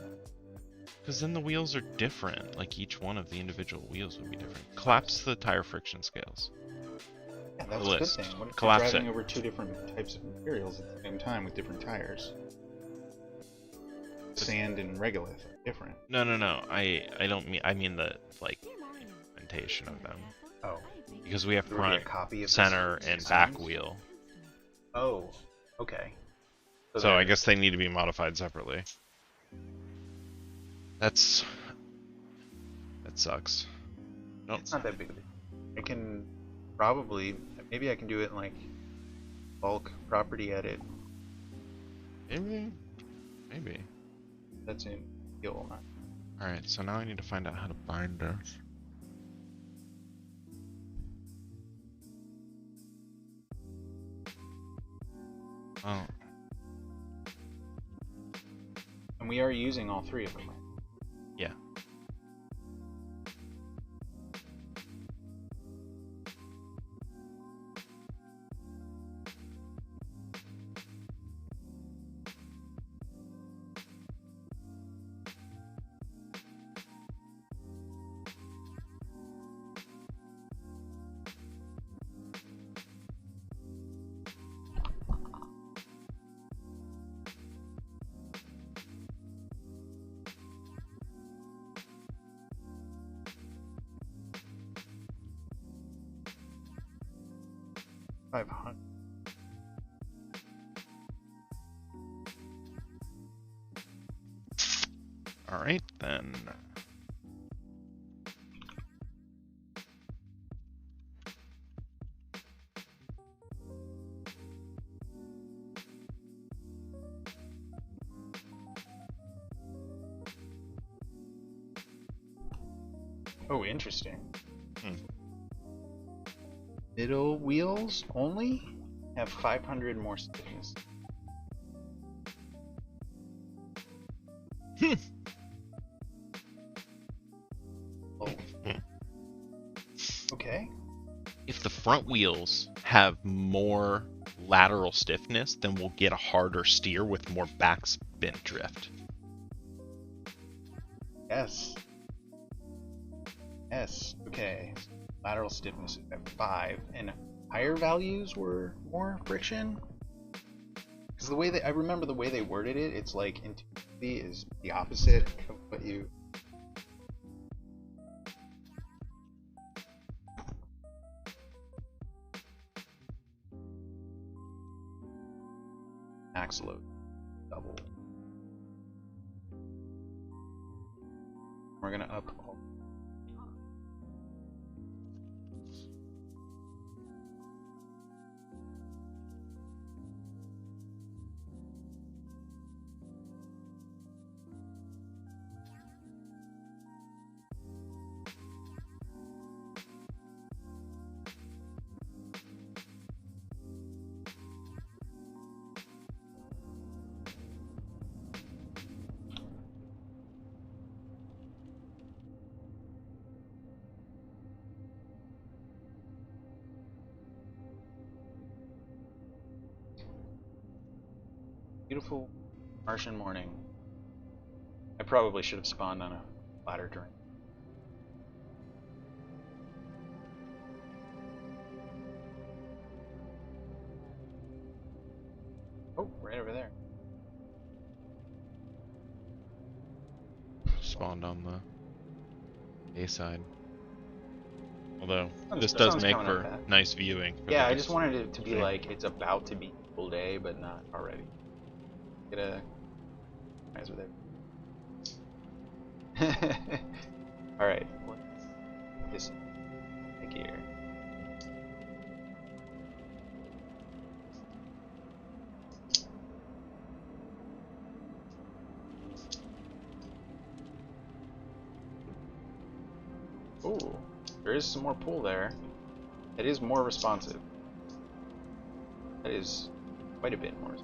Because then the wheels are different. Like each one of the individual wheels would be different. Collapse the tire friction scales. Yeah, that's The a good list. thing. What if Collapse you're driving it. over two different types of materials at the same time with different tires? Sand and regolith are different. No. I don't mean. I mean the like implementation of them. Oh. Because we have There would be a front, copy of center, this and sounds? back wheel. Oh. Okay. So I guess they need to be modified separately. That sucks. Nope. It's not that big of a deal. I can probably, maybe I can do it in like bulk property edit. Maybe. That's in skill, not Alright, so now I need to find out how to bind this. Oh, And we are using all three of them. yeah. $500. Alright then. Oh, interesting. Hmm. Middle wheels only have 500 more stiffness. Oh. Okay. If the front wheels have more lateral stiffness, then we'll get a harder steer with more backspin drift. Yes. Yes. Okay. Lateral stiffness is at 5, and higher values were more friction. Because the way I remember the way they worded it, it's like intuitively is the opposite of what you. Max load double. We're gonna up all. Beautiful Martian morning. I probably should have spawned on a ladder during. Oh, right over there. Spawned on the A side. Although, this The does sun's make coming up for fast. nice viewing. For Yeah, I those. just wanted it to be Yeah. like it's about to be full day, but not already. Get a eyes with it. All right, this like here. Ooh, there is some more pull there. It is more responsive. That is quite a bit more.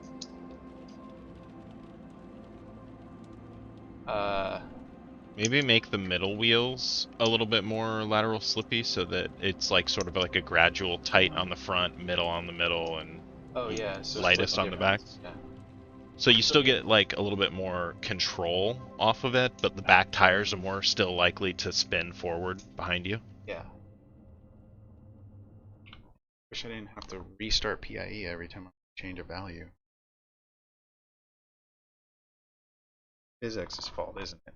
Maybe make the middle wheels a little bit more lateral slippy so that it's like sort of like a gradual tight on the front, middle on the middle, and Oh yeah, so lightest split on the back. difference. Yeah. So you still get like a little bit more control off of it, but the back tires are more still likely to spin forward behind you. Yeah. Wish I didn't have to restart PIE every time I change a value. Physics' fault, isn't it?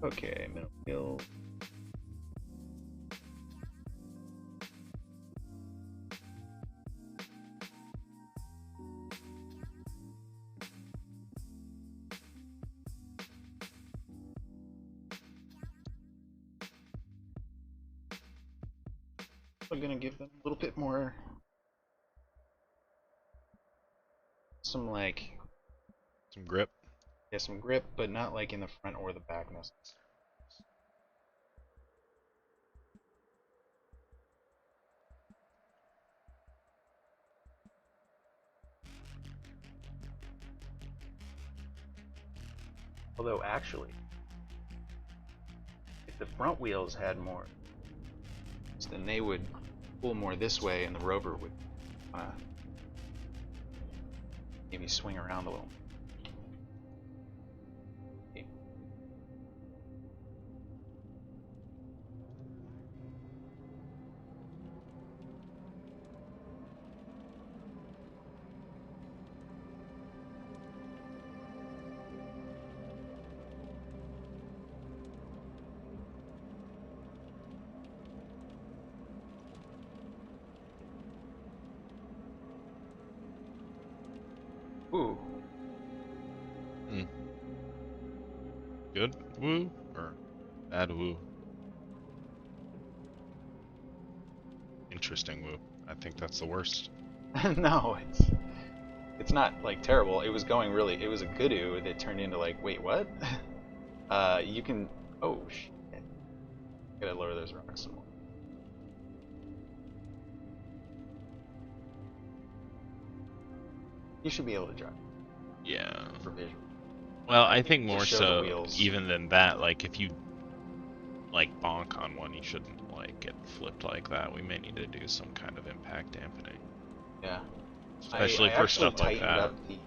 Okay, middle wheel. also gonna give them a little bit more, some like, Some grip. yeah, some grip, but not like in the front or the back necessarily. Although actually, if the front wheels had more, then they would pull more this way, and the rover would maybe swing around a little. Okay. Ooh. Good woo or bad woo? Interesting woo. I think that's the worst. No, it's not like terrible. It was going really. It was a good ooh that turned into like, wait, what? You can. Oh shit. Gotta lower those rocks some more. You should be able to drive Yeah. for visual. Well, I think Just more show the so wheels. even than that, like if you like bonk on one, you shouldn't like get flipped like that. We may need to do some kind of impact dampening. Yeah. Especially I for actually stuff like tightened that. up the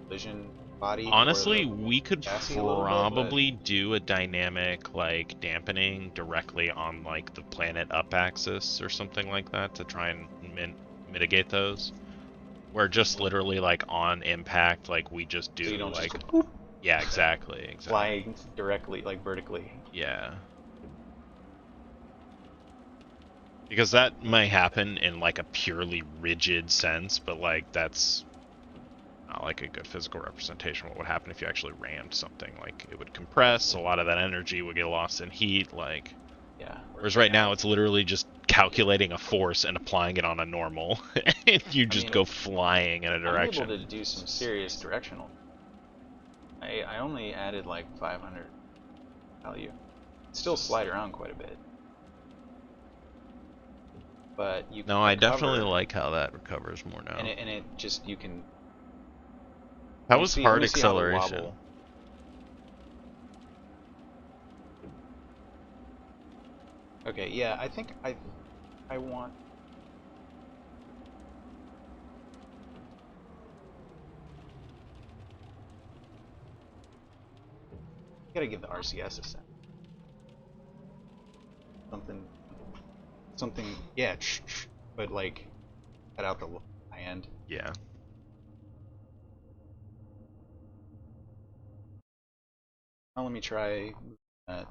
collision body. Honestly, for the we could chassis a little bit, probably do a dynamic like dampening directly on like the planet up axis or something like that to try and mitigate those. Where just literally like on impact, like we just do so you don't like just go, yeah, exactly. flying directly, like vertically. Yeah. Because that might happen in like a purely rigid sense, but like that's not like a good physical representation of what would happen if you actually rammed something. Like it would compress, a lot of that energy would get lost in heat, like Yeah. whereas right now it's literally just calculating a force and applying it on a normal and you just go flying in a direction. I'm able to do some serious directional. I only added like 500 value. Still slide around quite a bit. But you can No, I recover, definitely like how that recovers more now. and it just, you can. That was let hard me see how the acceleration. wobble. Okay, yeah, I think I want. Gotta give the RCS a sense. Something, yeah, but like, cut out the high end. Yeah. Now let me try that.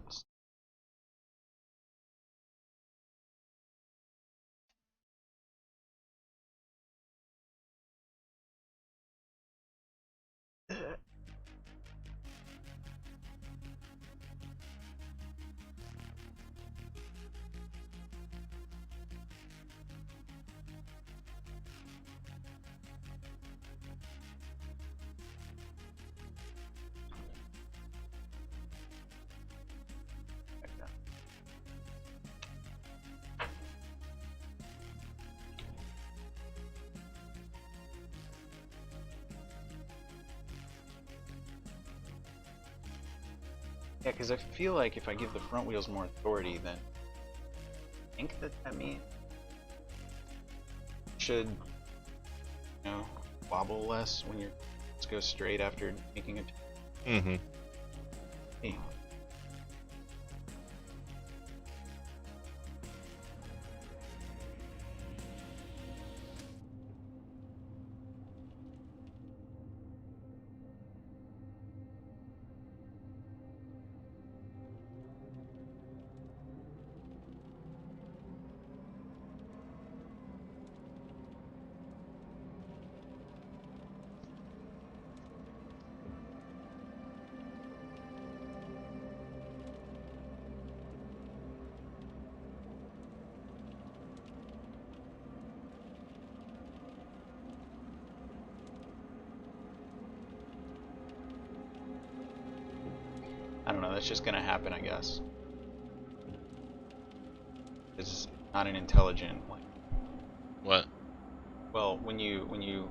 Yeah, because I feel like if I give the front wheels more authority, then I think that means should, wobble less when you're just go straight after making a. Mm-hmm. Hey. I don't know, that's just gonna happen, I guess. It's not an intelligent, like, What? well, when you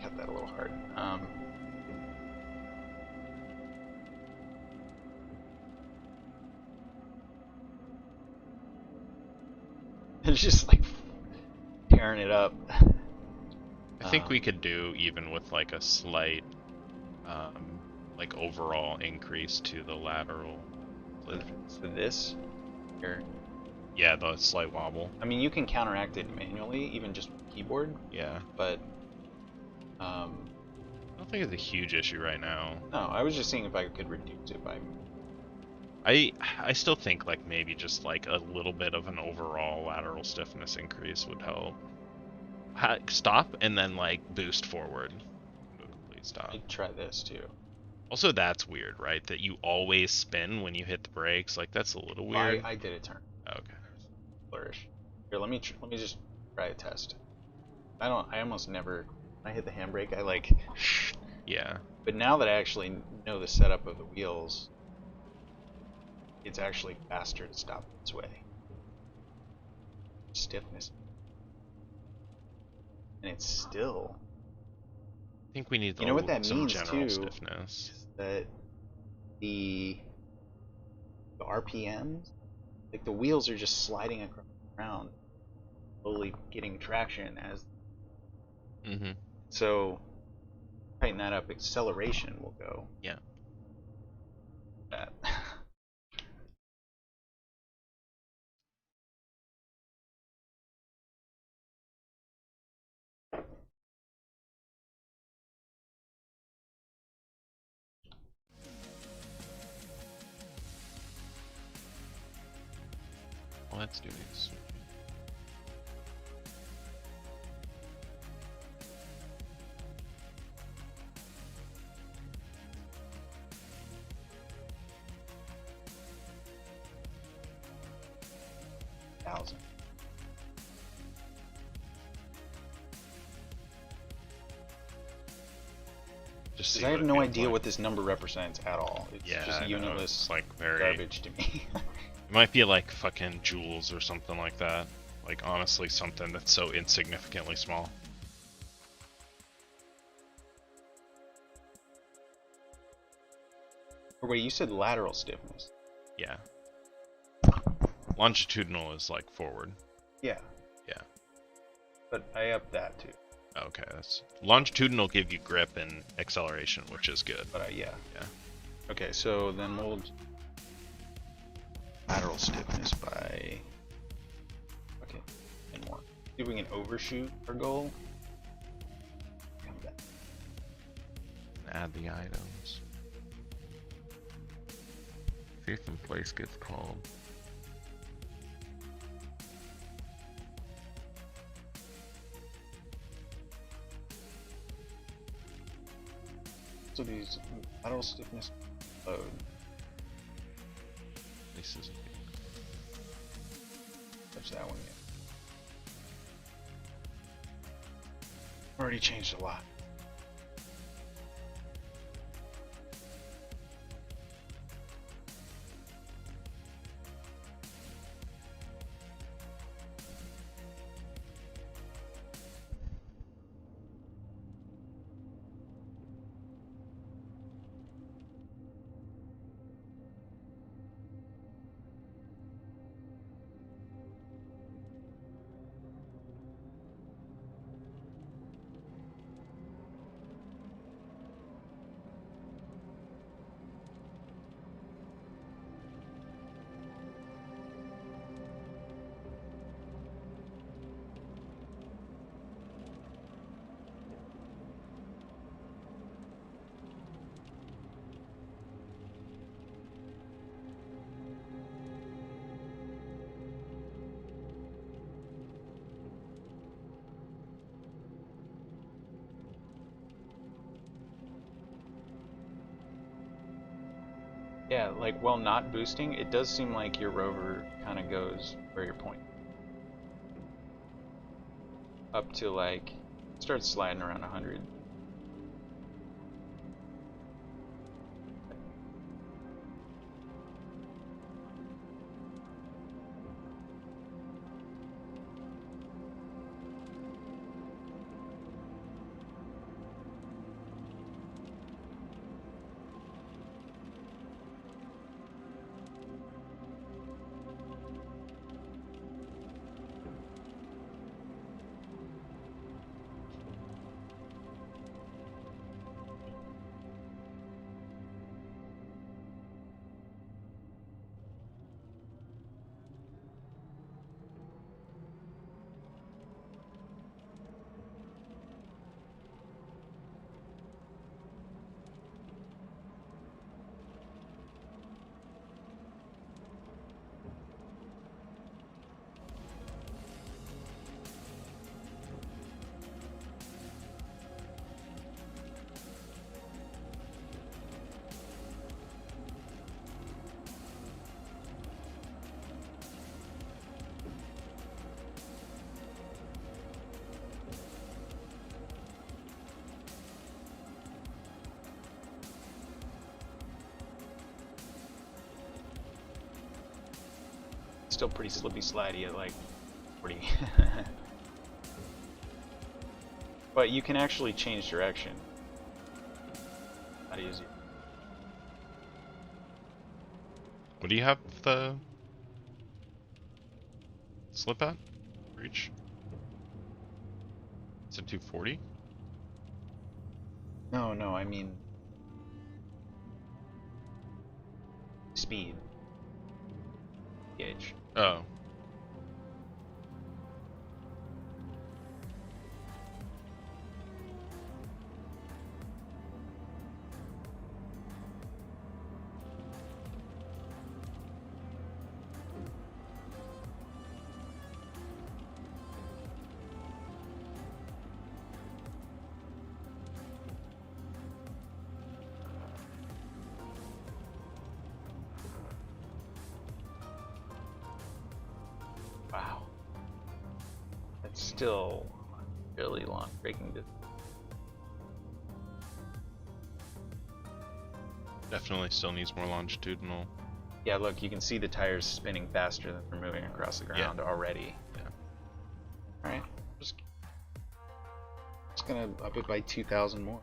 cut that a little hard. It's just like tearing it up. I think we could do even with like a slight, like overall increase to the lateral. For this, here. Yeah, the slight wobble. I mean, you can counteract it manually, even just with keyboard, Yeah. but I don't think it's a huge issue right now. no, I was just seeing if I could reduce it by. I still think like maybe just like a little bit of an overall lateral stiffness increase would help. Stop and then like boost forward. Complete stop. I'd try this too. Also, that's weird, right? That you always spin when you hit the brakes. Like that's a little weird. I did a turn. Okay. Flourish. Here, let me just try a test. I almost never. When I hit the handbrake, I like. Yeah. But now that I actually know the setup of the wheels, it's actually faster to stop this way. Stiffness. And it's still. I think we need You know what that some means general too? stiffness. Is that the RPMs, like the wheels are just sliding across the ground, slowly getting traction as. Mm-hmm. So tighten that up. Acceleration will go. Yeah. That. Let's do this. Thousand. Just see I have what it no feels idea like. what this number represents at all. It's Yeah, just I know, unitless it's like very. garbage to me. It might be like fucking joules or something like that. Like honestly, something that's so insignificantly small. Or wait, you said lateral stiffness. Yeah. Longitudinal is like forward. Yeah. Yeah. But I upped that too. Okay, that's longitudinal give you grip and acceleration, which is good. But yeah. Yeah. Okay, so then we'll lateral stiffness by. Okay, and more. See if we can overshoot our goal. Come back. Add the items. See if some place gets called. So these lateral stiffness load. This isn't. Touch that one yet. Already changed a lot. Yeah, like while not boosting, it does seem like your rover kind of goes where you're pointing. Up to like, starts sliding around 100. Still pretty slippy slidey at like 40. But you can actually change direction. Not easy. What do you have the slip at? Reach? Is it 240? No, no, I mean speed gauge. Oh. Wow. That's still really long braking distance. Definitely still needs more longitudinal. Yeah, look, you can see the tires spinning faster than they're moving across the ground already. Yeah. Alright, just gonna up it by 2,000 more.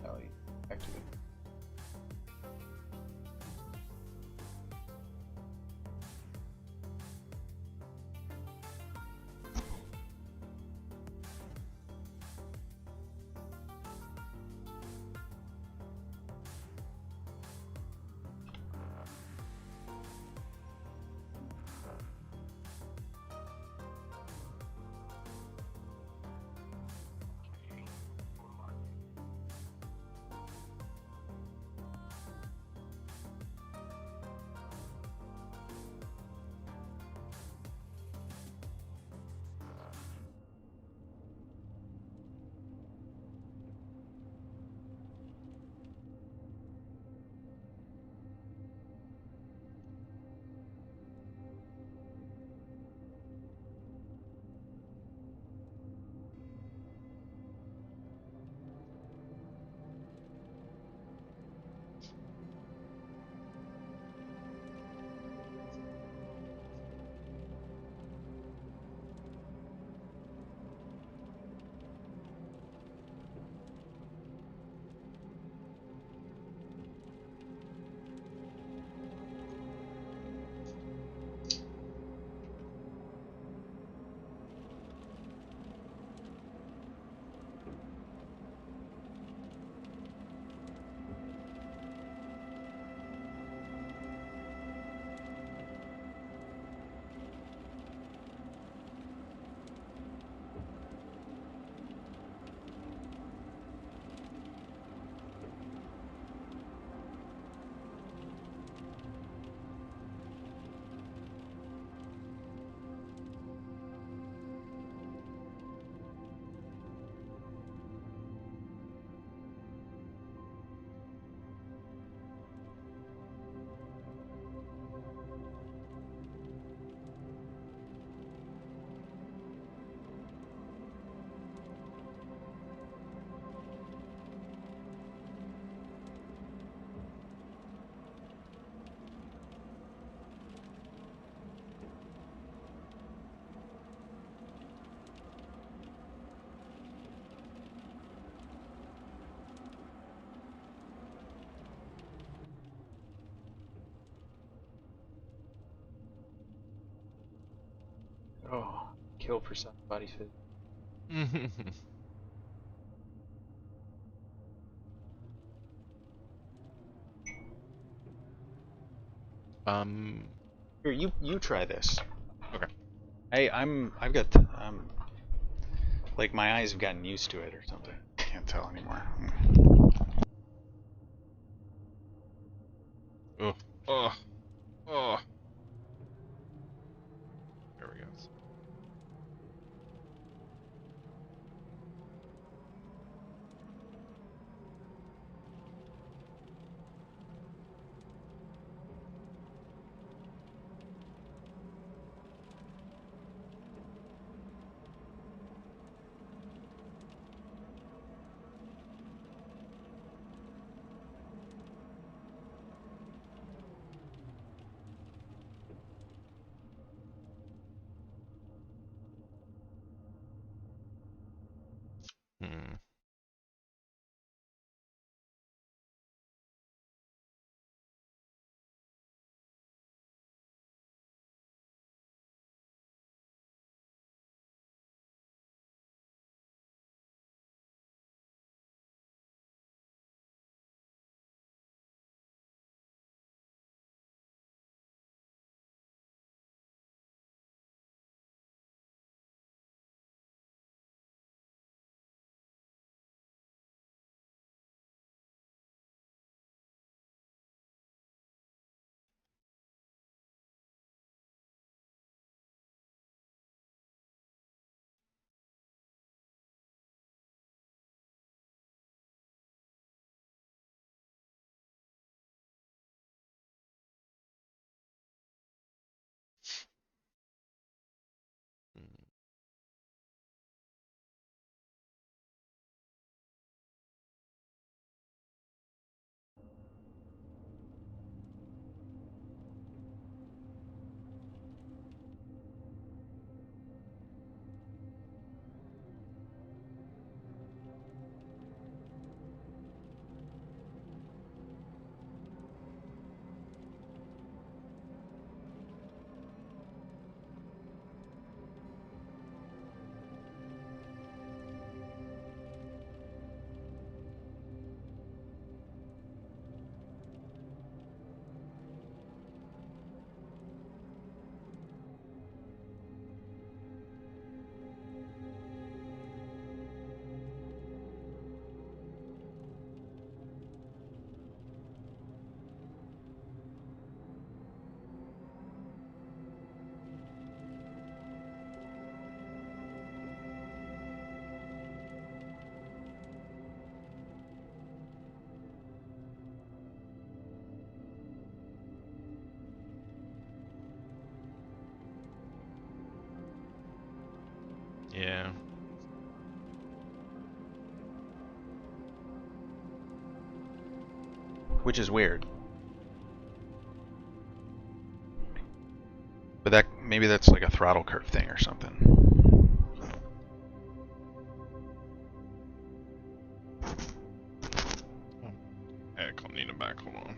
Oh, you activate. Oh, kill percent body fit. um. Here, you try this. Okay. I've got like my eyes have gotten used to it or something. Can't tell anymore. Oh. Oh. Oh. There we go. which is weird. But that maybe that's like a throttle curve thing or something. Heck, I'll need it back. Hold on.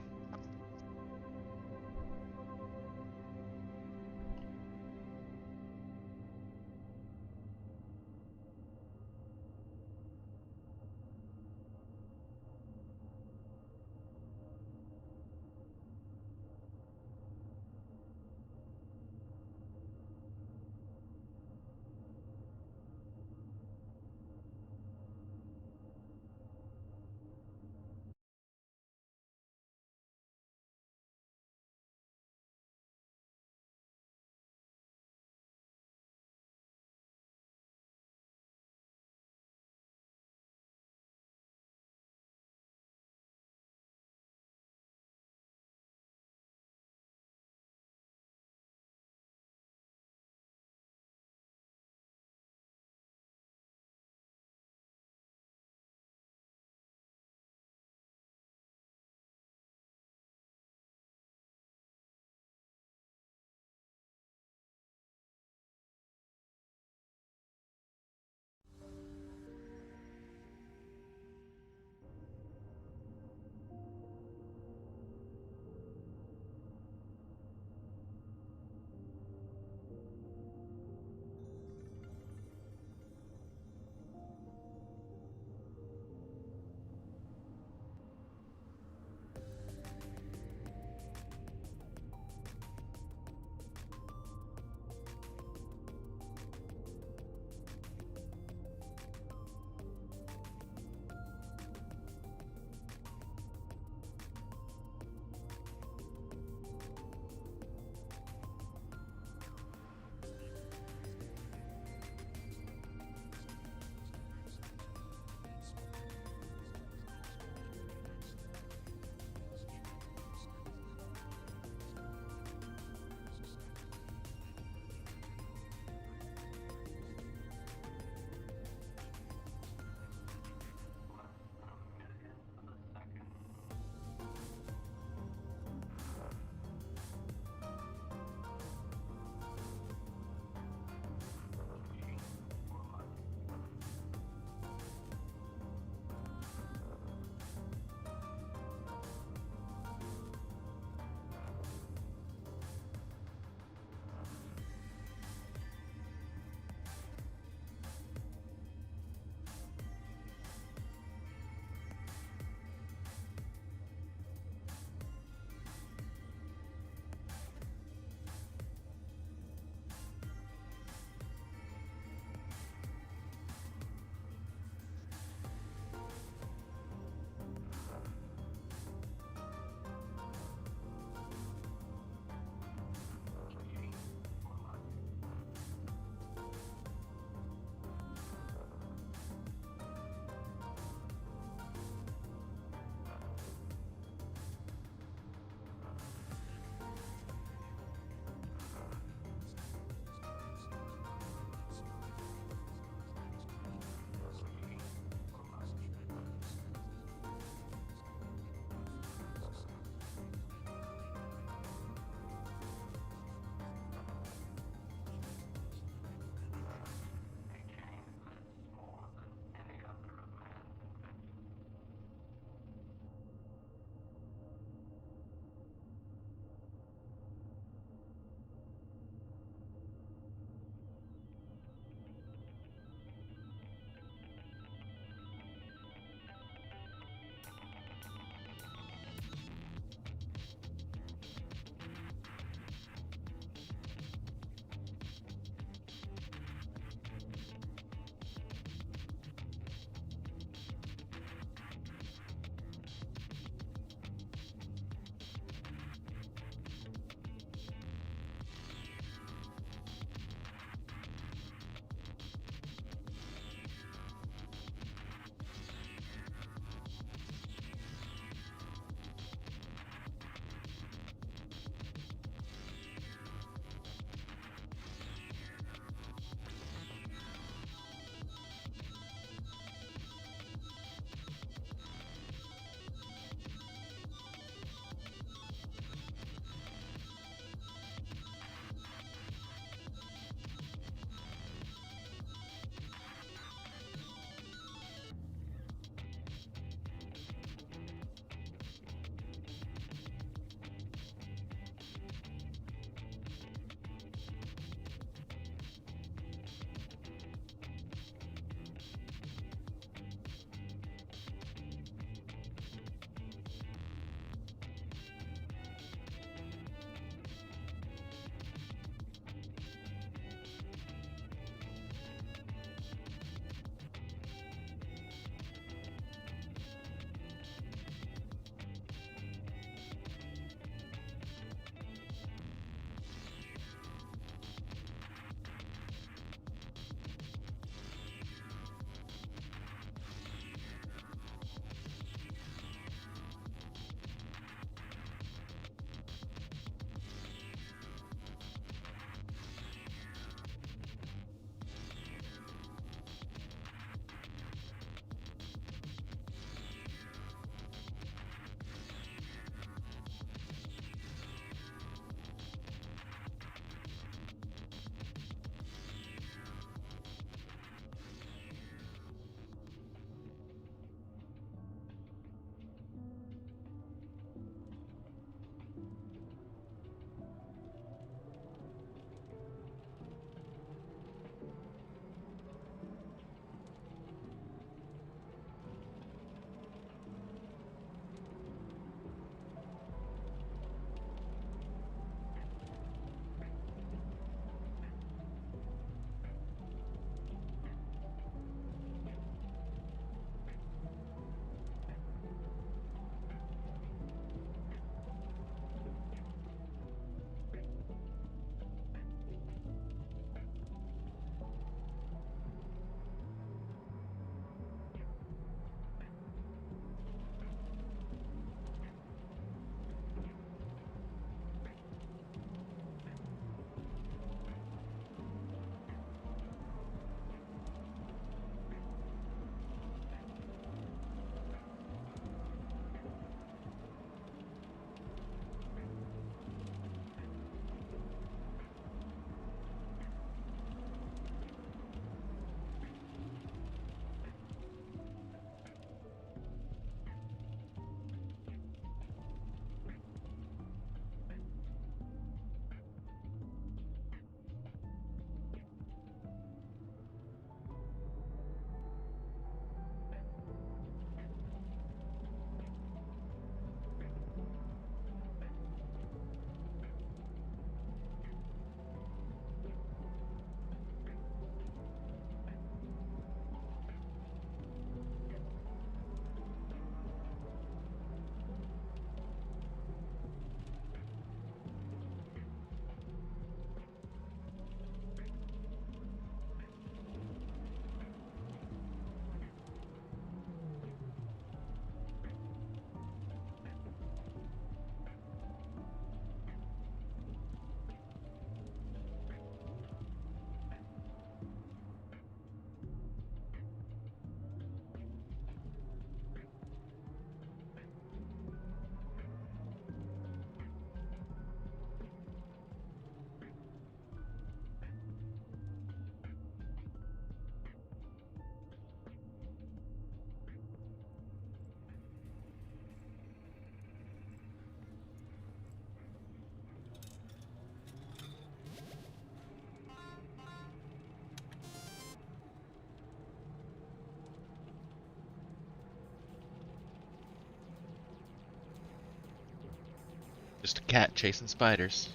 Just a cat chasing spiders.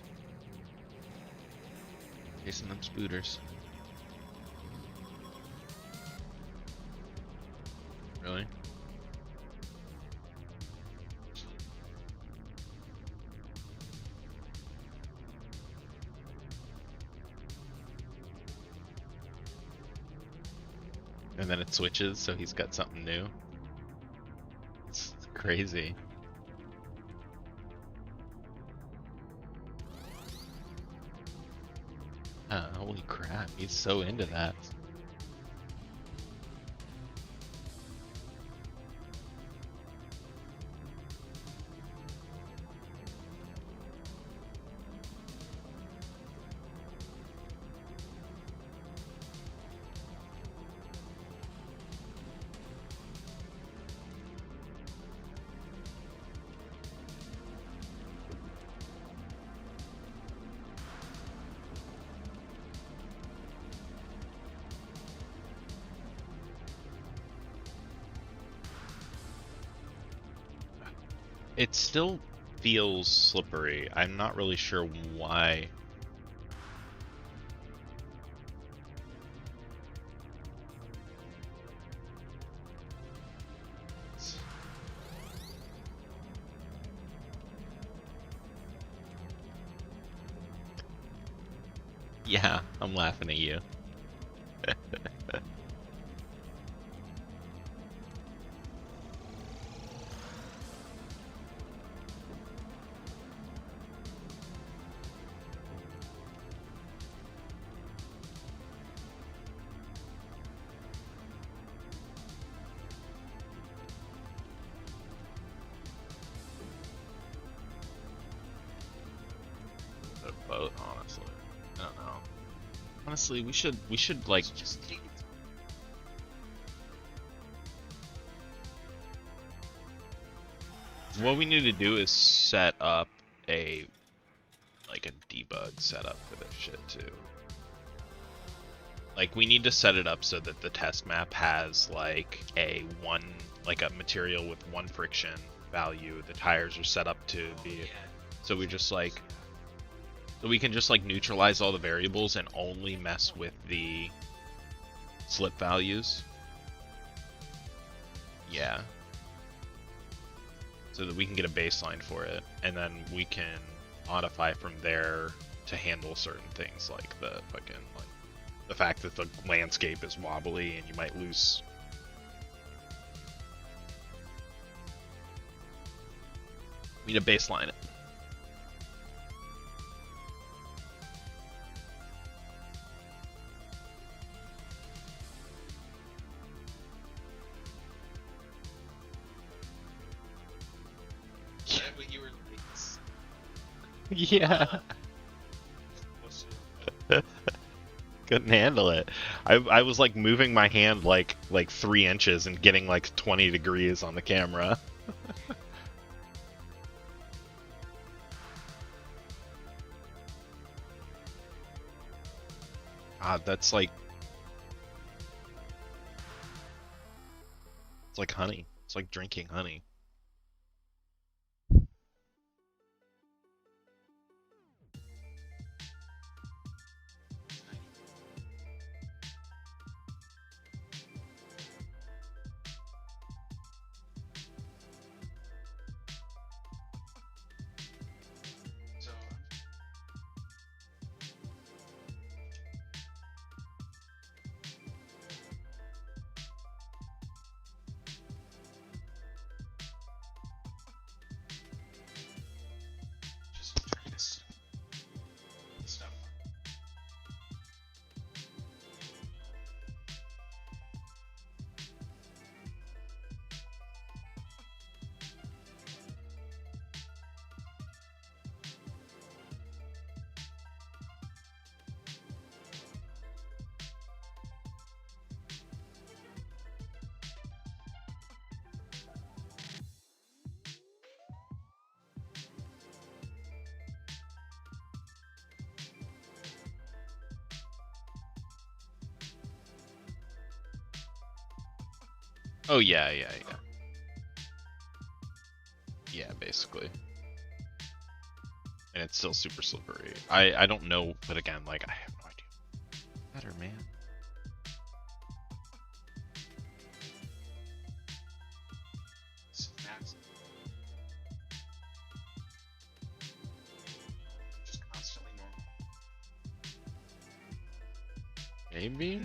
Chasing them spooters. Really? And then it switches, so he's got something new. It's crazy. Holy crap, he's so into that. It still feels slippery. I'm not really sure why. Yeah, I'm laughing at you. Both, honestly. I don't know. Honestly, we should like just what we need to do is set up a debug setup for this shit too. Like we need to set it up so that the test map has like a material with one friction value. The tires are set up to be so we just like so we can just like neutralize all the variables and only mess with the slip values. Yeah. So that we can get a baseline for it, and then we can modify from there to handle certain things like the the fact that the landscape is wobbly and you might lose. We need to baseline it. Yeah. Couldn't handle it. I was like moving my hand like 3 inches and getting like 20 degrees on the camera. God, that's like it's like honey. It's like drinking honey. Oh yeah. Yeah, basically. and it's still super slippery. I don't know, but again, like I have no idea. Better, man. Just constantly normal. Maybe.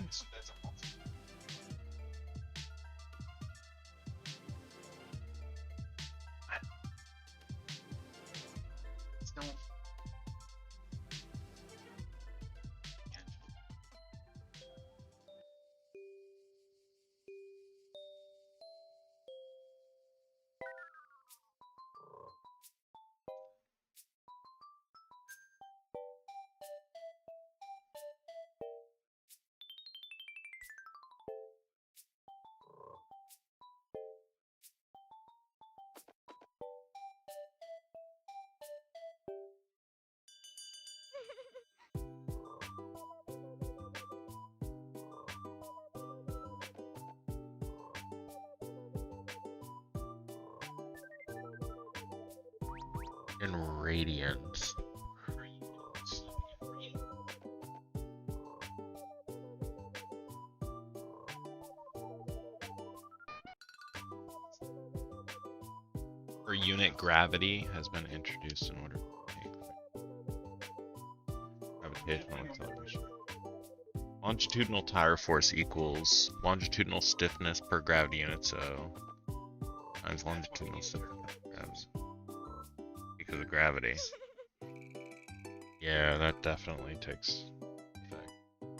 In radians. For unit gravity has been introduced in order to make gravitational acceleration. Longitudinal tire force equals longitudinal stiffness per gravity unit, so times longitudinal stiffness because of gravity. Yeah, that definitely takes effect. Sure.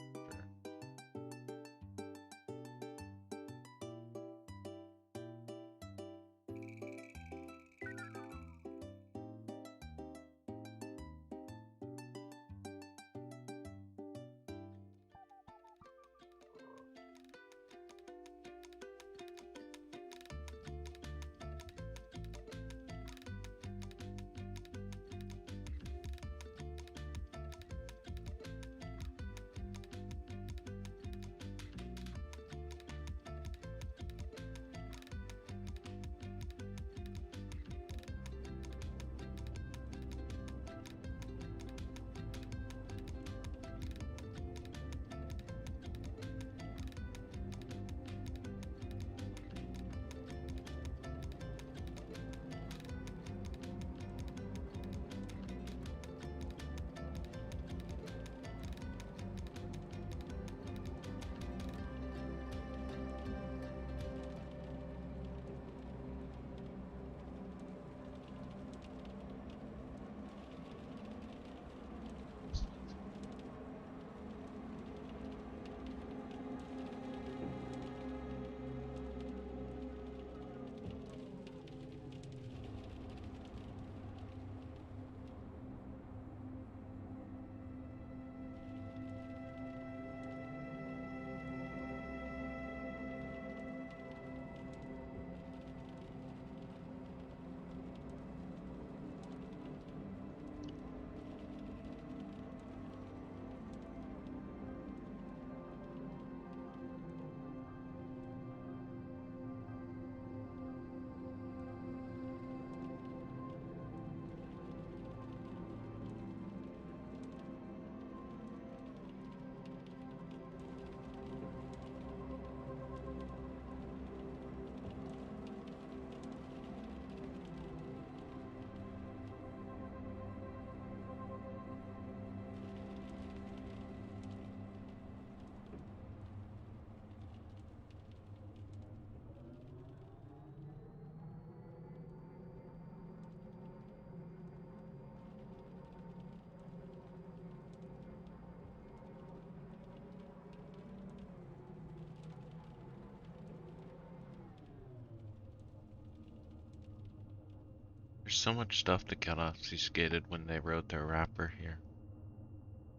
There's so much stuff that got obfuscated when they wrote their wrapper here.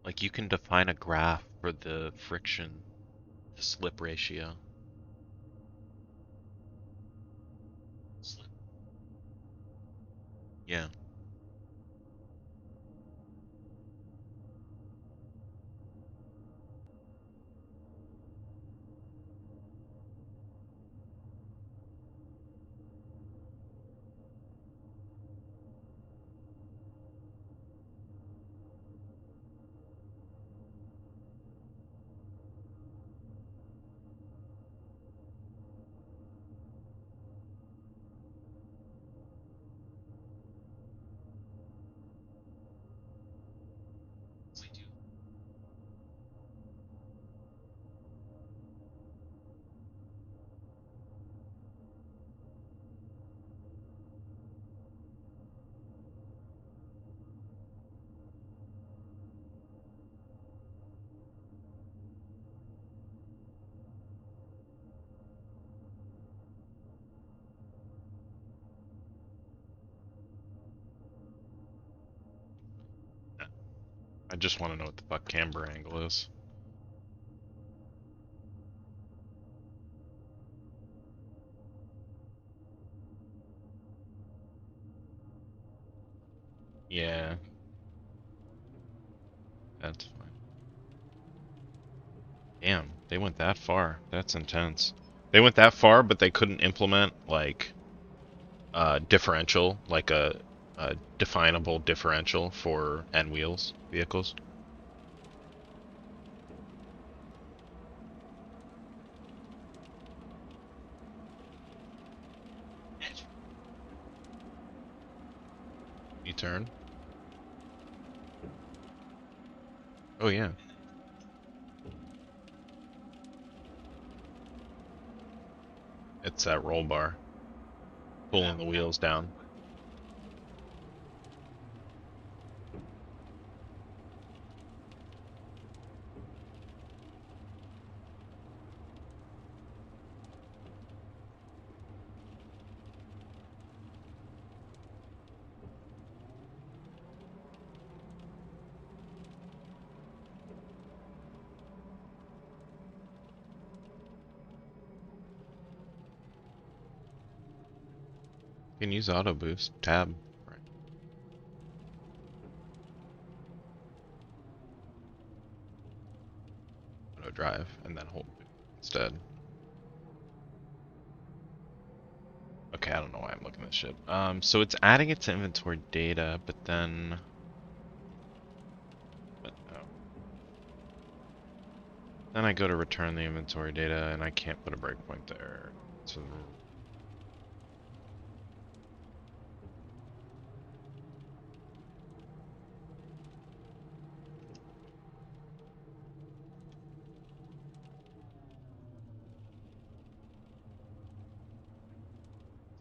Like you can define a graph for the friction, the slip ratio. Slip. Yeah. I just want to know what the fuck camber angle is. Yeah, that's fine. Damn, they went that far. That's intense. They went that far, but they couldn't implement like differential, like a definable differential for N wheels vehicles. You turn. Oh yeah. It's that roll bar pulling the wheels down. You can use auto boost tab. Right. Auto drive and then hold instead. Okay, I don't know why I'm looking at this shit. So it's adding it to inventory data, but then. But no. Then I go to return the inventory data, and I can't put a breakpoint there. So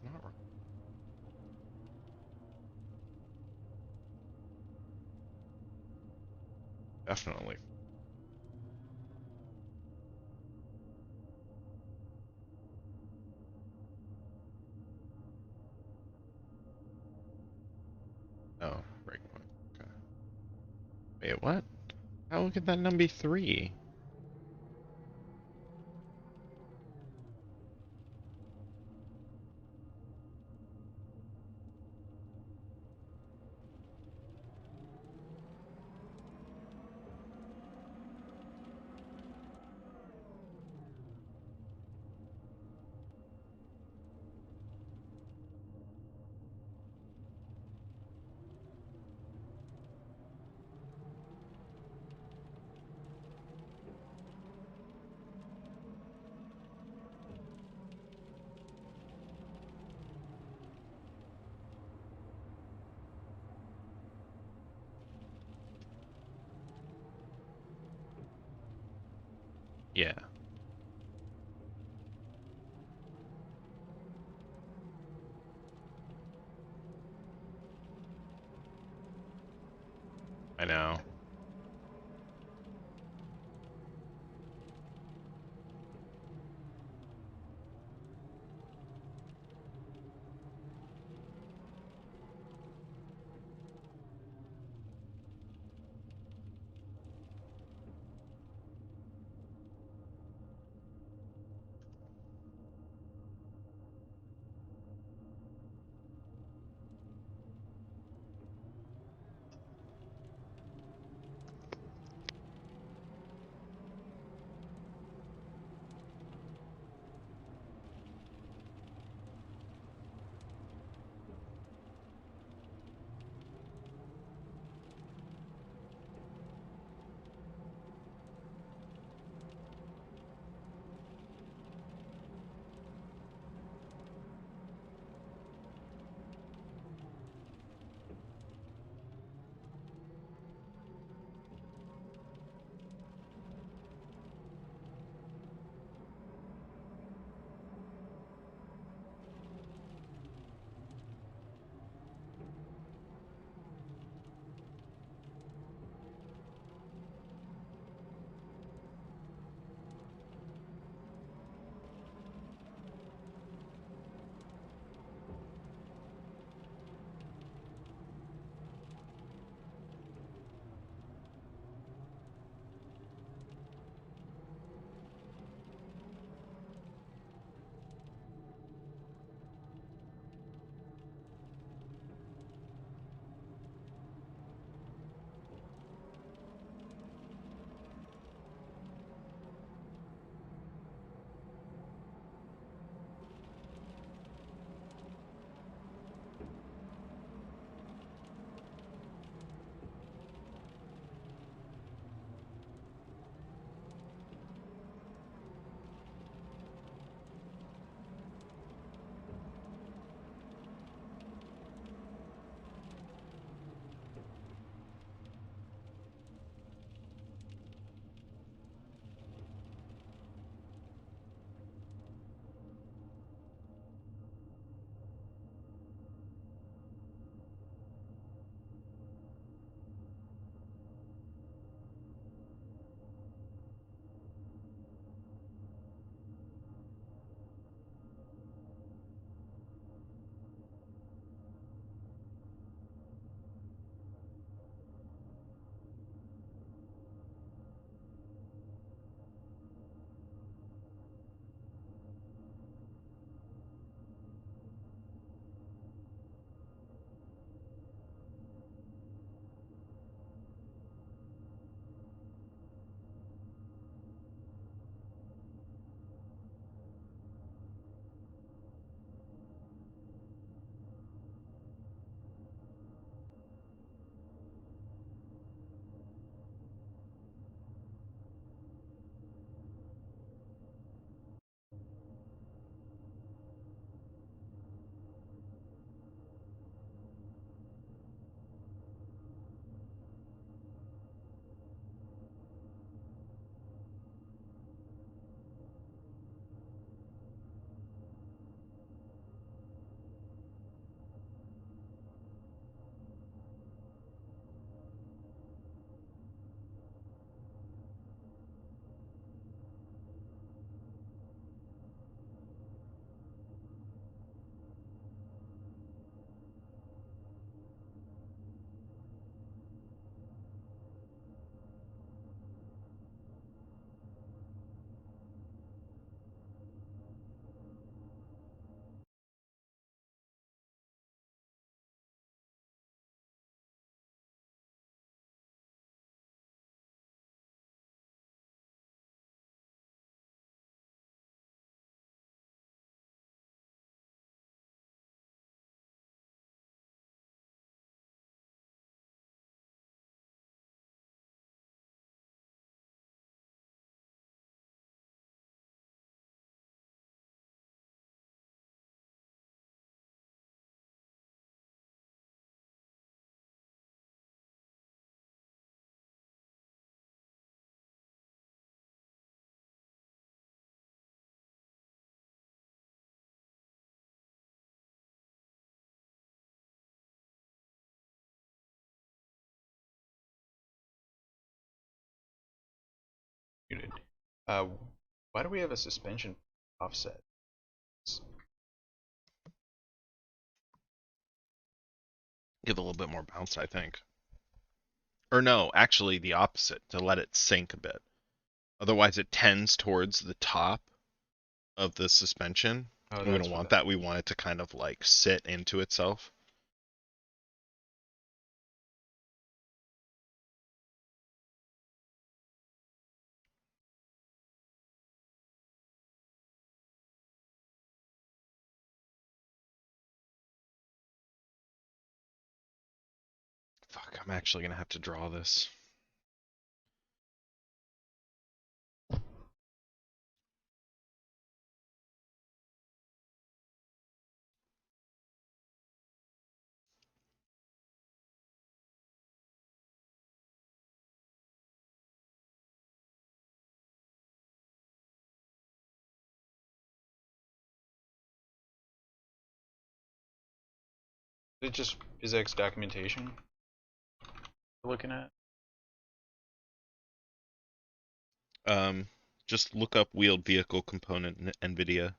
it's not definitely. Oh, breakpoint. Okay. Wait, what? How could that number be 3? Yeah, I know. Muted. Why do we have a suspension offset? Give a little bit more bounce, I think. Or no, actually the opposite, to let it sink a bit. Otherwise it tends towards the top of the suspension. Oh, And we that's don't what want that. that. We want it to kind of like sit into itself. Fuck, I'm actually gonna have to draw this. Is it just physics documentation we're looking at? Just look up wheeled vehicle component in NVIDIA.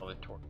All the torque.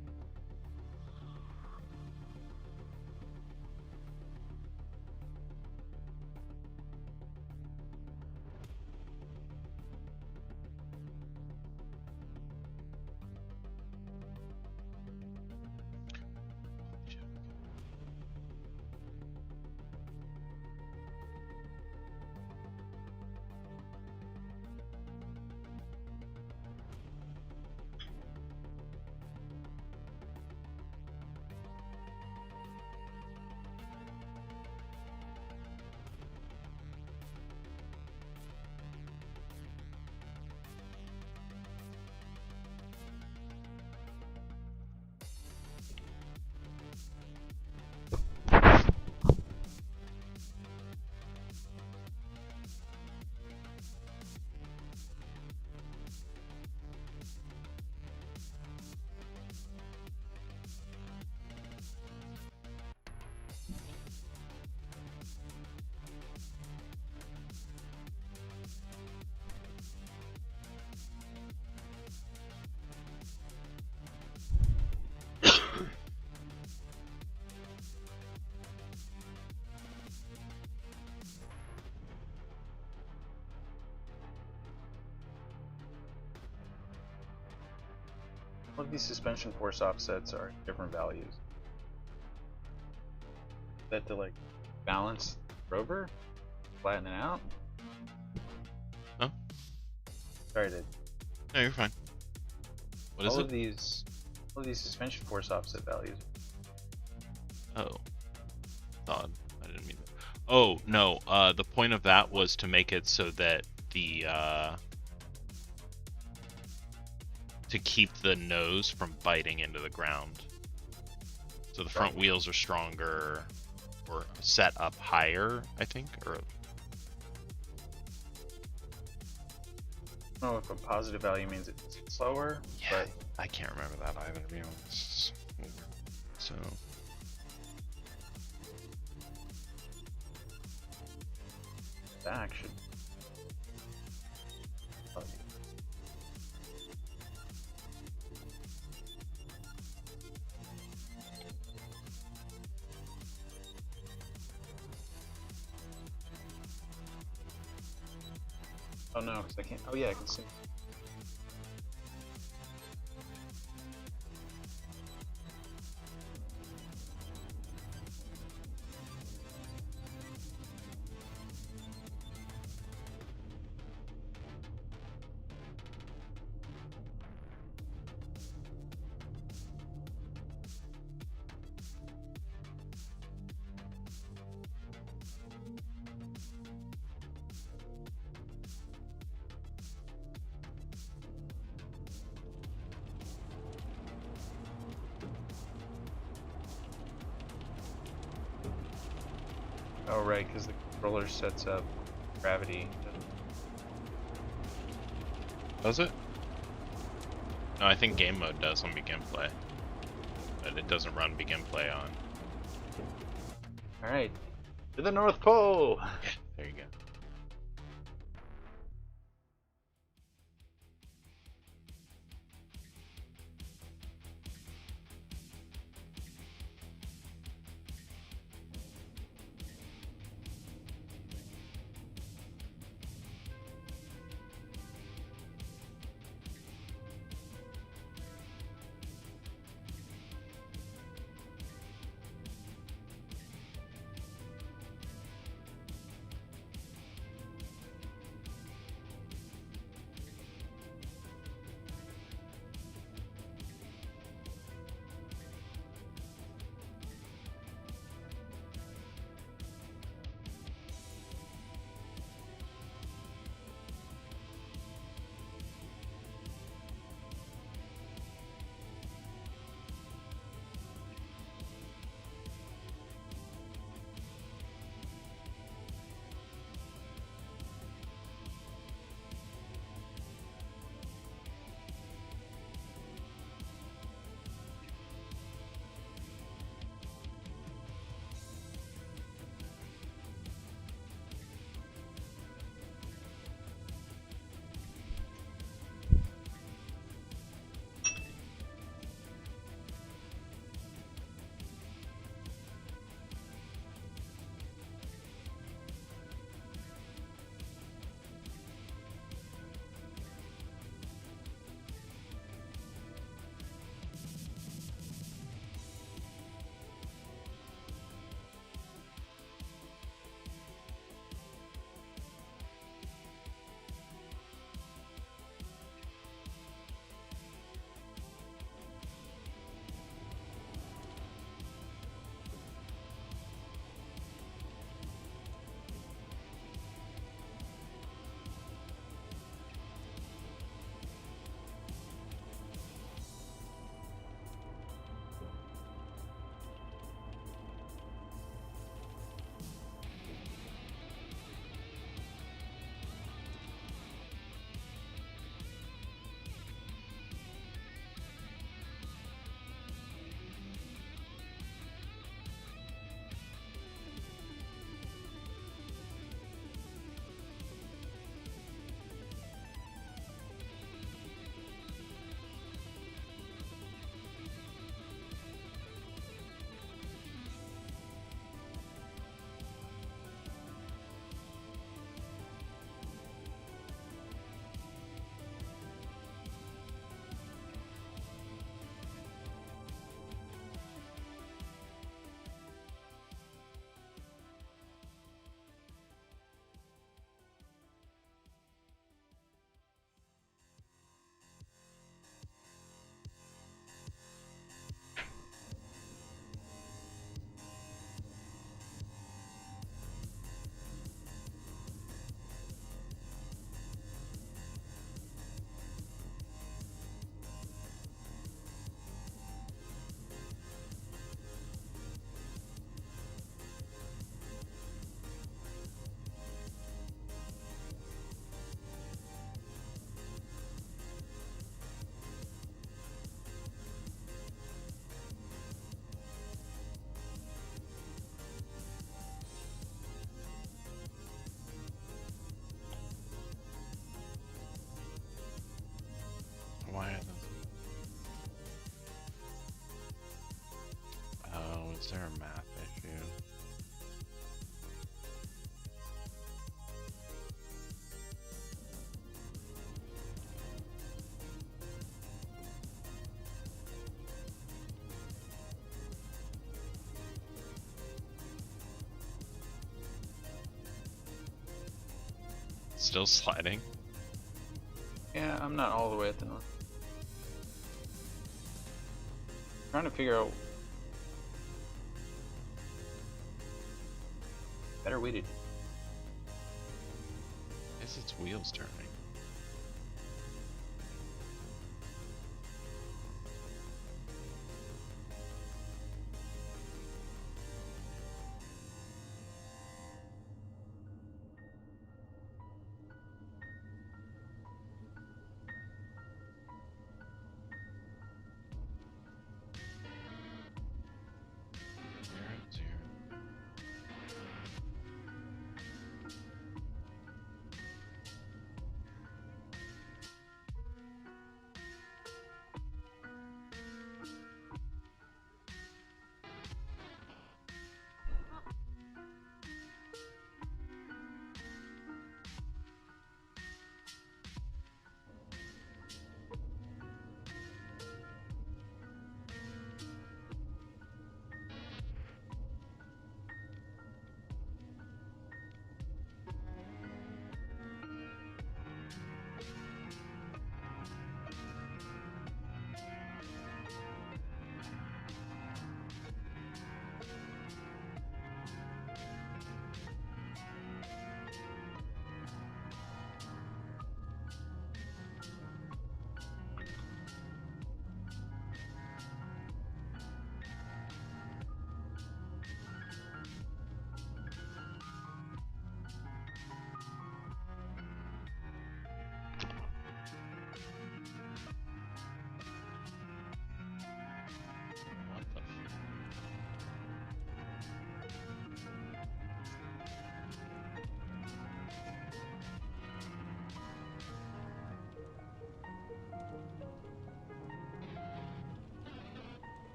All of these suspension force offsets are different values. That to like balance the rover, flatten it out. Huh? Sorry to. No, you're fine. What is all it? of these suspension force offset values. Oh. Odd. I didn't mean that. Oh, no. The point of that was to make it so that the, to keep the nose from biting into the ground. So the front wheels are stronger, or set up higher, I think, or... I don't know if a positive value means it's slower, Yeah, but I can't remember that either, to be honest. So... back should. Oh no, because I can't. Oh yeah, I can see. Oh right, because the controller sets up gravity. Does it? No, I think game mode does on begin play. But it doesn't run begin play on. Alright. To the North Pole! There you go. Is there a math issue? Still sliding? Yeah, I'm not all the way at the north. Trying to figure out better way to. Guess its wheels turning. What the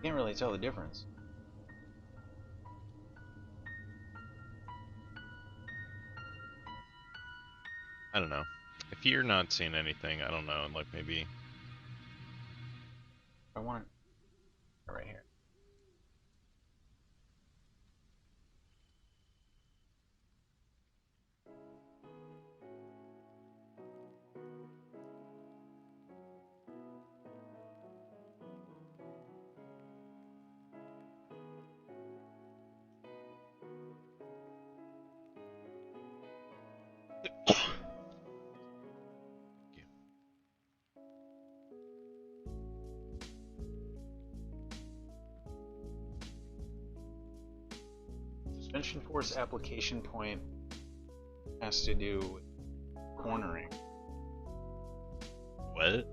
Can't really tell the difference. I don't know. If you're not seeing anything, I don't know, like maybe I want it right here. Suspension force application point has to do with cornering. what?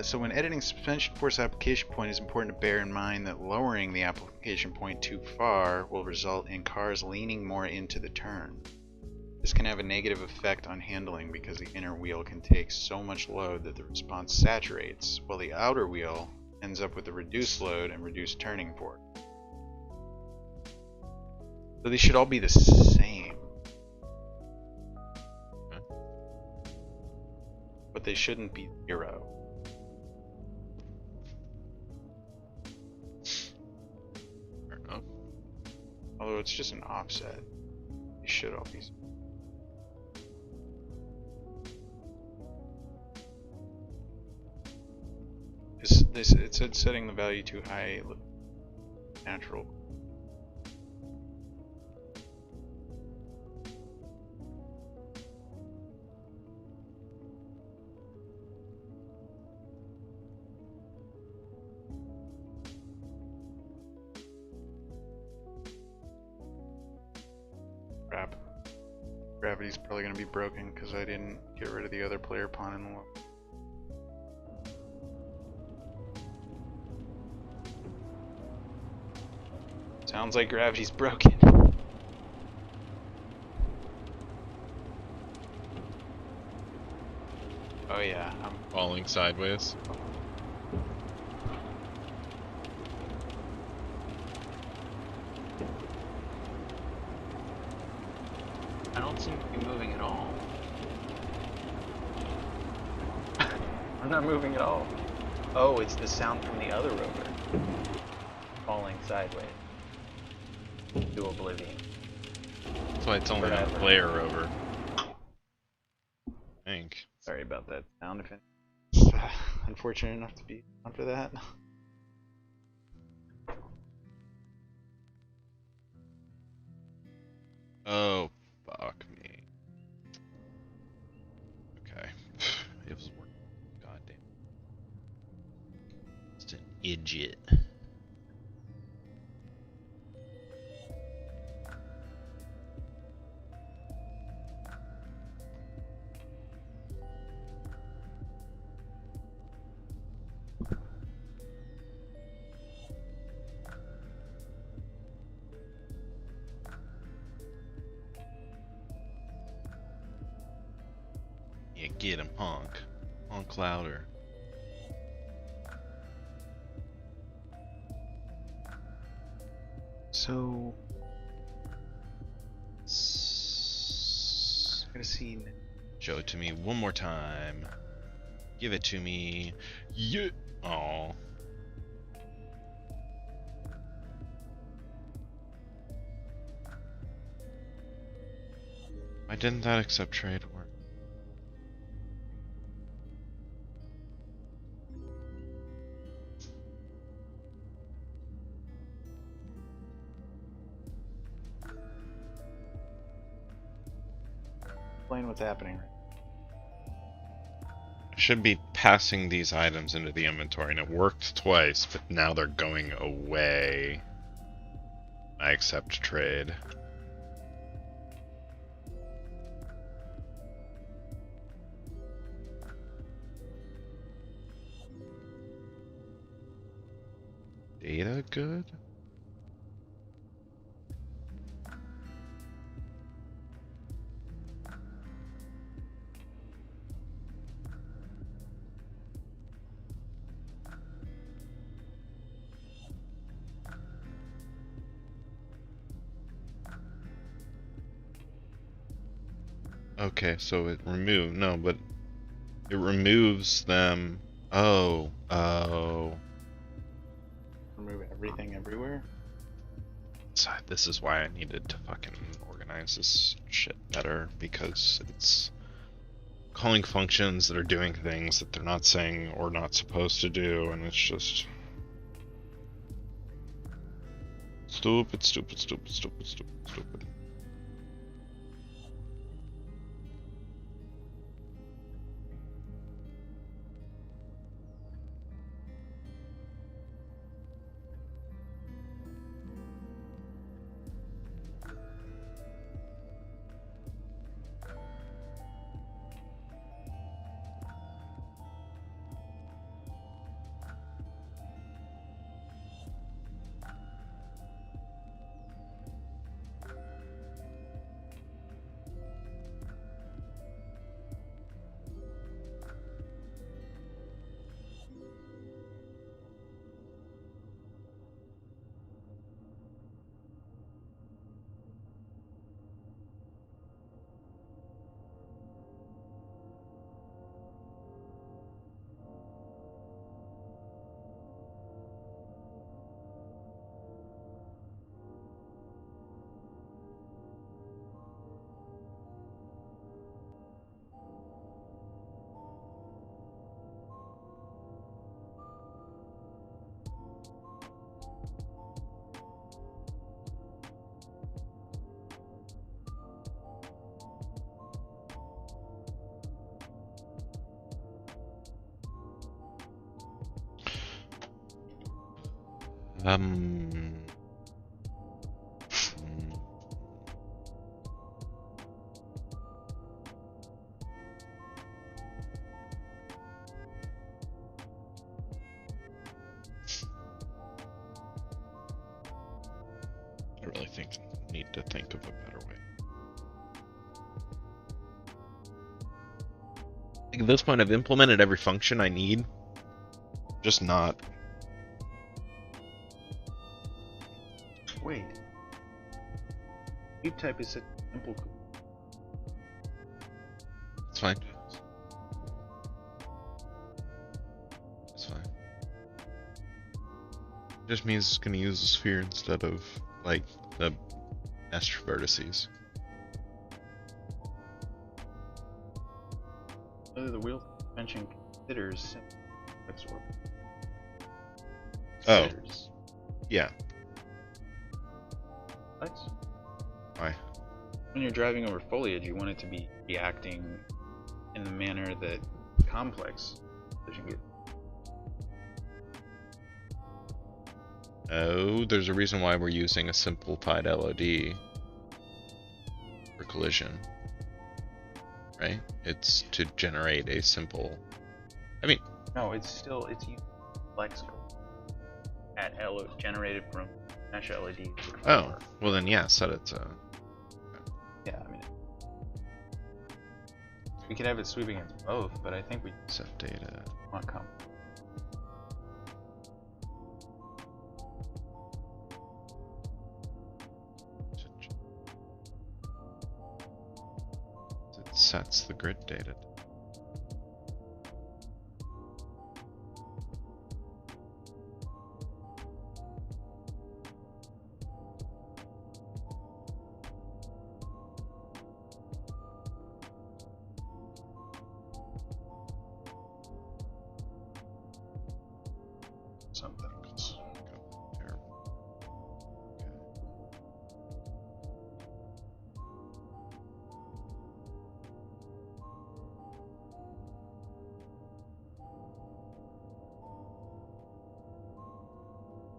So when editing suspension force application point, it's important to bear in mind that lowering the application point too far will result in cars leaning more into the turn. This can have a negative effect on handling because the inner wheel can take so much load that the response saturates, while the outer wheel ends up with a reduced load and reduced turning force. So these should all be the same. Okay. But they shouldn't be 0. Fair enough. Although it's just an offset. They should all be. It said setting the value too high, natural. Crap. Gravity's probably gonna be broken because I didn't get rid of the other player pawn in the loop. Sounds like gravity's broken. Oh yeah, I'm Falling sideways. I don't seem to be moving at all. I'm not moving at all. Oh, it's the sound from the other rover. Falling sideways. To oblivion. That's why it's only a Forever. player rover. I think. Sorry about that sound if it's unfortunate enough to be on for that. Oh, fuck me. Okay. It was working. Goddamn. Just an idiot. Yeah, get him, honk. Honk louder. So, gotta see. Show it to me one more time. Give it to me. Yeah. Aw. Why didn't that accept trade work? Explain what's happening. Should be passing these items into the inventory, and it worked twice, but now they're going away. I accept trade. Data good? Okay, so it removes, no, but it removes them. Oh, oh. Remove everything everywhere. So this is why I needed to fucking organize this shit better, because it's calling functions that are doing things that they're not saying or not supposed to do, and it's just stupid, stupid, stupid, stupid, stupid, stupid. Um. I really need to think of a better way. I think at this point I've implemented every function I need. Just not. Wait. Sweep type is a simple. It's fine. It's fine. Just means it's going to use a sphere instead of, like, the mesh vertices. Whether the wheel mention considers simple Oh. considers. Yeah. What? Why? When you're driving over foliage, you want it to be reacting in the manner that complex vision gets. Oh, there's a reason why we're using a simplified LOD for collision. Right? It's to generate a simple... I mean... No, it's using lexical at generated from mesh LED. Oh, well then yeah, set it to... Yeah, I mean... We could have it sweep against both, but I think we Set data. want It sets the grid data. something. There.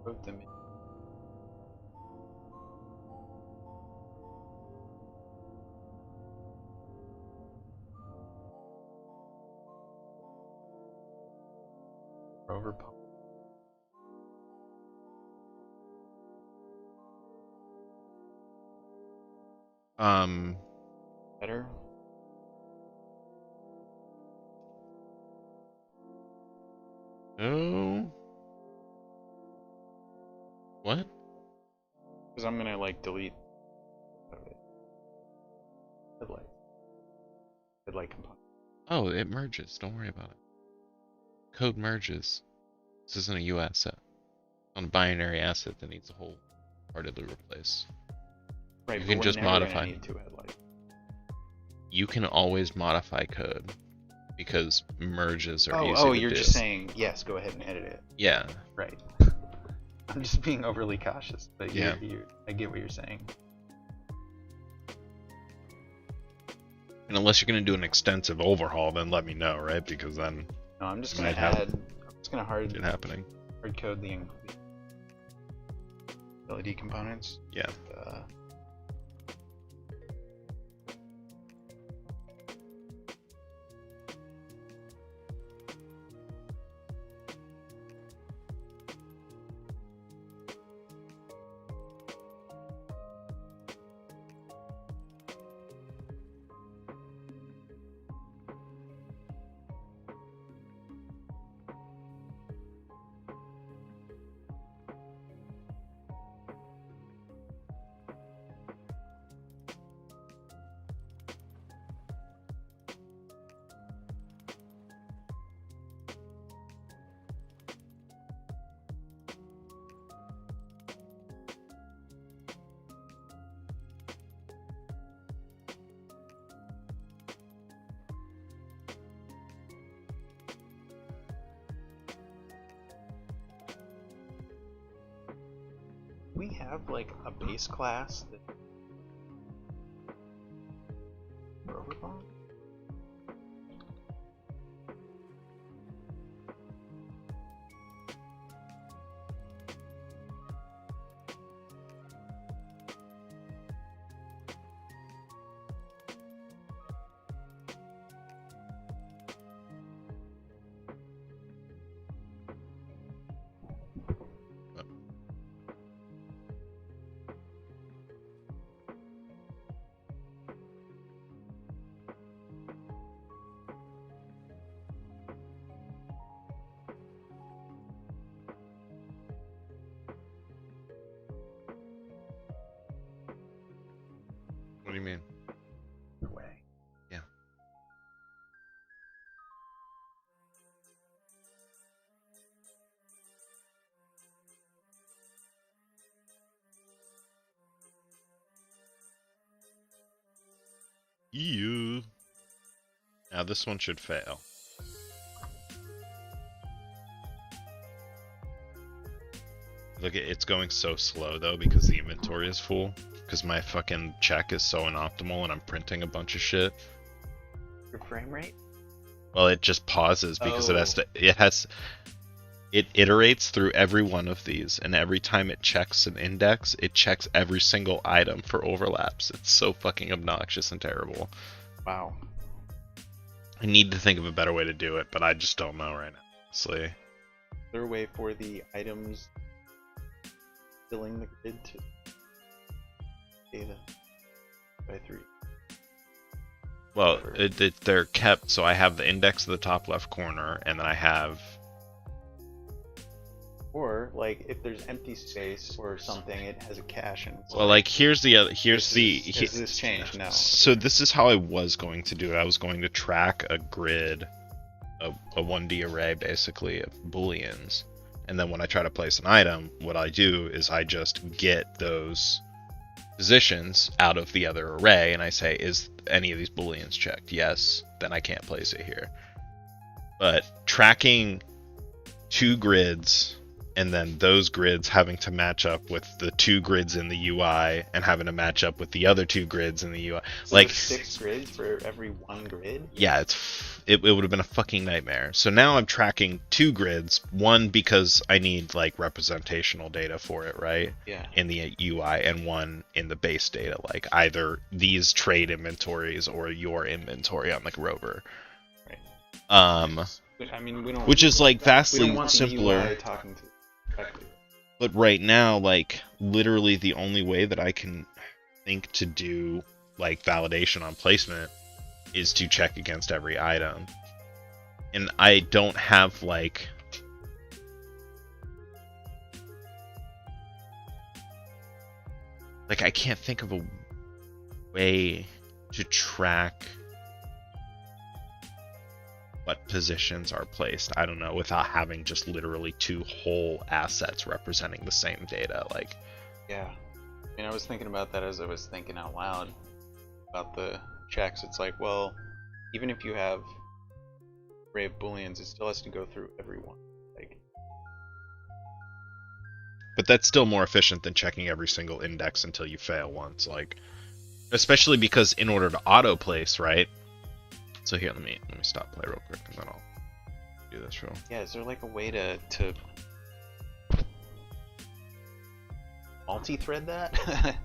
Both them. Rover pump. Better. Oh. What? Because I'm gonna like delete headlight. Headlight component. Oh, it merges. Don't worry about it. Code merges. This isn't a U asset. On a binary asset that needs a whole partedly replace. Right, You but can we're just never gonna modify. need two headlights. You can always modify code because merges are easy Oh, to you're do. just saying yes. Go ahead and edit it. Yeah. Right. I'm just being overly cautious, but Yeah. I get what you're saying. And unless you're going to do an extensive overhaul, then let me know, right? Because then No, I'm just You gonna might have add. I'm just gonna hard it happening. code the LED components. Yeah. Uh, we have like a base class that Rover bomb? What do you mean? Way. Yeah. Ew. Now this one should fail. Look, it's going so slow though because the inventory is full. Because my fucking check is so inoptimal and I'm printing a bunch of shit. Your frame rate? Well, it just pauses because it iterates through every one of these, and every time it checks an index, it checks every single item for overlaps. It's so fucking obnoxious and terrible. Wow. I need to think of a better way to do it, but I just don't know right now, honestly. Is there a way for the items filling the grid to data by 3? Well, they're kept, so I have the index of the top left corner, and then I have... Or, like, if there's empty space or something, it has a cache and it's Well, like, here's the other, here's the... Has this changed? No. So this is how I was going to do it. I was going to track a grid, a 1D array, basically, of booleans. And then when I try to place an item, what I do is I just get those positions out of the other array, and I say, is any of these booleans checked? Yes, then I can't place it here. But tracking 2 grids, and then those grids having to match up with the 2 grids in the UI, and having to match up with the other 2 grids in the UI. So like there's 6 grids for every 1 grid? Yeah, it would have been a fucking nightmare. So now I'm tracking 2 grids, one because I need like representational data for it, right? Yeah. In the UI, and one in the base data, like either these trade inventories or your inventory on like Rover. Right. I mean, we don't. Which is like we vastly don't want simpler. The UI talking to directly. But right now, like, literally the only way that I can think to do, like, validation on placement is to check against every item. And I don't have, like... Like, I can't think of a way to track what positions are placed, I don't know, without having just literally 2 whole assets representing the same data. Like, yeah, I mean, I was thinking about that as I was thinking out loud about the checks. It's like, well, even if you have array of booleans, it still has to go through everyone. Like, but that's still more efficient than checking every single index until you fail once. Like, especially because in order to auto place, right? So here, let me stop play real quick, and then I'll do this real. yeah, is there like a way to multi-thread that?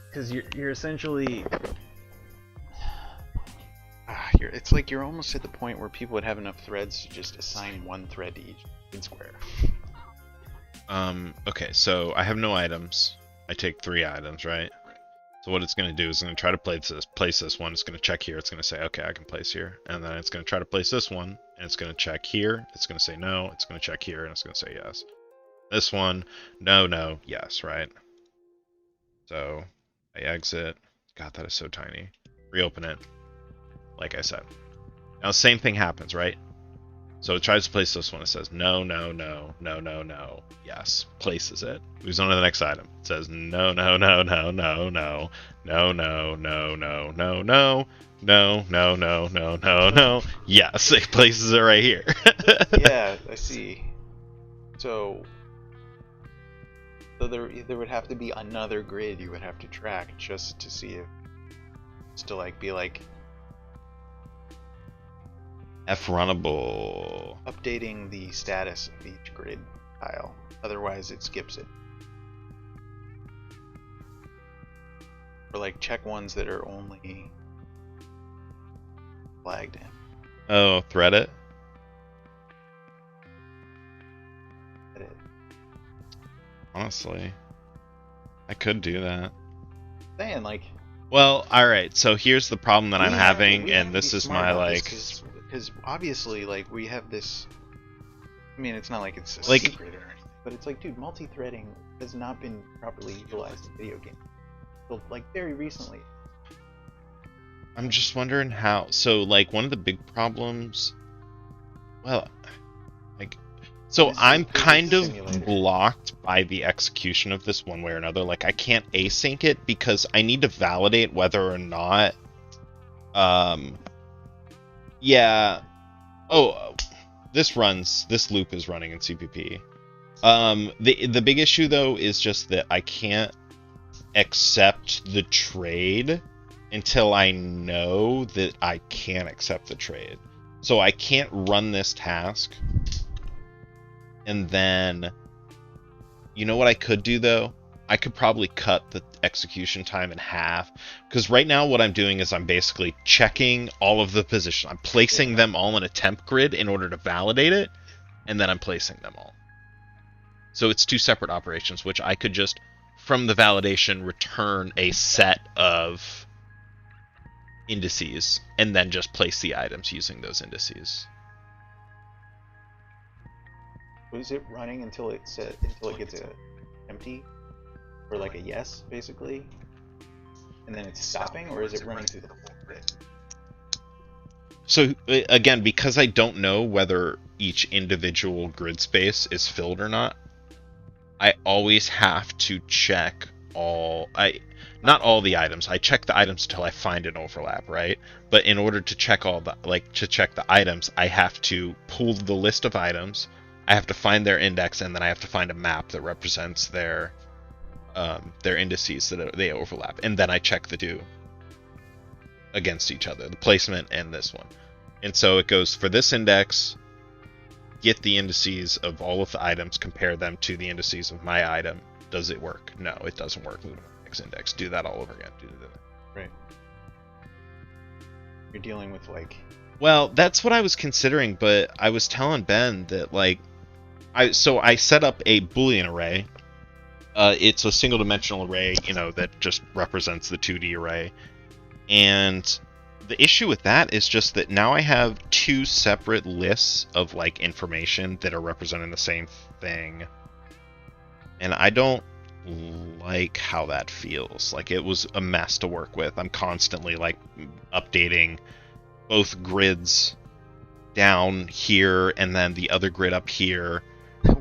Because you're essentially it's like you're almost at the point where people would have enough threads to just assign 1 thread to each grid square. Okay, so I have no items. I take 3 items, right? So what it's going to do is it's going to try to place this one. It's going to check here. It's going to say, okay, I can place here. And then it's going to try to place this one, and it's going to check here. It's going to say no. It's going to check here, and it's going to say yes. This one, no, no, yes, right? So I exit. God, that is so tiny. Reopen it. Like I said. Now, same thing happens, right? So it tries to place this one. It says no, no, no, no, no, no. Yes. Places it. Moves on to the next item. It says no, no, no, no, no, no, no, no, no, no, no, no, no, no, no, no, no, no. Yes, it places it right here. Yeah, I see. So there would have to be another grid you would have to track just to see if it's to like be like F-runnable. updating the status of each grid tile. Otherwise, it skips it. Or like check ones that are only flagged in. Oh, thread it? Edit. Honestly, I could do that. Saying like. Well, alright, so here's the problem that I'm having, we and have to this be is smart my, about like... this, because obviously, like, we have this... I mean, it's not like it's a Like- secret or anything, but it's like, dude, multi-threading has not been properly utilized in video games. Well, like very recently. I'm just wondering how. So, like, one of the big problems. Well, like, so This is- I'm this is kind of simulator. blocked by the execution of this one way or another. Like, I can't async it because I need to validate whether or not. Yeah. Oh, this loop is running in CPP. The big issue though is just that I can't accept the trade until I know that I can accept the trade. So I can't run this task and then, you know what I could do though? I could probably cut the execution time in half, because right now what I'm doing is I'm basically checking all of the positions. I'm placing them all in a temp grid in order to validate it, and then I'm placing them all. So it's two separate operations, which I could just, from the validation, return a set of indices, and then just place the items using those indices. Was it running until it gets a empty, or like a yes, basically, and then it's stopping, or is it running through the whole grid? So again, because I don't know whether each individual grid space is filled or not, I always have to check not all the items. I check the items until I find an overlap, right? But in order to check check the items, I have to pull the list of items. I have to find their index, and then I have to find a map that represents their indices that they overlap, and then I check the two against each other, the placement and this one. And so it goes for this index, get the indices of all of the items, compare them to the indices of my item. Does it work? No, it doesn't work. Move to the next index. Do that all over again. Right. You're dealing with like. Well, that's what I was considering, but I was telling Ben that like, I set up a Boolean array. It's a single dimensional array, that just represents the 2D array. And the issue with that is just that now I have two separate lists of like information that are representing the same thing. And I don't like how that feels. Like, it was a mess to work with. I'm constantly like updating both grids down here and then the other grid up here.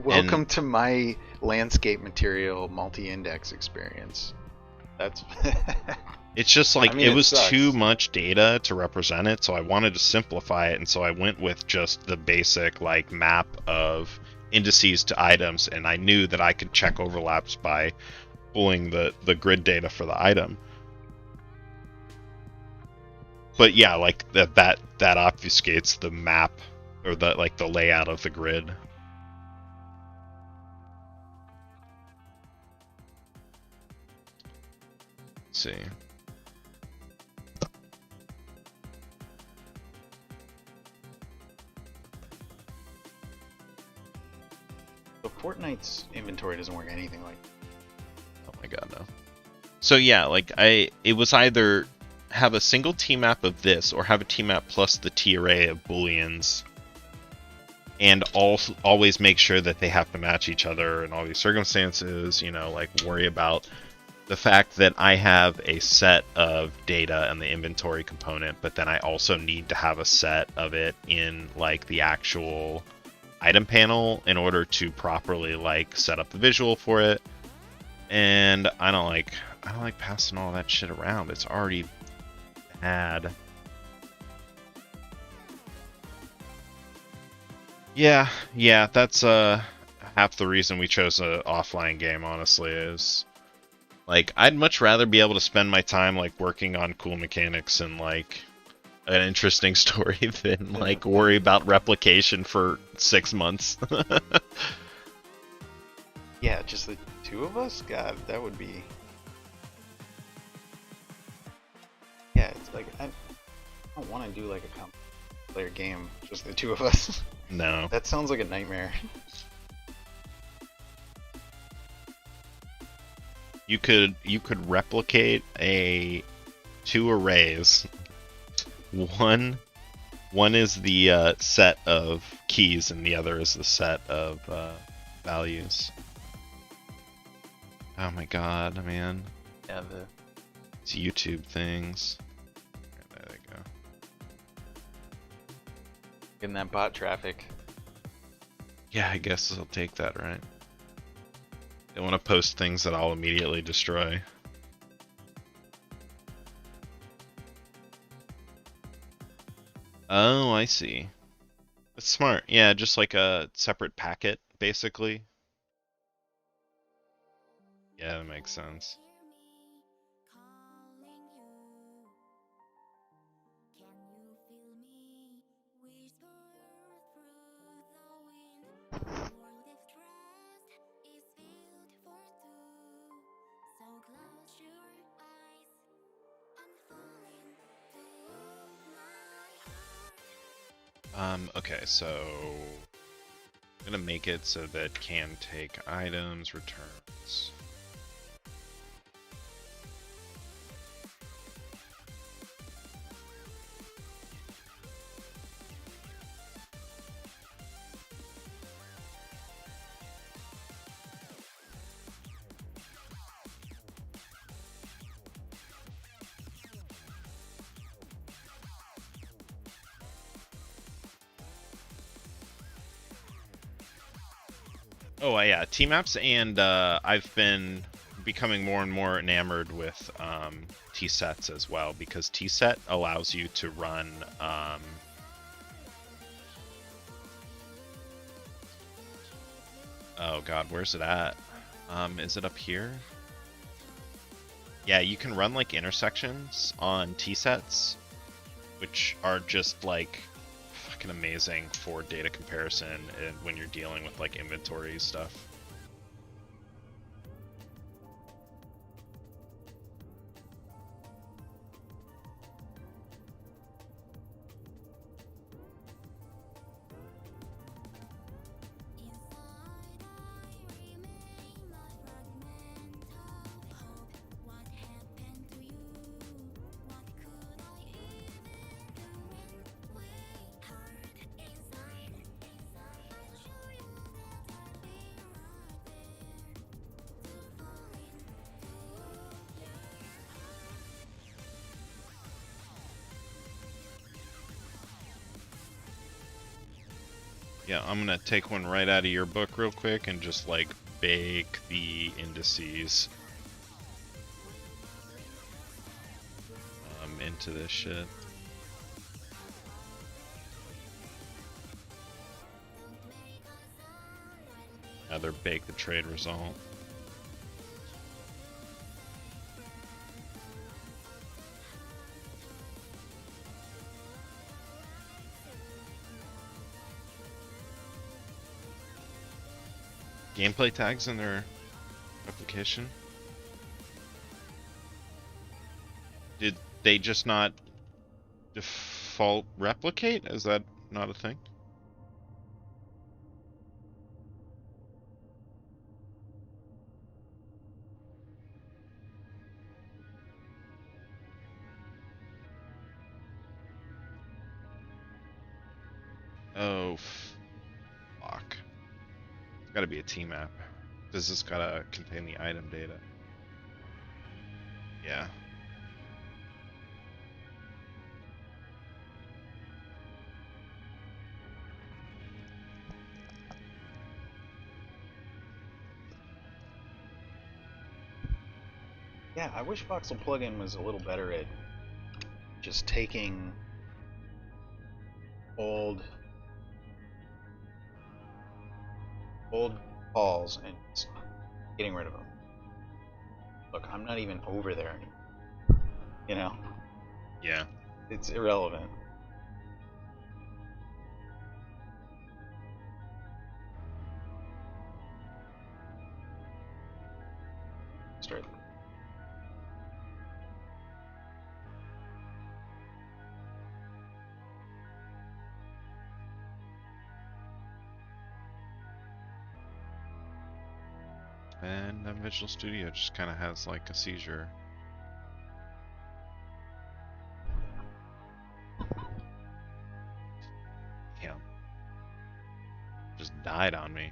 Welcome to my landscape material multi-index experience. That's. It's just like, I mean, it was sucks. too much data to represent it, so I wanted to simplify it, and so I went with just the basic like map of indices to items, and I knew that I could check overlaps by pulling the grid data for the item. But yeah, like that obfuscates the map, or the layout of the grid. Let's see. So Fortnite's inventory doesn't work anything like. Oh my god, no. So yeah, like it was either have a single T map of this, or have a T map plus the T array of booleans, and always make sure that they have to match each other in all these circumstances. Like worry about the fact that I have a set of data in the inventory component, but then I also need to have a set of it in like the actual item panel in order to properly like set up the visual for it. And I don't like passing all that shit around. It's already bad. Yeah, that's half the reason we chose an offline game, honestly, is like I'd much rather be able to spend my time like working on cool mechanics and like an interesting story than like worry about replication for 6 months. Yeah, just the two of us? God, that would be. Yeah, it's like I don't want to do like a player game, just the two of us. No. That sounds like a nightmare. You could replicate two arrays. One is the set of keys, and the other is the set of values. Oh my god, man. Yeah, These YouTube things. There they go. Getting that bot traffic. Yeah, I guess I'll take that, right? Don't want to post things that I'll immediately destroy. Oh, I see. That's smart. Yeah, just like a separate packet, basically. Yeah, that makes sense. Okay, so I'm gonna make it so that can take items, returns. Oh yeah, T-maps, and I've been becoming more and more enamored with T-sets as well, because T-set allows you to run oh god, where's it at? Is it up here? Yeah, you can run like intersections on T-sets, which are just like fucking amazing for data comparison and when you're dealing with like inventory stuff. Yeah, I'm gonna take one right out of your book real quick and just like bake the indices into this shit. Either bake the trade result. Gameplay tags in their application? Did they just not default replicate? Is that not a thing? Oh, fuck. It's gotta be a T map. Does this gotta contain the item data? Yeah. Yeah, I wish Voxel plugin was a little better at just taking old calls and just getting rid of them. Look, I'm not even over there anymore. You know? Yeah. It's irrelevant. Straight. And Visual Studio just kind of has like a seizure. Damn. Just died on me.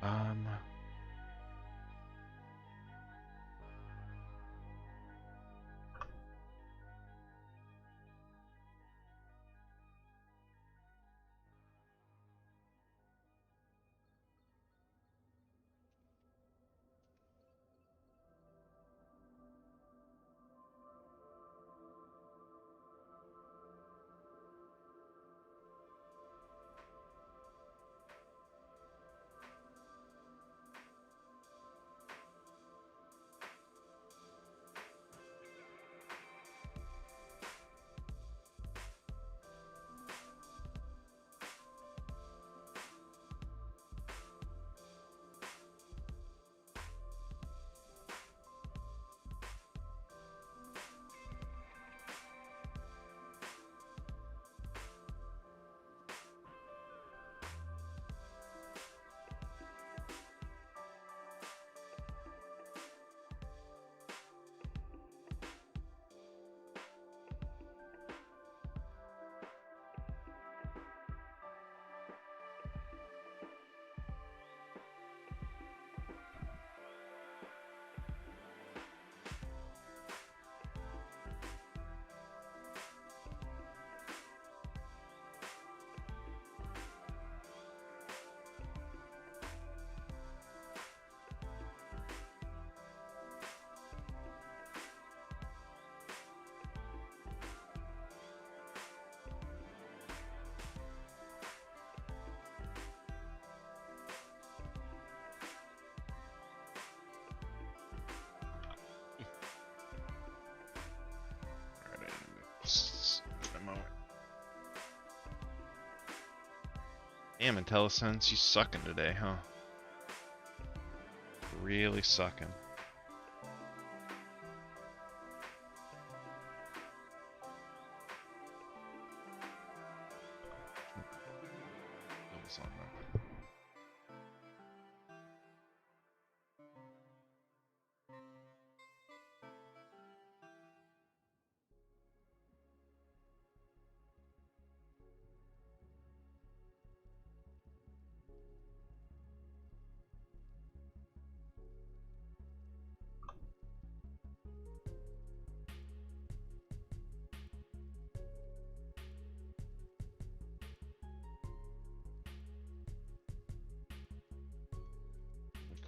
Um, damn, IntelliSense, you sucking today, huh? Really sucking. It's on that.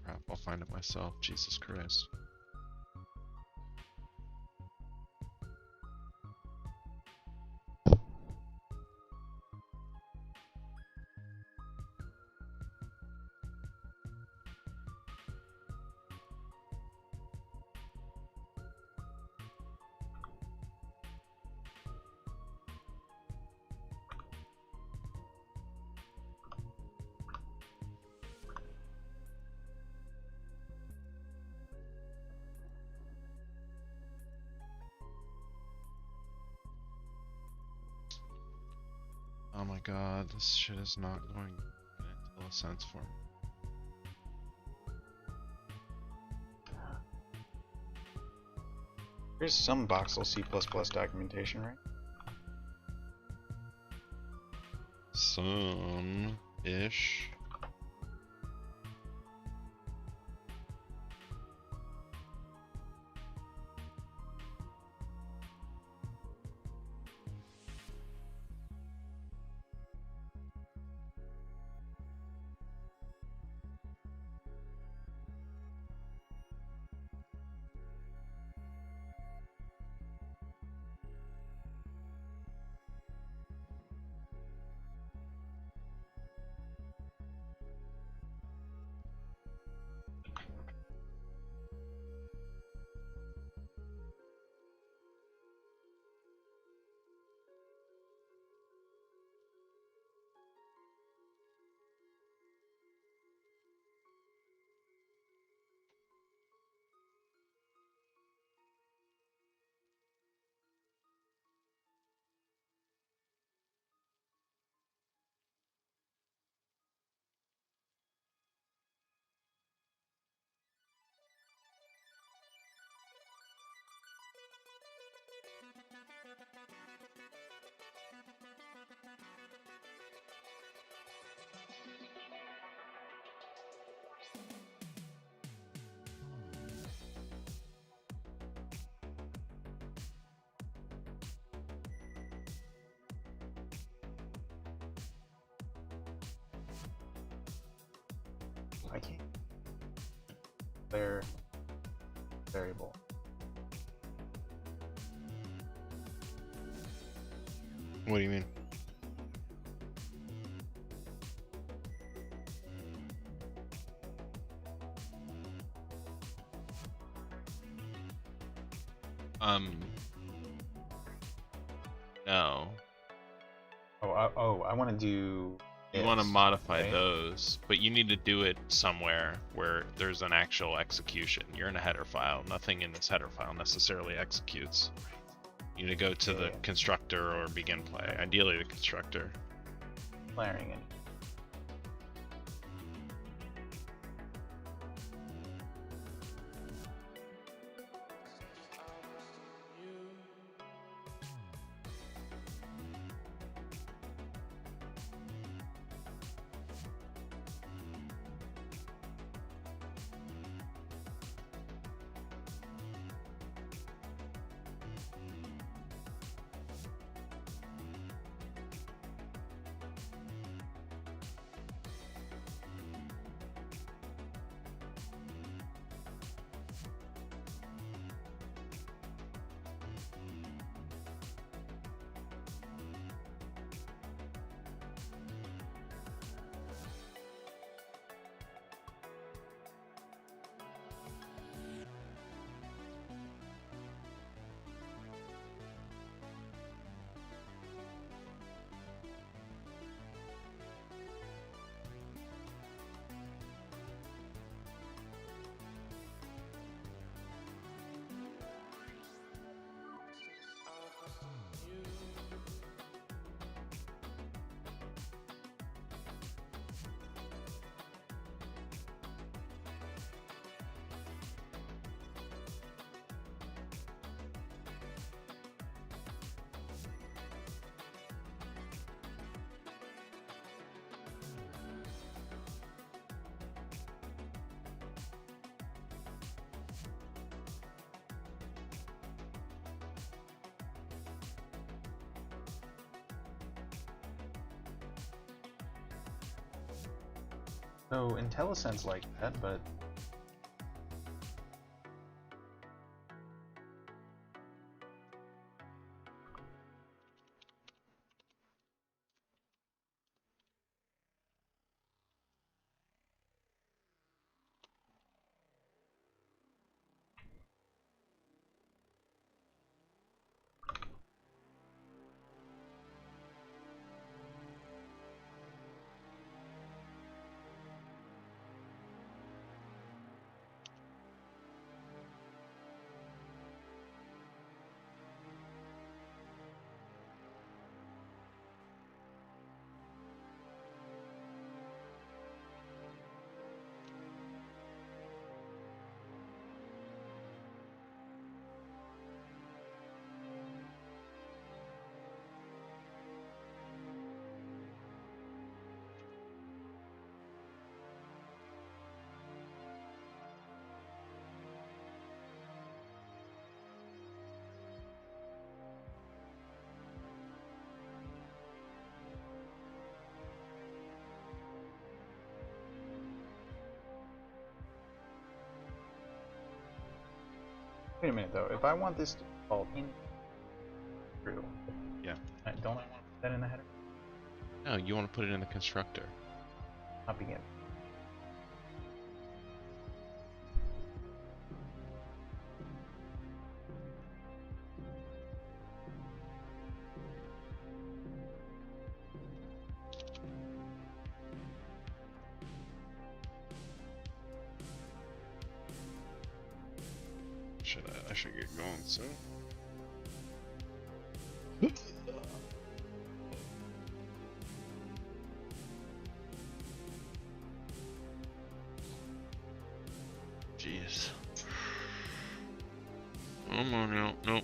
Crap, I'll find it myself. Jesus Christ. Oh my god, this shit is not going into IntelliSense for me. There's some voxel C++ documentation, right? Some-ish. I can't. Flare variable. What do you mean? No. I want to do. You want to this, modify right? those, but you need to do it somewhere where there's an actual execution. You're in a header file. Nothing in this header file necessarily executes. You need to go to the Yeah. constructor or begin play. Ideally, the constructor. Flaring it. So IntelliSense like that, but wait a minute though. If I want this to fall in true, Yeah. don't I want to put that in the header? No, you want to put it in the constructor. Not begin. I should get going soon. Jeez. Come on now. Nope.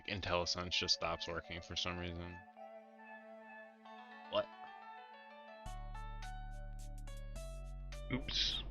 Like IntelliSense just stops working for some reason. What? Oops.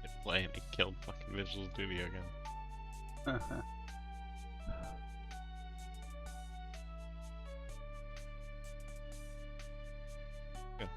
Hit play and it killed fucking Visual Studio again. Good.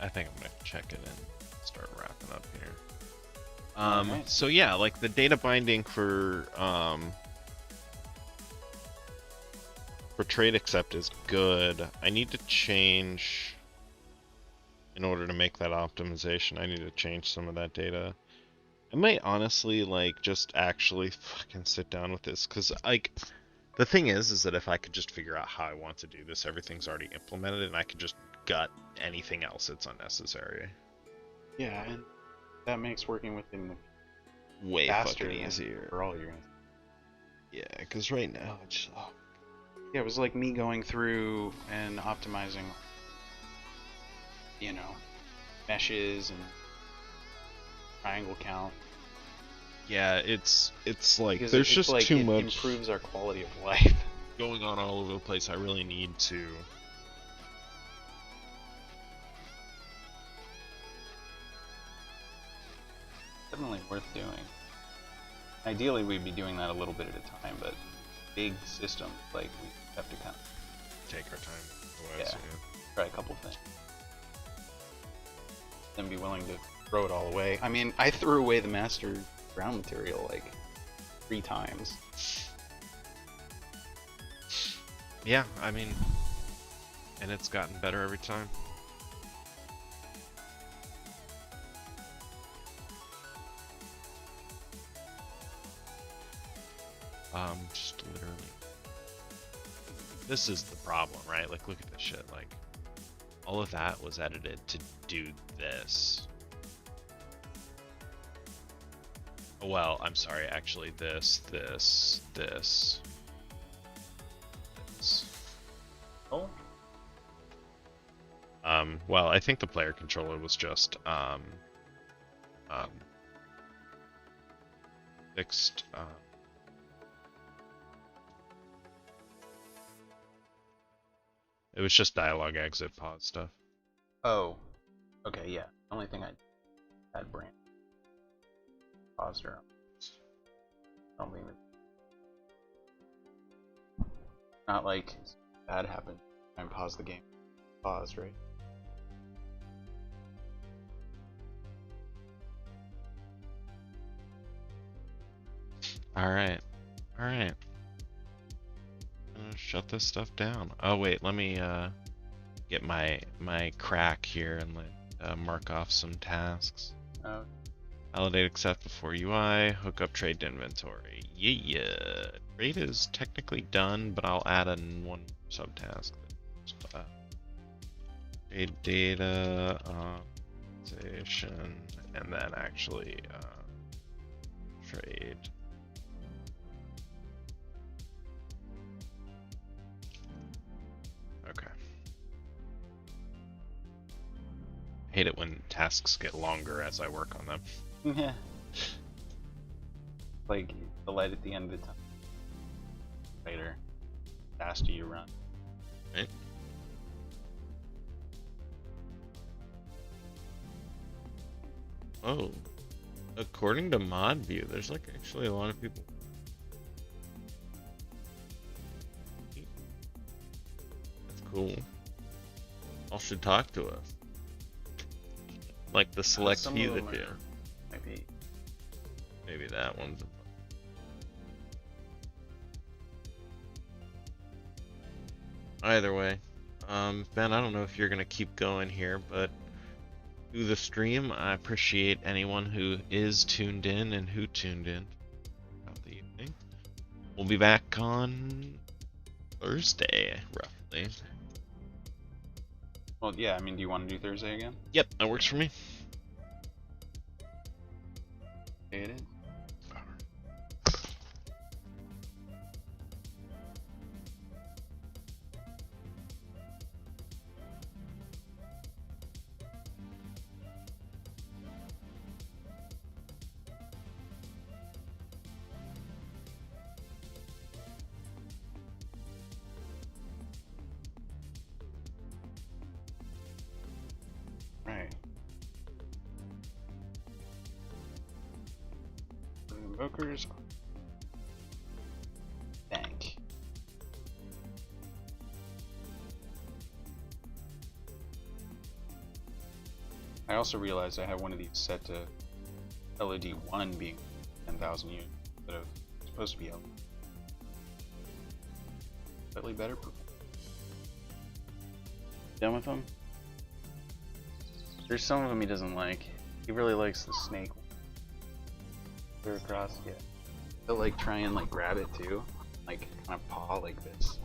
I think I'm gonna check it and start wrapping up here. Alright. So yeah, like the data binding for trade accept is good. I need to change in order to make that optimization. I need to change some of that data. I might honestly like just actually fucking sit down with this, because like the thing is that if I could just figure out how I want to do this, everything's already implemented, and I could just gut anything else that's unnecessary. Yeah, and that makes working with him Way faster fucking than easier. for all you're gonna. Yeah, because right now it's just, Yeah, it was like me going through and optimizing, you know, meshes and triangle count. yeah, it's like Because there's it's just like too it much improves our quality of life. going on all over the place. I really need to. Definitely worth doing. Ideally, we'd be doing that a little bit at a time, but big systems, like, we have to kind of Take our time. Otherwise, Yeah. try a couple things. Then be willing to throw it all away. I mean, I threw away the master ground material like 3 times. Yeah, I mean, and it's gotten better every time. Just literally. This is the problem, right? Like, look at this shit. Like, all of that was edited to do this. Well, I'm sorry, actually, this. Oh? Well, I think the player controller was just, fixed, it was just dialogue exit pause stuff. Oh. Okay, yeah. The only thing I had brand paused her. I don't think that. Not like bad happened. And pause the game. Pause, right? Alright. Alright. Shut this stuff down. Oh wait, let me get my crack here and mark off some tasks. Oh. Validate accept before UI, hook up trade to inventory. Yeah. Trade is technically done, but I'll add in one subtask. Trade data optimization, and then actually trade. Okay. I hate it when tasks get longer as I work on them. Yeah. Like the light at the end of the time. Later. Faster you run. Right? Oh. According to mod view, there's like actually a lot of people. That's cool. All should talk to us. Like the select Some few of them that do. are- Maybe. Maybe that one's. Either way, Ben, I don't know if you're gonna keep going here, but through the stream, I appreciate anyone who is tuned in and who tuned in throughout the evening. We'll be back on Thursday, roughly. Well, yeah, I mean, do you want to do Thursday again? Yep, that works for me. Okay, it is. Right. Invokers. Bank. I also realized I have one of these set to LED 1 being 10,000 units instead of supposed to be LED. Slightly better. Done with them? There's some of them he doesn't like. He really likes the snake one. Clear across, yeah. He'll like try and like grab it too. Like kind of paw like this.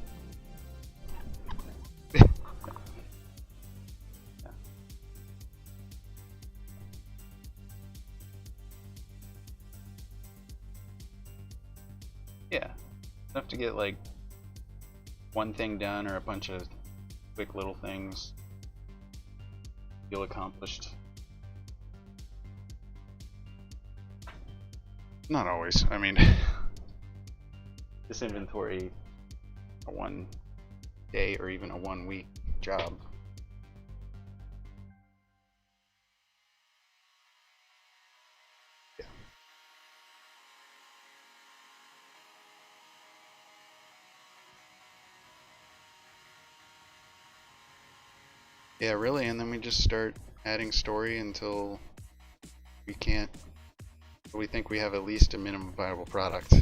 Yeah, enough to get like one thing done or a bunch of quick little things feel accomplished. Not always. I mean, this inventory, a 1 day or even a 1 week job. Yeah, really, and then we just start adding story until we can't, we think we have at least a minimum viable product.